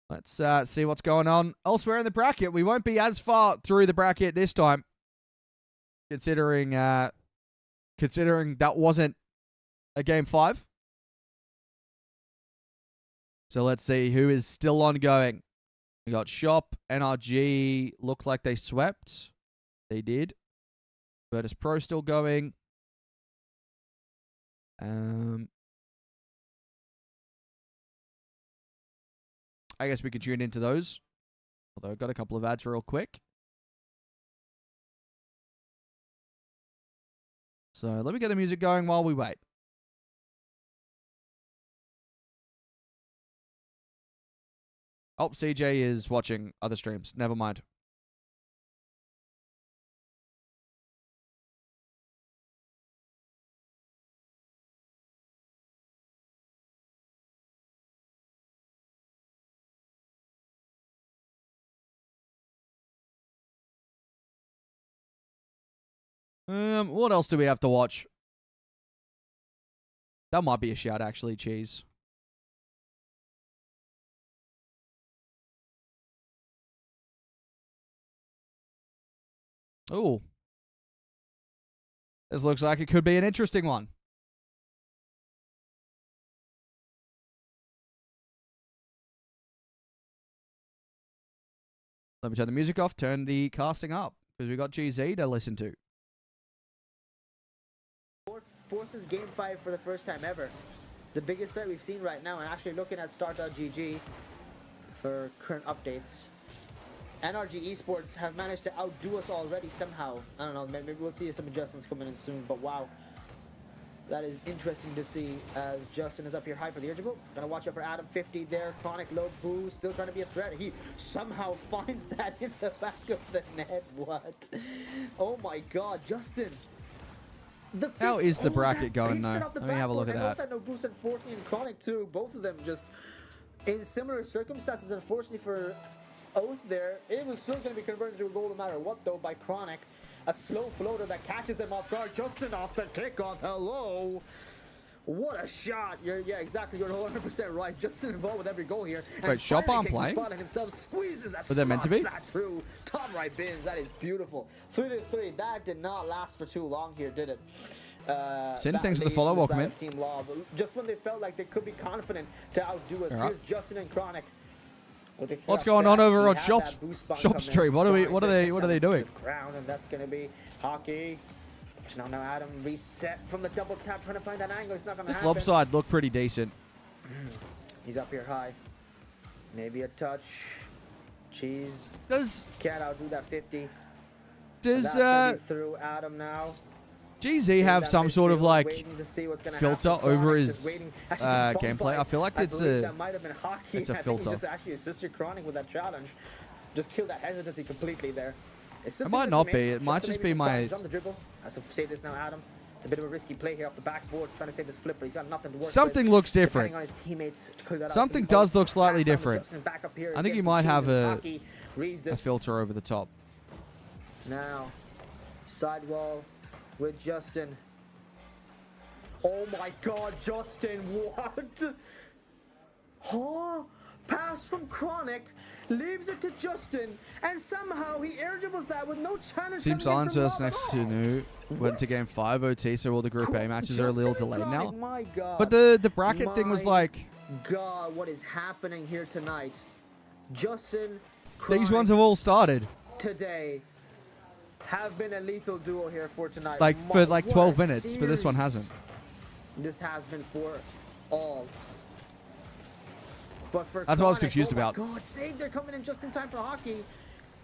Let's see what's going on elsewhere in the bracket. We won't be as far through the bracket this time, considering that wasn't a game 5. So let's see who is still ongoing. We got Shop, NRG, looked like they swept. They did. Virtus Pro still going. I guess we can tune into those. Although I've got a couple of ads real quick. So let me get the music going while we wait. Oh, CJ is watching other streams. Never mind. What else do we have to watch? That might be a shout, actually, Cheese. Ooh. This looks like it could be an interesting one. Let me turn the music off, turn the casting up, because we got GZ to listen to. Forces Game 5 for the first time ever. The biggest threat we've seen right now, and actually looking at Start.gg for current updates. NRG Esports have managed to outdo us already somehow. I don't know, maybe we'll see some adjustments coming in soon, but wow. That is interesting to see as Justin is up here high for the irritable. Gonna watch out for Adam. 50 there. Chronic low boost. Still trying to be a threat. He somehow finds that in the back of the net. What? Oh my god, Justin. How is the bracket going, though? though? Let me have a look at that. That no boost at 14 and Chronic too. Both of them just in similar circumstances. Unfortunately for Oath there, it was still going to be converted to a goal no matter what though by Chronic. A slow floater that catches them off guard. Justin off the kickoff. Hello. What a shot. Yeah, exactly. You're 100% right. Justin involved with every goal here. And wait, Shop on playing? Himself squeezes that. Was that meant to be? That through. Top right bins. That is beautiful. 3-3. That did not last for too long here, did it? Sin, thanks for the follow. Welcome in. Team Law. Just when they felt like they could be confident to outdo us. All right. Here's Justin and Chronic. What's going on over on Shop Stream? What are they doing? Crown, and that's going to be Hockey. Now Adam reset from the double tap, trying to find that angle. It's not going to happen. This lopside looked pretty decent. He's up here high. Maybe a touch. Cheese. Can't outdo that 50. Does through Adam now. GZ have some sort of like filter over his gameplay? I feel like it's a filter. Just actually assisted Chronic with that challenge. Just killed that hesitancy completely there. It might not be. It might just be my. He's on the dribble. Has to save this now, Adam. It's a bit of a risky play here off the backboard, trying to save his flipper. He's got nothing to work Something with. looks different. On his teammates to clear that Something does look slightly different. I think he might have a filter over the top. Now, sidewall with Justin. Oh my god, Justin, what? Huh? Pass from Chronic, leaves it to Justin, and somehow he air dribbles that with no challenge. Team Silence versus next to New went to game 5 OT, so all the Group A matches are a little delayed now. My god. But the bracket thing was like... God, what is happening here tonight? Justin, Chronic, these ones have all started. Today have been a lethal duo here for tonight. Like for like 12 minutes, but this one hasn't. This has been for all. But for that's what I was confused about. God, save! They're coming in just in time for Hockey.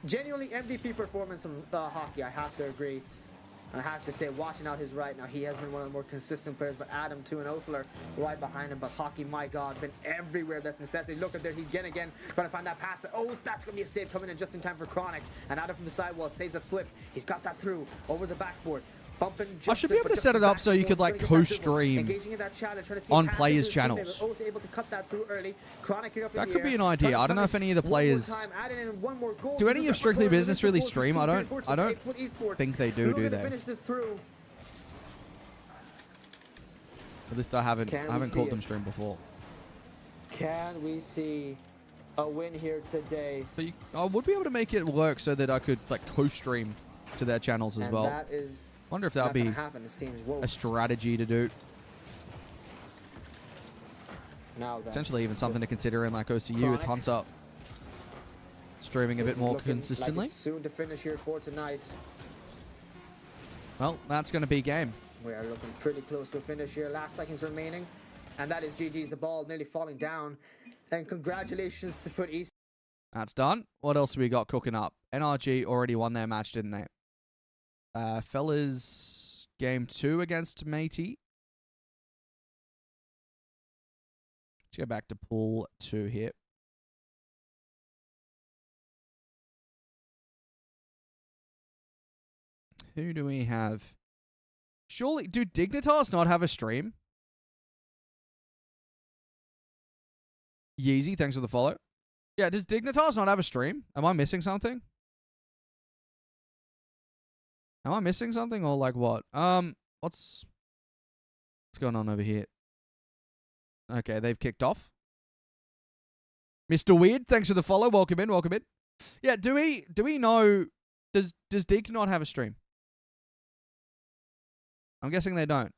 Genuinely MVP performance from Hockey. I have to agree. I have to say, watching out his right now, he has been one of the more consistent players. But Adam too and Oathler right behind him. But Hockey, my God, been everywhere. That's necessity. Look at there, he's again trying to find that pass. Oh, that's gonna be a save coming in just in time for Chronic. And Adam from the sidewall saves a flip. He's got that through over the backboard. I should be able to set it up so you could like co-stream on players' channels. That could be an idea. I don't know if any of the players do any of Strictly Business really stream. I don't think they do they? At least I haven't caught them stream before. Can we see a win here today? But I would be able to make it work so that I could like co-stream to their channels as well. That is wonder if that would be a strategy to do. Now potentially even something to consider in like OCU with Hunter streaming a bit more consistently. Like soon to finish here for tonight. Well, that's going to be game. We are looking pretty close to a finish here. Last seconds remaining. And that is GG's. The ball nearly falling down. And congratulations to Foot East. That's done. What else have we got cooking up? NRG already won their match, didn't they? Fellas, game 2 against Matey. Let's go back to pool 2 here. Who do we have? Surely, do Dignitas not have a stream? Yeezy, thanks for the follow. Yeah, does Dignitas not have a stream? Am I missing something? Am I missing something or like what? What's going on over here? Okay, they've kicked off. Mr. Weird, thanks for the follow. Welcome in, welcome in. Yeah, do we know, does Dig not have a stream? I'm guessing they don't.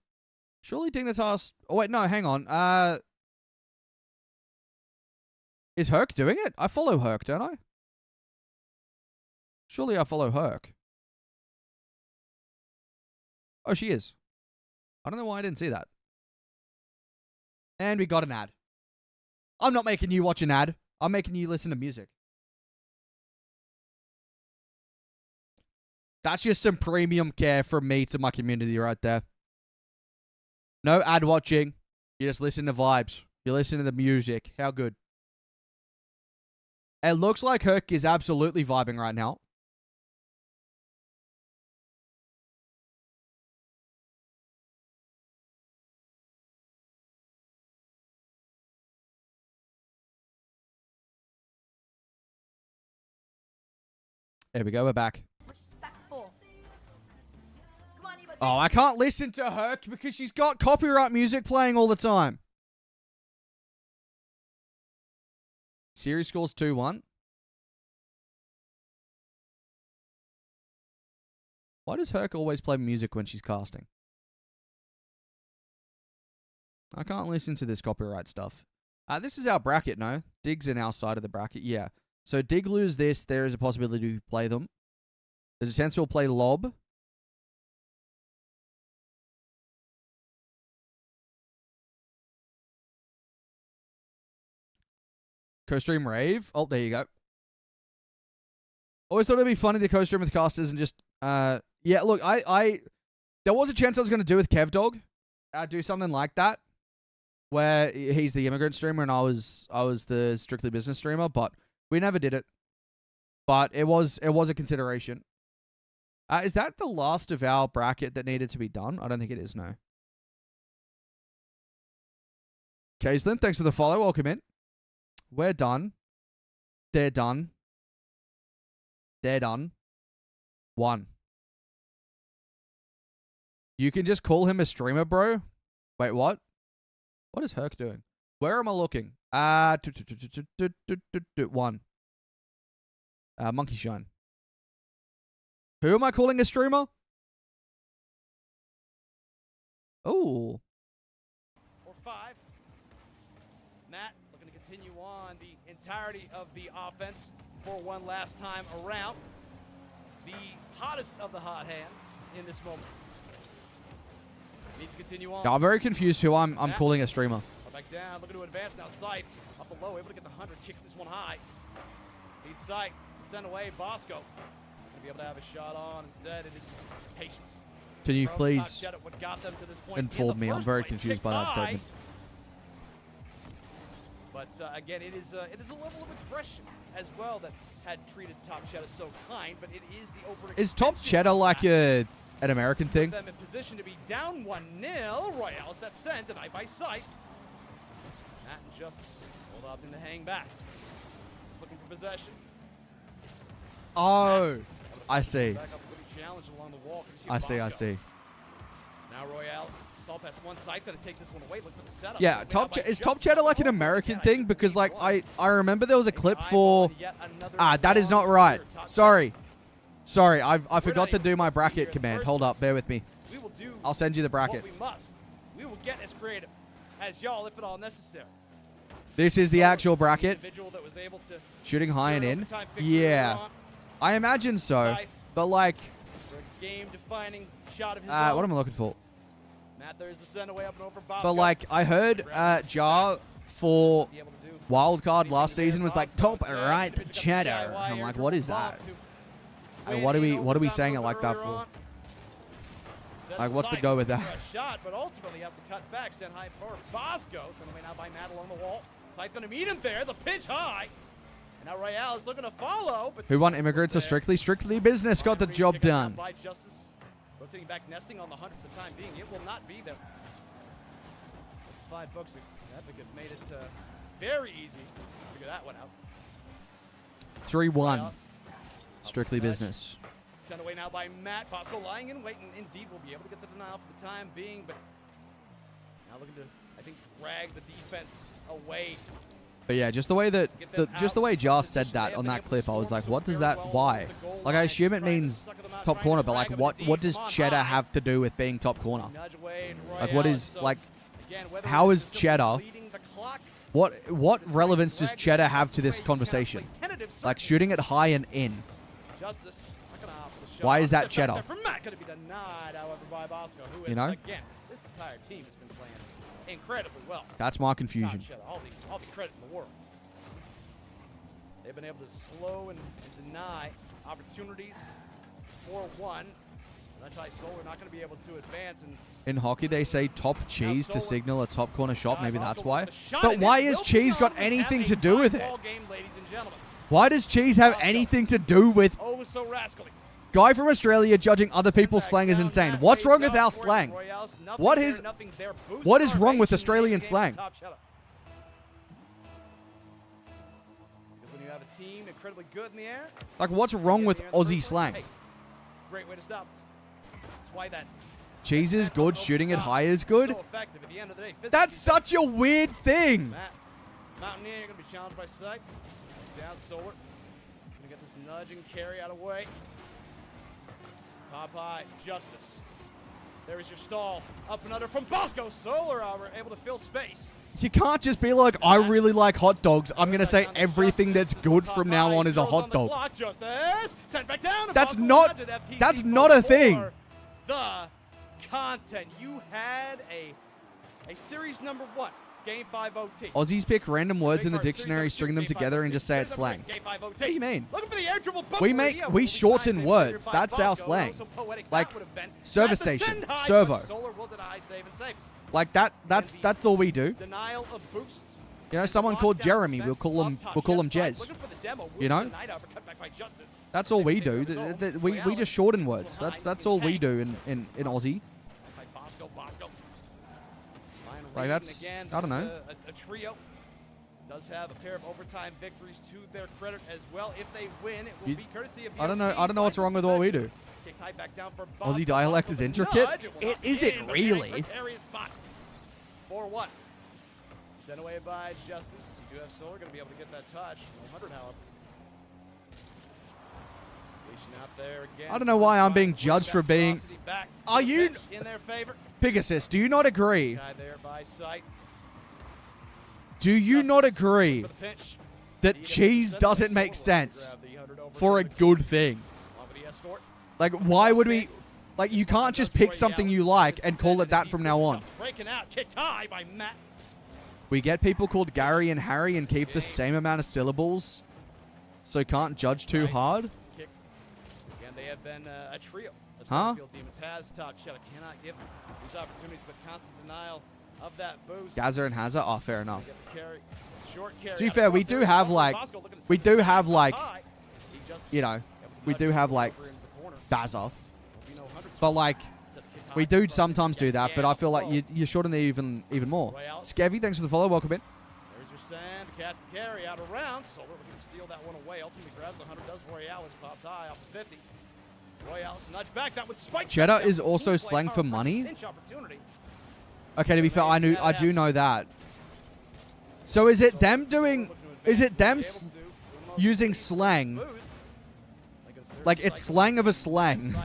Surely Dignitas, oh wait, no, hang on. Is Herc doing it? I follow Herc, don't I? Surely I follow Herc. Oh, she is. I don't know why I didn't see that. And we got an ad. I'm not making you watch an ad. I'm making you listen to music. That's just some premium care from me to my community right there. No ad watching. You just listen to vibes. You listen to the music. How good. It looks like Herc is absolutely vibing right now. There we go. We're back. Respectful. Come on, Eva, Oh, I can't listen to Herc because she's got copyright music playing all the time. Series scores 2-1. Why does Herc always play music when she's casting? I can't listen to this copyright stuff. This is our bracket, no? Dig's in our side of the bracket, yeah. So Dig lose this, there is a possibility to play them. There's a chance we'll play Lob. Co-stream Rave. Oh, there you go. Always thought it'd be funny to co-stream with casters and just, yeah, look, there was a chance I was going to do with KevDog. Do something like that, where he's the immigrant streamer and I was the strictly business streamer, but we never did it. But it was a consideration. Is that the last of our bracket that needed to be done? I don't think it is, no. Kaislin, thanks for the follow. Welcome in. We're done. They're done. They're done. 1. You can just call him a streamer, bro. Wait, what? What is Herc doing? Where am I looking? 1. Monkey Shine. Who am I calling a streamer? Oh. Or 5. Matt looking to continue on the entirety of the offense for one last time around. The hottest of the hot hands in this moment. Needs to continue on. I'm very confused who I'm calling a streamer. Back down, looking to advance now. Sight up the low, able to get the 100, kicks this one high. Needs Sight, send away Bosco. Gonna be able to have a shot on. Instead, it is patience. Can you From please Top Jet, what got them to this point inform me? I'm first very place. confused Kicked by that high. statement. But again, it is a level of aggression as well that had treated Top Cheddar so kind, but it is the over. Is Top Cheddar like an American thing? Them in position to be down 1-0. Royales that sent denied by Sight. Matt and Justice hold up to hang back. Just looking for possession. Oh, I see. Back up a good challenge along the wall. I see. Now Royales stall past one side, gonna take this one away. Look for the setup. Yeah, is Top Cheddar like an American thing? Because like I remember there was a clip for. That is not right. Sorry, I forgot to do my bracket command. Hold up, bear with me. I'll send you the bracket. We must. We will get as creative as y'all, if at all necessary. This is the actual bracket. That was able to Shooting high and in. overtime victory Yeah, on I imagine so. But like, for a game-defining shot of his what own. am I looking for? Matt, there is the send away up and over Bosco. But like, I heard Jar for Be able to do Wildcard last season was like Bosco. top right Cheddar. And I'm like, what is that? Like, what are we saying it like that for? Like, what's the go with that? Shot, but ultimately has to cut back. Send high for Bosco. Sent away now by Matt along the wall. Sight gonna meet him there. The pitch high. And now Royale is looking to follow. But Who won Immigrants or Strictly Business got the job done. By Justice. Rotating back, nesting on the 100 for the time being. It will not be there. 5 folks at Advocate made it very easy to figure that one out. 3-1. Strictly Business. Sent away now by Matt. Bosco lying in wait, and indeed will be able to get the denial for the time being, but now looking to, I think, drag the defense away. But yeah, just the way that just the way Jar said that on that clip, I was like, what does that? Why? Like, I assume it means top corner, but like, what does Cheddar have to do with being top corner? Like, what is like? How is Cheddar? What relevance does Cheddar have to this conversation? Like, shooting it high and in. Why is that Cheddar? You know? Again, this entire team has been playing incredibly well. That's my confusion. All the credit in the world. They've been able to slow and deny opportunities. 4-1. Solar not going to be able to advance. And In hockey, they say top cheese to Solar- signal a top corner shot. Maybe Bosco that's with why. a shot, But and why it has will cheese be got on. We anything have to a do with it? tie ball game, ladies and gentlemen. Why does cheese have Bosco. anything to do with... Oh, so rascally. Guy from Australia judging other people's slang is insane. What's wrong with our slang? What is wrong with Australian slang? When you have a team incredibly good in the air, Like, what's wrong with Aussie slang? hey, great way to stop. That's why that Cheese is good, shooting it high is good. so effective at the end of the day. Physically That's such a weird thing. Matt, Mountaineer, you're going to be challenged by Sight. Down Solar. Going to get this nudge and carry out of the way. Popeye, Justice. There is your stall. Up and under from Bosco. Solar, able to fill space. You can't just be like, I really like hot dogs. I'm going to say everything that's good from now on is a hot dog. That's not a thing. The content. You had a series number 1. Game 5 OT. Aussies pick random words in the dictionary, string them together, and just say it's slang. What do you mean? We shorten words. That's our slang. Like, server station, servo. Like that's all we do. Denial of boost. You know, someone called Jeremy, we'll call him Jez. You know? That's all we do. We just shorten words. That's all we do in Aussie. Like, that's, I don't know. A trio does have a pair of overtime victories to their credit as well. If they win, it will be courtesy of the I don't know what's wrong with what we do. Kick tight back down for Aussie dialect is intricate? It isn't really. 4-1. Sent away by Justice. You do have Solar going to be able to get that touch. 100, however. Out there again. I don't know why I'm being judged for being... Are you... in their favor? Pegasus, do you not agree? Guy there by Sight. Do you not agree For the pinch. that cheese doesn't make sense for a good thing? Like, why would we... Like, you can't just pick something you like and call it that from now on. Breaking out, kicked high by Matt. We get people called Gary and Harry and keep the same amount of syllables, so can't judge too hard. Kick. Again, they have been a trio of Huh? Sunfield Demons. Has top shot. Cannot give these opportunities, but constant denial of that boost. Gazer and Hazard? Oh, fair enough. Get the carry. Short carry. To be fair, we do have, like, you know, we do have, like, Baza. But, like, we do sometimes do that, but I feel like you shorten it even more. Skevy, thanks for the follow. Welcome in. There's your sand. Catch the carry out of round. Solar looking to steal that one away. Ultimately grabs the 100. Does Rlcs. Pops high off the 50. Rlcs nudge back. That would spike. Cheddar is also slang for money? Okay, to be fair, I do know that. So is it them doing... Is it them using slang? Like, it's slang of a slang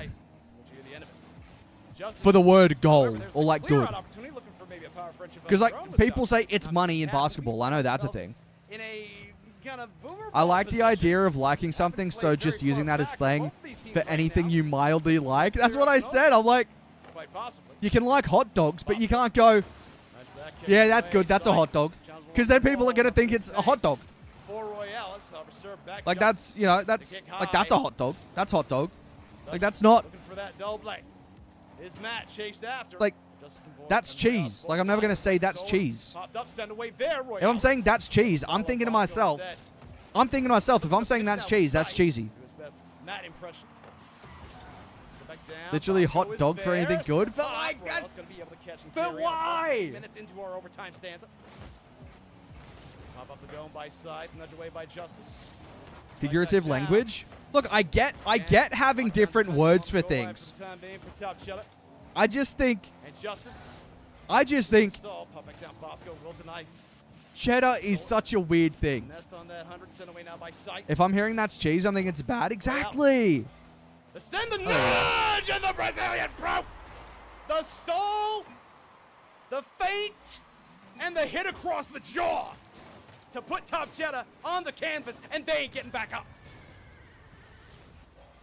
for the word goal, or like good. Because, like, people say it's money in basketball. I know that's a thing. I like the idea of liking something, so just using that as slang for anything you mildly like. That's what I said. I'm like, you can like hot dogs, but you can't go, yeah, that's good, that's a hot dog. Because then people are going to think it's a hot dog. Like, that's, you know, that's, like, that's a hot dog. That's hot dog. Like, that's not, like, that's cheese. Like, I'm never going to say that's cheese. If I'm saying that's cheese, I'm thinking to myself, if I'm saying that's cheese, that's cheesy. Literally hot dog for anything good, but like, that's, but why? Minutes into our overtime stanza. Pop up the dome by Scythe, nudge away by Justice. Figurative language? Look, I get having different words for things. I just think cheddar is such a weird thing. If I'm hearing that's cheese, I'm thinking it's bad. Exactly. Send the nudge and the Brazilian broke. The stall, the feint, and the hit across the jaw to put Top Cheddar on the canvas, and they ain't getting back up.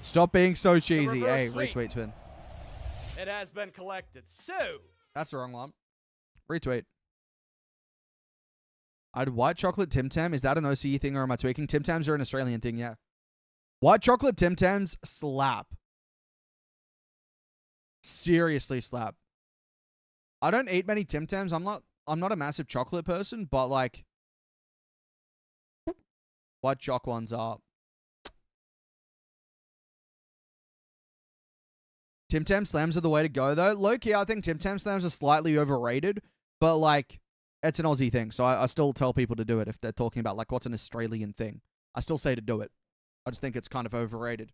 Stop being so cheesy. Hey, retweet, twin. It has been collected. So that's the wrong one. Retweet. I'd white chocolate Tim Tam. Is that an OCE thing or am I tweaking? Tim Tams are an Australian thing, yeah. White chocolate Tim Tams slap. Seriously slap. I don't eat many Tim Tams. I'm not a massive chocolate person, but like white choc ones are. Tim Tam Slams are the way to go though. Low key, I think Tim Tam Slams are slightly overrated, but like it's an Aussie thing, so I still tell people to do it if they're talking about like what's an Australian thing. I still say to do it. I just think it's kind of overrated.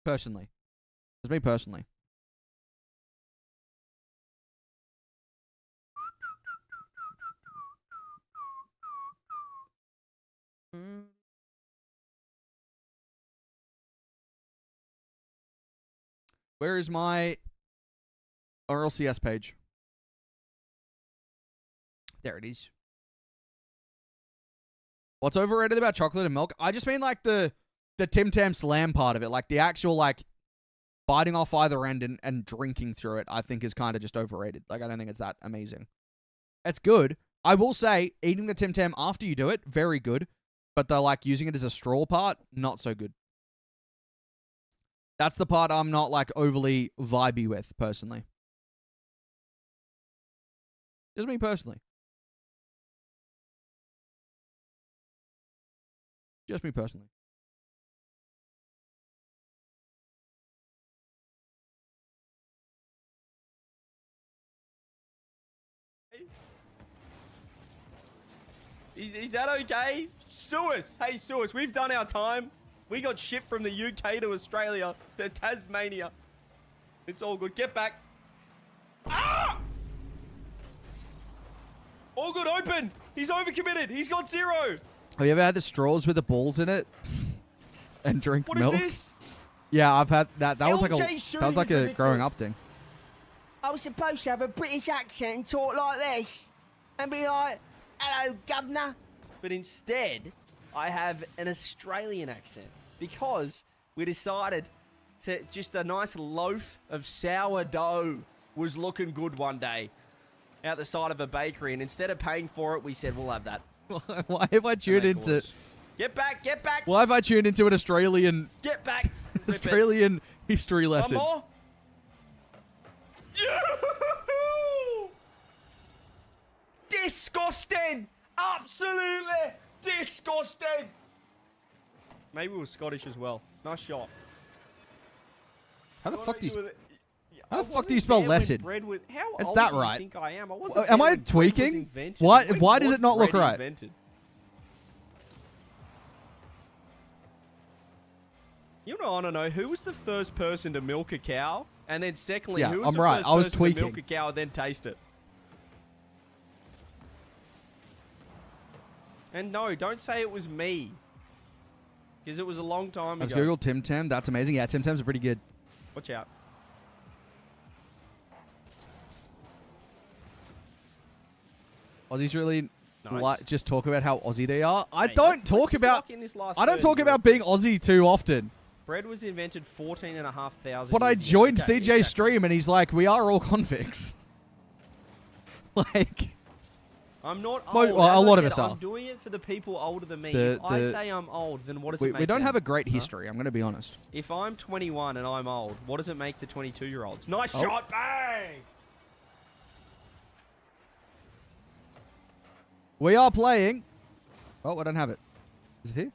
Personally. It's me personally. Where is my Rlcs page? There it is. What's overrated about chocolate and milk? I just mean like the Tim Tam Slam part of it. Like the actual like biting off either end and drinking through it, I think is kind of just overrated. Like I don't think it's that amazing. It's good. I will say eating the Tim Tam after you do it, very good. But the like using it as a straw part, not so good. That's the part I'm not like overly vibey with personally. Just me personally. Just me personally. Is that okay? Sue us. Hey, sue us. We've done our time. We got shipped from the UK to Australia, to Tasmania. It's all good. Get back. Ah! All good, open. He's overcommitted. He's got 0. Have you ever had the straws with the balls in it and drink What is milk? this? Yeah, I've had that. That was like LJ that was like shooting a growing up thing. I was supposed to have a British accent and talk like this. And be like, hello, governor. But instead, I have an Australian accent because we decided to just a nice loaf of sourdough was looking good one day out the side of a bakery. And instead of paying for it, we said, we'll have that. Why have I tuned And of into? course- Get back, get back, Why have I tuned into an Australian get back. Rip it. Australian history One lesson? more. Disgusting! Absolutely disgusting! Maybe we were Scottish as well. Nice shot. How the fuck do you? How the fuck do you spell lesson? How It's old that do you right? think I am? I wasn't Am there I when bread was tweaking? invented. Why- When why does was it not look bread right? invented? You know, I don't know. Who was the first person to milk a cow? And then secondly, Yeah, who was I'm the right. first I was person tweaking. to milk a cow and then taste it? And no, don't say it was me. Because it was a long time Let's ago. Google Tim Tam. That's amazing. Yeah, Tim Tams are pretty good. Watch out. Aussies really Nice. just talk about how Aussie they are. I Hey, don't let's talk just about. lock in this last I don't 30 talk real about quick. being Aussie too often. Bread was invented 14,500 But I years ago. joined Okay, CJ's okay. stream and he's like, "We are all convicts." Like, I'm not Well, old. well, As a I lot of said, us are. I'm doing it for the people older than me. The- If I the- say I'm old, then what does it make we don't them? have a great Huh? history. I'm going to be honest. If I'm 21 and I'm old, what does it make the 22-year-olds? Nice Oh. shot, bang! We are playing. Oh, I don't have it. Is it here?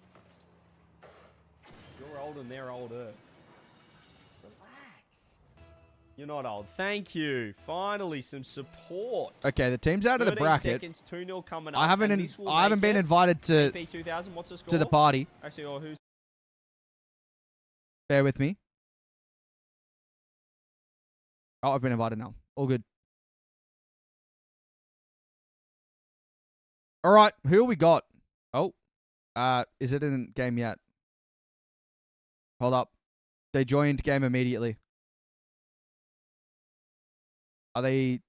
You're old and they're older. Relax. You're not old. Thank you. Finally, some support. Okay, the team's out of the 13 bracket. seconds, 2-0 coming up. I haven't. and this will I haven't make been it invited to AP2000. What's the score? to the party. Actually, or who's Bear with me. Oh, I've been invited now. All good. All right, who we got? Oh, is it in game yet? Hold up. They joined game immediately. Are they?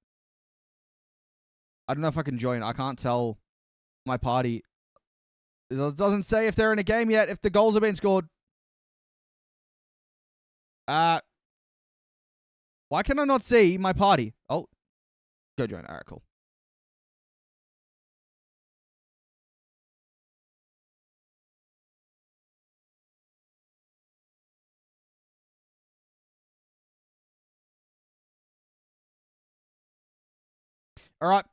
I don't know if I can join. I can't tell my party. It doesn't say if they're in a game yet, if the goals have been scored. Why can I not see my party? Oh, go join. All right, cool. All right.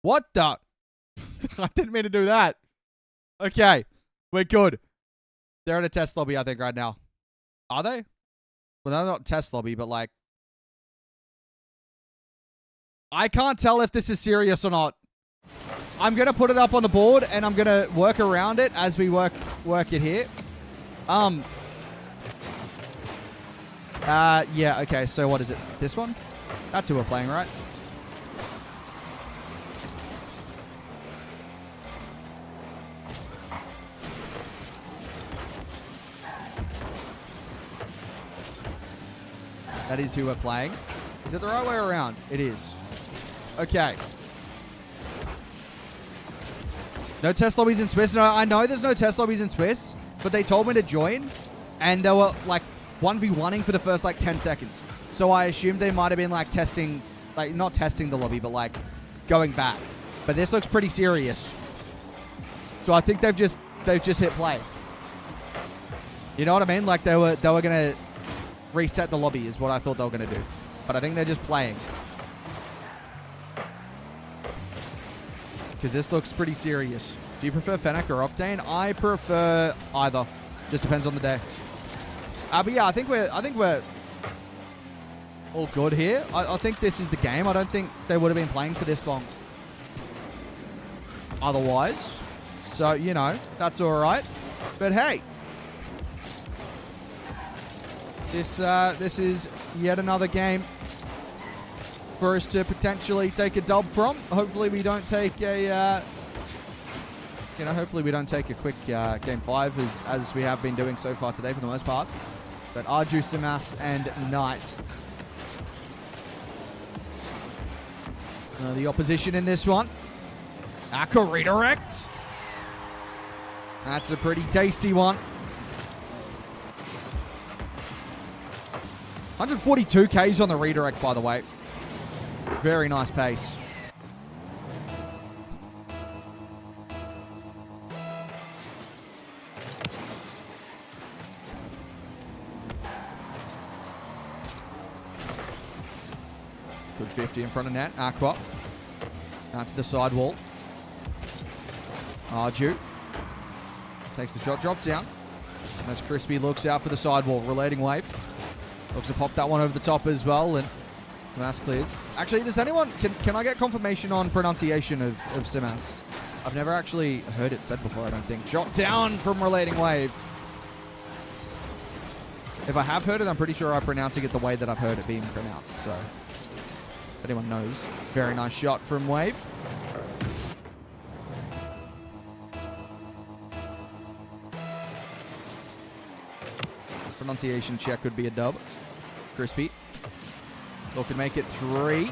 What the? I didn't mean to do that. Okay. We're good. They're in a test lobby, I think, right now. Are they? Well, they're not test lobby, but like... I can't tell if this is serious or not. I'm going to put it up on the board, and I'm going to work around it as we work it here. Yeah, okay, so what is it? This one? That's who we're playing, right? That is who we're playing. Is it the right way around? It is. Okay. No test lobbies in Swiss. No, I know there's no test lobbies in Swiss, but they told me to join, and they were like 1v1ing for the first like 10 seconds. So I assumed they might have been like testing, like not testing the lobby, but like going back. But this looks pretty serious. So I think they've just hit play. You know what I mean? Like they were gonna reset the lobby is what I thought they were gonna do. But I think they're just playing. Because this looks pretty serious. Do you prefer Fennec or Octane? I prefer either. Just depends on the day. But yeah, I think we're all good here. I think this is the game. I don't think they would have been playing for this long otherwise. So, you know, that's all right. But hey, this is yet another game for us to potentially take a dub from. Hopefully we don't take a, hopefully we don't take a quick game 5 as we have been doing so far today for the most part. But Arju, Simas, and Knight. The opposition in this one. Aqua redirect. That's a pretty tasty one. 142 Ks on the redirect, by the way. Very nice pace. Good 50 in front of net. Aqua. Out to the side wall. Arju. Takes the shot, drop down. As Crispy looks out for the sidewall. Relating wave. Looks to pop that one over the top as well. And Simas clears. Actually, does anyone... Can I get confirmation on pronunciation of Simas? I've never actually heard it said before, I don't think. Drop down from Relating wave. If I have heard it, I'm pretty sure I'm pronouncing it the way that I've heard it being pronounced. So, if anyone knows. Very nice shot from Wave. Pronunciation check would be a dub. Crispy. Thought could make it 3.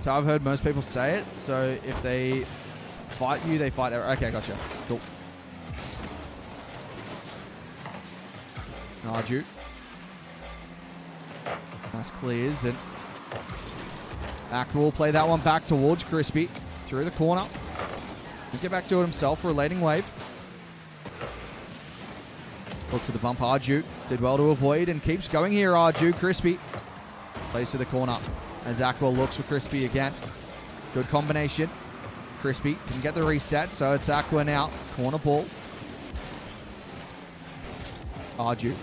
So I've heard most people say it. So if they fight you, they fight. Okay, gotcha. Cool. Arju. Nice clears. And Aqua will play that one back towards Crispy. Through the corner. He'll get back to it himself. Relating wave. Look for the bump. Arju did well to avoid and keeps going here. Arju. Crispy plays to the corner as Aqua looks for Crispy again. Good combination. Crispy didn't get the reset, so it's Aqua now. Corner ball. Arju.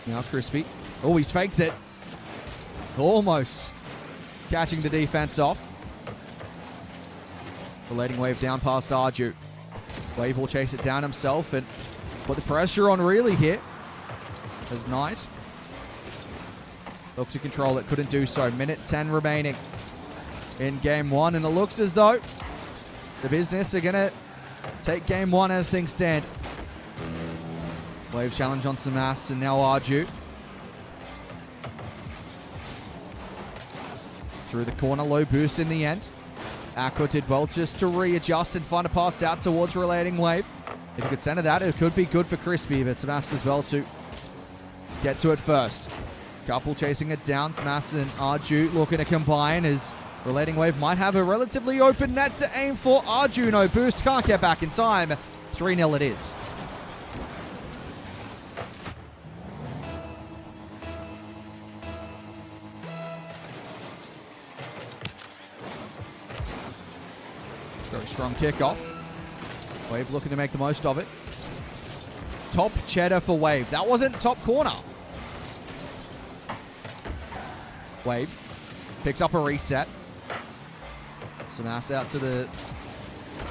Now Crispy. Oh, he's faked it. Almost catching the defense off. Relating wave down past Arju. Wave will chase it down himself and put the pressure on really here. As Knight looks to control it, couldn't do so. Minute 10 remaining in game 1, and it looks as though the business are going to take game 1 as things stand. Wave challenge on Simas, and now Arju. Through the corner, low boost in the end. Aqua did well just to readjust and find a pass out towards Relating wave. If you could center that, it could be good for Crispy, but Simas as well to get to it first. Couple chasing it down. Simas and Arju looking to combine as Relating wave might have a relatively open net to aim for. Arju, no boost, can't get back in time. 3-0 it is. Very strong kickoff. Wave looking to make the most of it. Top cheddar for Wave. That wasn't top corner. Wave picks up a reset. Smash out to the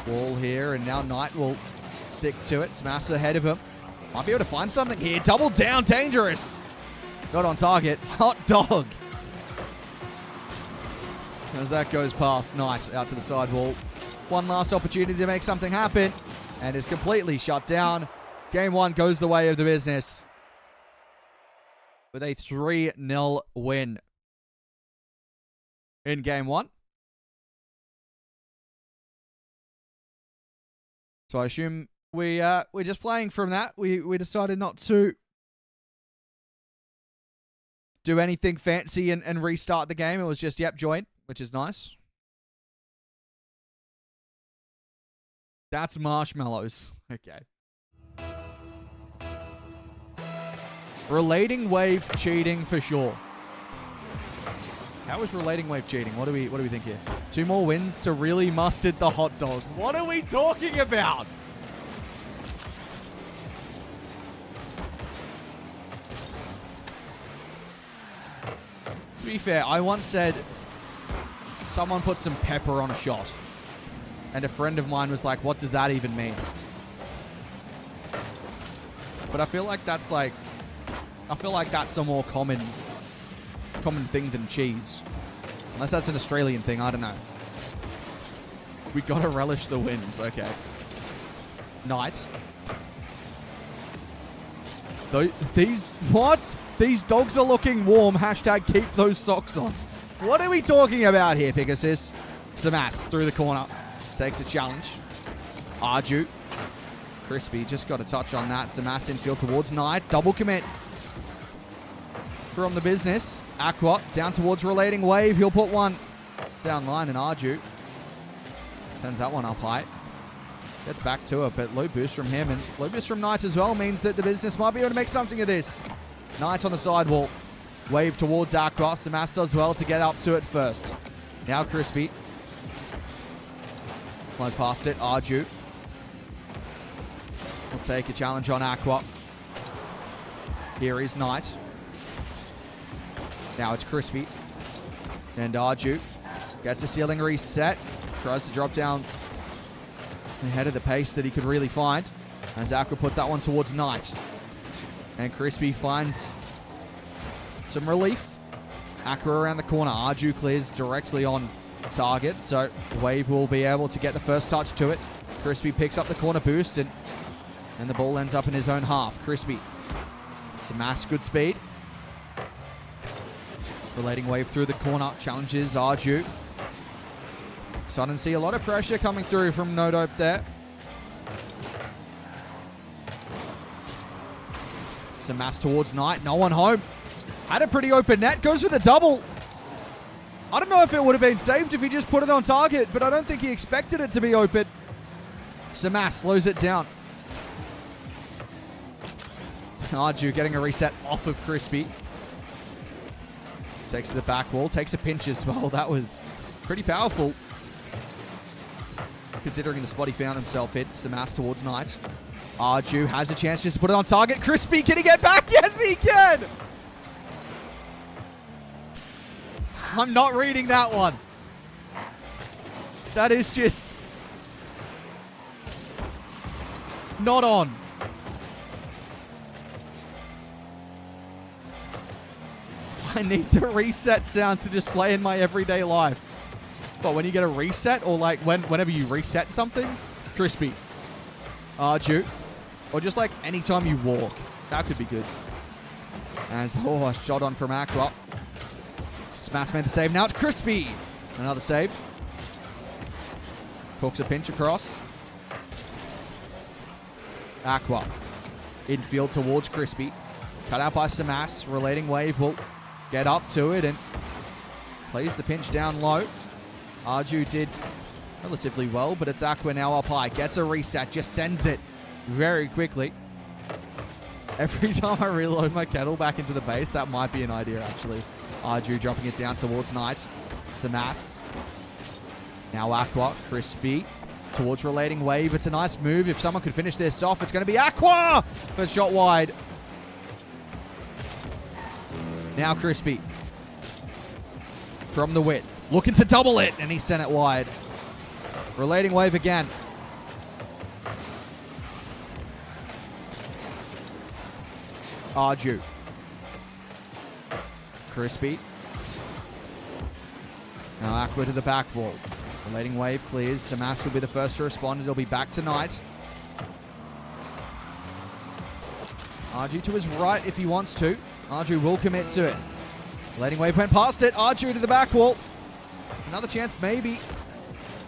wall here, and now Knight will stick to it. Smash ahead of him. Might be able to find something here. Double down, dangerous. Not on target. Hot dog. As that goes past, Knight out to the sidewall. One last opportunity to make something happen, and is completely shut down. Game 1 goes the way of the business with a 3-0 win in Game 1. So I assume we're just playing from that. We decided not to do anything fancy and restart the game. It was just, yep, join, which is nice. That's marshmallows. Okay. Relating Wave cheating for sure. How is Relating Wave cheating? What do we think here? 2 more wins to really mustard the hot dog. What are we talking about? To be fair, I once said someone put some pepper on a shot. And a friend of mine was like, what does that even mean? But I feel like that's a more common thing than cheese. Unless that's an Australian thing, I don't know. We gotta relish the wins, okay. Knight. These dogs are looking warm. Hashtag keep those socks on. What are we talking about here, Pegasus? Samas through the corner. Takes a challenge. Arju. Crispy just got a touch on that. Samas infield towards Knight. Double commit from the business. Aqua down towards Relating Wave. He'll put one down line, and Arju sends that one up high. Gets back to it, but low boost from him, and low boost from Knight as well means that the business might be able to make something of this. Knight on the sidewall. Wave towards Aqua. Samas does well to get up to it first. Now Crispy. Flies past it. Arju will take a challenge on Aqua. Here is Knight. Now it's Crispy. And Arju gets the ceiling reset. Tries to drop down ahead of the pace that he could really find. As Aqua puts that one towards Knight. And Crispy finds some relief. Aqua around the corner. Arju clears directly on target, so Wave will be able to get the first touch to it. Crispy picks up the corner boost, and the ball ends up in his own half. Crispy. Samas, good speed. Relating Wave through the corner. Challenges Arju. Starting to see a lot of pressure coming through from No Dope there. Samas towards Knight. No one home. Had a pretty open net. Goes for the double. I don't know if it would have been saved if he just put it on target, but I don't think he expected it to be open. Samas slows it down. Arju getting a reset off of Crispy. Takes to the back wall. Takes a pinch as well. That was pretty powerful, considering the spot he found himself in. Samas towards Knight. Arju has a chance just to put it on target. Crispy, can he get back? Yes, he can! I'm not reading that one. That is just not on. I need the reset sound to just play in my everyday life. But when you get a reset, or like whenever you reset something, Crispy. Arju. Or just like anytime you walk. That could be good. As, a shot on from Aqua. Smash made the save. Now it's Crispy. Another save. Hooks a pinch across. Aqua. Infield towards Crispy. Cut out by Samas. Relating Wave will get up to it and plays the pinch down low. Arju did relatively well, but it's Aqua now up high. Gets a reset. Just sends it very quickly. Every time I reload my kettle back into the base, that might be an idea, actually. Arju dropping it down towards Knight. Samas. Now Aqua. Crispy. towards Relating Wave. It's a nice move. If someone could finish this off, it's going to be Aqua, but shot wide. Now Crispy from the width, looking to double it, and he sent it wide. Relating Wave again. Arju. Crispy. Now Aqua to the back wall. Relating Wave clears. Samas will be the first to respond. It'll be back tonight. Arju to his right if he wants to. Arju will commit to it. Relating Wave went past it. Arju to the back wall. Another chance maybe.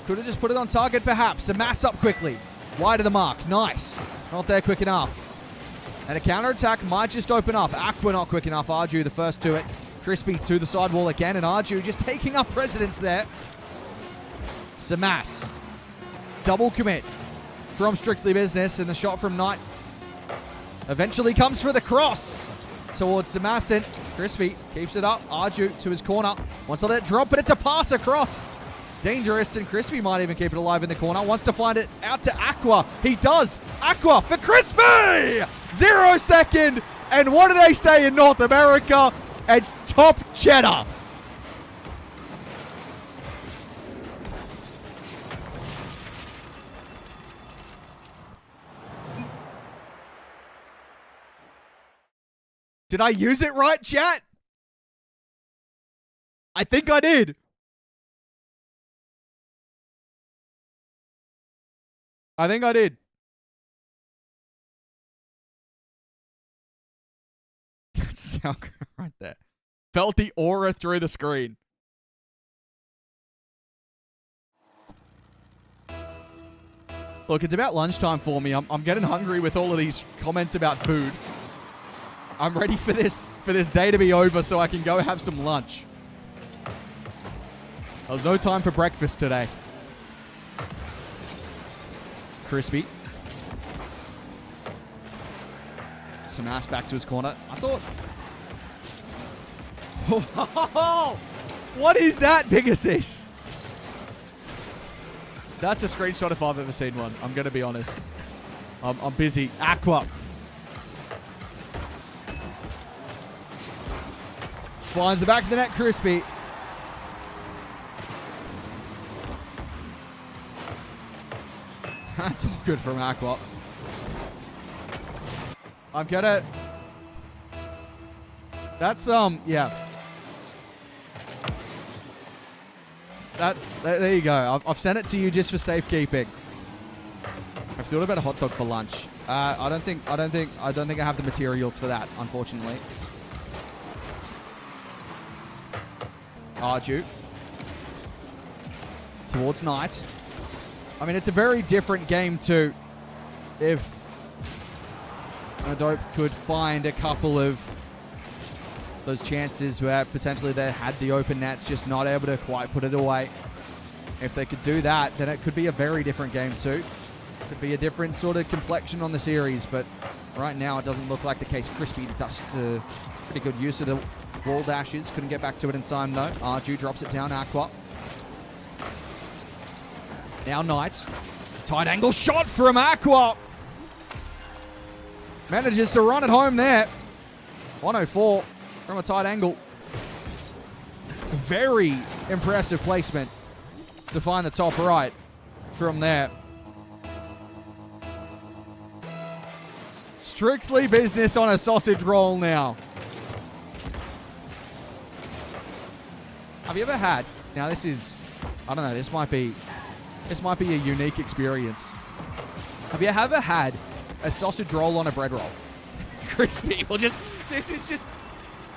Could have just put it on target perhaps. Samas up quickly. Wide of the mark. Nice. Not there quick enough. And a counter-attack might just open up. Aqua not quick enough. Arju the first to it. Crispy to the sidewall again. And Arju just taking up precedence there. Samas. Double commit from Strictly Business. And the shot from Knight eventually comes for the cross towards Samas. And Crispy keeps it up. Arju to his corner. Wants to let it drop, but it's a pass across. Dangerous, and Crispy might even keep it alive in the corner. Wants to find it out to Aqua. He does. Aqua for Crispy! 0 second. And what do they say in North America? It's top cheddar. Did I use it right, chat? I think I did. I think I did. Sound right there. Felt the aura through the screen. Look, it's about lunchtime for me. I'm getting hungry with all of these comments about food. I'm ready for this day to be over so I can go have some lunch. There's no time for breakfast today. Crispy. Samas back to his corner. I thought... What is that, Big Assist? That's a screenshot if I've ever seen one. I'm going to be honest. I'm busy. Aqua. Finds the back of the net, Crispy. That's all good from Aqua. I'm gonna... That's, yeah. That's, there you go. I've sent it to you just for safekeeping. I've thought about a hot dog for lunch. I don't think I have the materials for that, unfortunately. Arju. Towards Knight. I mean, it's a very different game to if Adope could find a couple of those chances where potentially they had the open nets, just not able to quite put it away. If they could do that, then it could be a very different game too. Could be a different sort of complexion on the series, but right now it doesn't look like the case. Crispy does pretty good use of the wall dashes. Couldn't get back to it in time though. Arju drops it down. Aqua. Now Knight. Tight angle shot from Aqua. Manages to run it home there. 104 from a tight angle. Very impressive placement to find the top right from there. Strictly Business on a sausage roll now. Have you ever had... Now this is... I don't know, this might be a unique experience. Have you ever had a sausage roll on a bread roll? Crispy. This is just...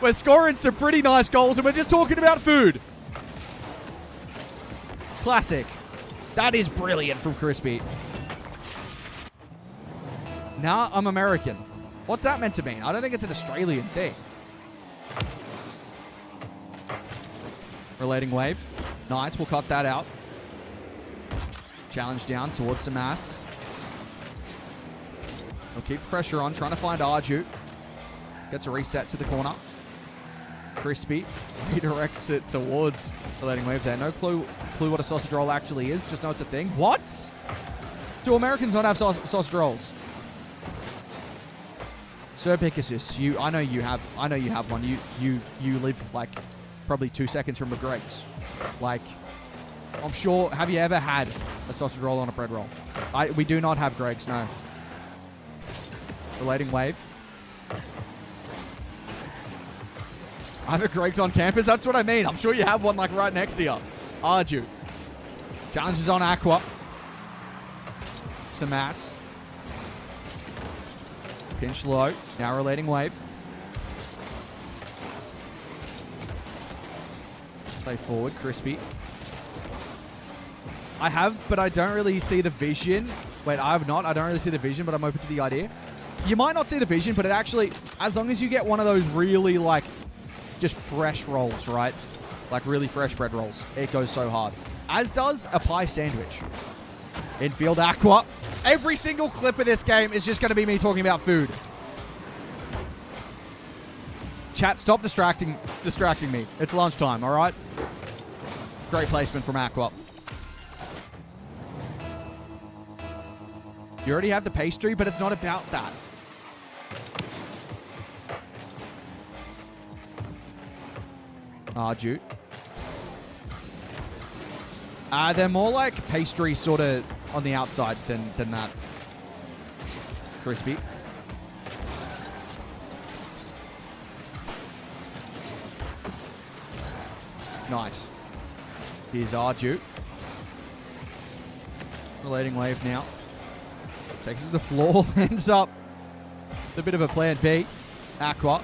We're scoring some pretty nice goals and we're just talking about food. Classic. That is brilliant from Crispy. Now I'm American. What's that meant to mean? I don't think it's an Australian thing. Relating Wave. Knights will cut that out. Challenge down towards Samas. He'll keep pressure on, trying to find Arju. Gets a reset to the corner. Crispy redirects it towards the leading wave there. No clue what a sausage roll actually is. Just know it's a thing. What? Do Americans not have sausage rolls? Sir Picasus, I know you have one. You live like probably 2 seconds from a Greg's. Like, I'm sure. Have you ever had a sausage roll on a bread roll? We do not have Greg's. No. Relating wave. I have a Greg's on campus. That's what I mean. I'm sure you have one like right next to you. Arju. Challenges on Aqua. Samas. Pinch low. Now relating wave. Play forward. Crispy. I have, but I don't really see the vision. Wait, I have not. I don't really see the vision, but I'm open to the idea. You might not see the vision, but it actually, as long as you get one of those really like just fresh rolls, right? Like really fresh bread rolls. It goes so hard. As does a pie sandwich. Infield Aqua. Every single clip of this game is just going to be me talking about food. Chat, stop distracting me. It's lunchtime, all right? Great placement from Aqua. You already have the pastry, but it's not about that. Arju. They're more like pastry sort of on the outside than that. Crispy. Nice. Here's Arju. Relating wave now. Takes it to the floor. Ends up with a bit of a plan B. Aqua.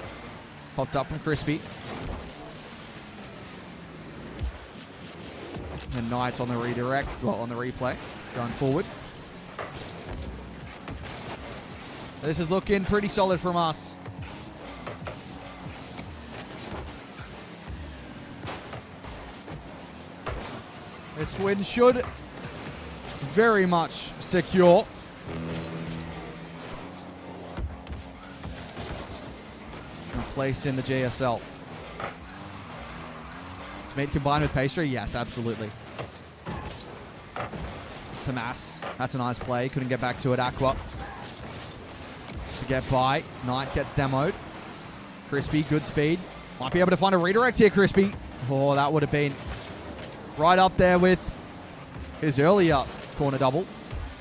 Popped up from Crispy. And Knights on the redirect. Well, on the replay. Going forward. This is looking pretty solid from us. This win should very much secure. A place in the GSL. It's made combined with pastry? Yes, absolutely. Samas. That's a nice play. Couldn't get back to it. Aqua. To get by. Knight gets demoed. Crispy, good speed. Might be able to find a redirect here, Crispy. Oh, that would have been right up there with his earlier corner double.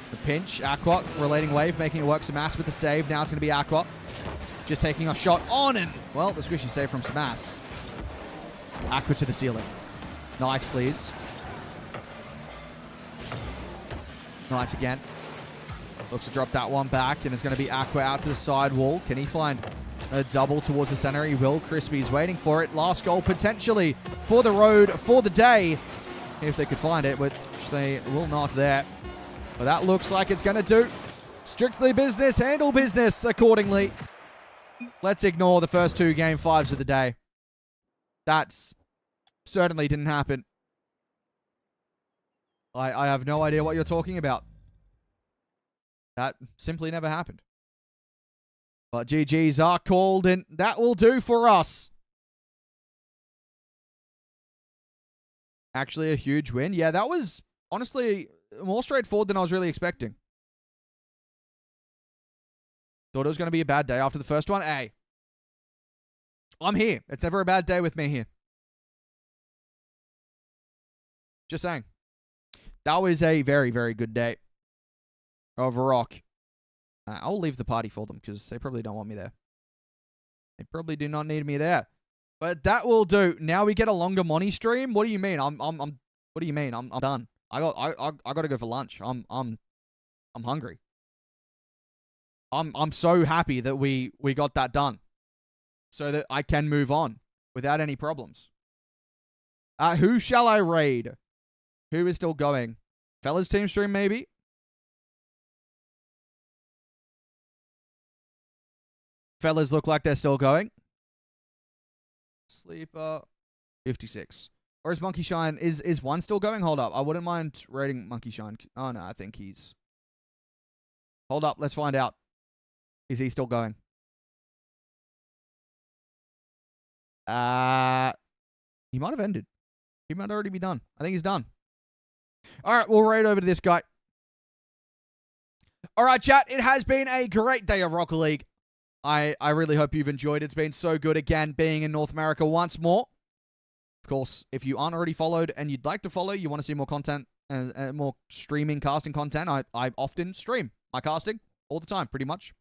The pinch. Aqua. Relating wave. Making it work. Samas with the save. Now it's going to be Aqua. Just taking a shot on and, well, the squishy save from Samas. Aqua to the ceiling. Knight, please. Knight again. Looks to drop that one back, and it's going to be Aqua out to the side wall. Can he find a double towards the center? He will. Crispy's waiting for it. Last goal potentially for the road, for the day, if they could find it, which they will not there. But that looks like it's going to do. Strictly business, handle business accordingly. Let's ignore the first two game fives of the day. That's certainly didn't happen. I have no idea what you're talking about. That simply never happened. But GGs are called, and that will do for us. Actually, a huge win. Yeah, that was honestly more straightforward than I was really expecting. Thought it was going to be a bad day after the first one. Hey, I'm here. It's never a bad day with me here. Just saying. That was a very, very good day of rock. I'll leave the party for them because they probably don't want me there. They probably do not need me there. But that will do. Now we get a longer money stream. What do you mean? What do you mean? I'm done. I got to go for lunch. I'm hungry. I'm so happy that we got that done, so that I can move on without any problems. Who shall I raid? Who is still going? Fellas team stream, maybe? Fellas look like they're still going. Sleeper. 56. Or is Monkey Shine... Is one still going? Hold up. I wouldn't mind raiding Monkey Shine. Oh, no. I think he's... Hold up. Let's find out. Is he still going? He might have ended. He might already be done. I think he's done. All right, we'll raid over to this guy. All right, chat. It has been a great day of Rocket League. I really hope you've enjoyed it. It's been so good again being in North America once more. Of course, if you aren't already followed and you'd like to follow, you want to see more content and more streaming casting content, I often stream my casting all the time, pretty much.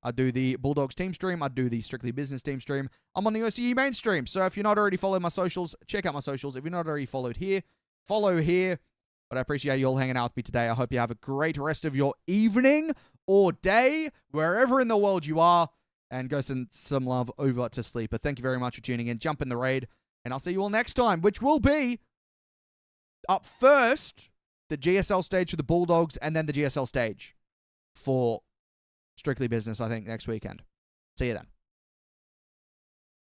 I do the Bulldogs team stream. I do the Strictly Business team stream. I'm on the OCE main stream. So if you're not already following my socials, check out my socials. If you're not already followed here, follow here. But I appreciate you all hanging out with me today. I hope you have a great rest of your evening or day, wherever in the world you are. And go send some love over to Sleeper. Thank you very much for tuning in. Jump in the raid. And I'll see you all next time, which will be up first, the GSL stage for the Bulldogs, and then the GSL stage for Strictly Business, I think, next weekend. See you then.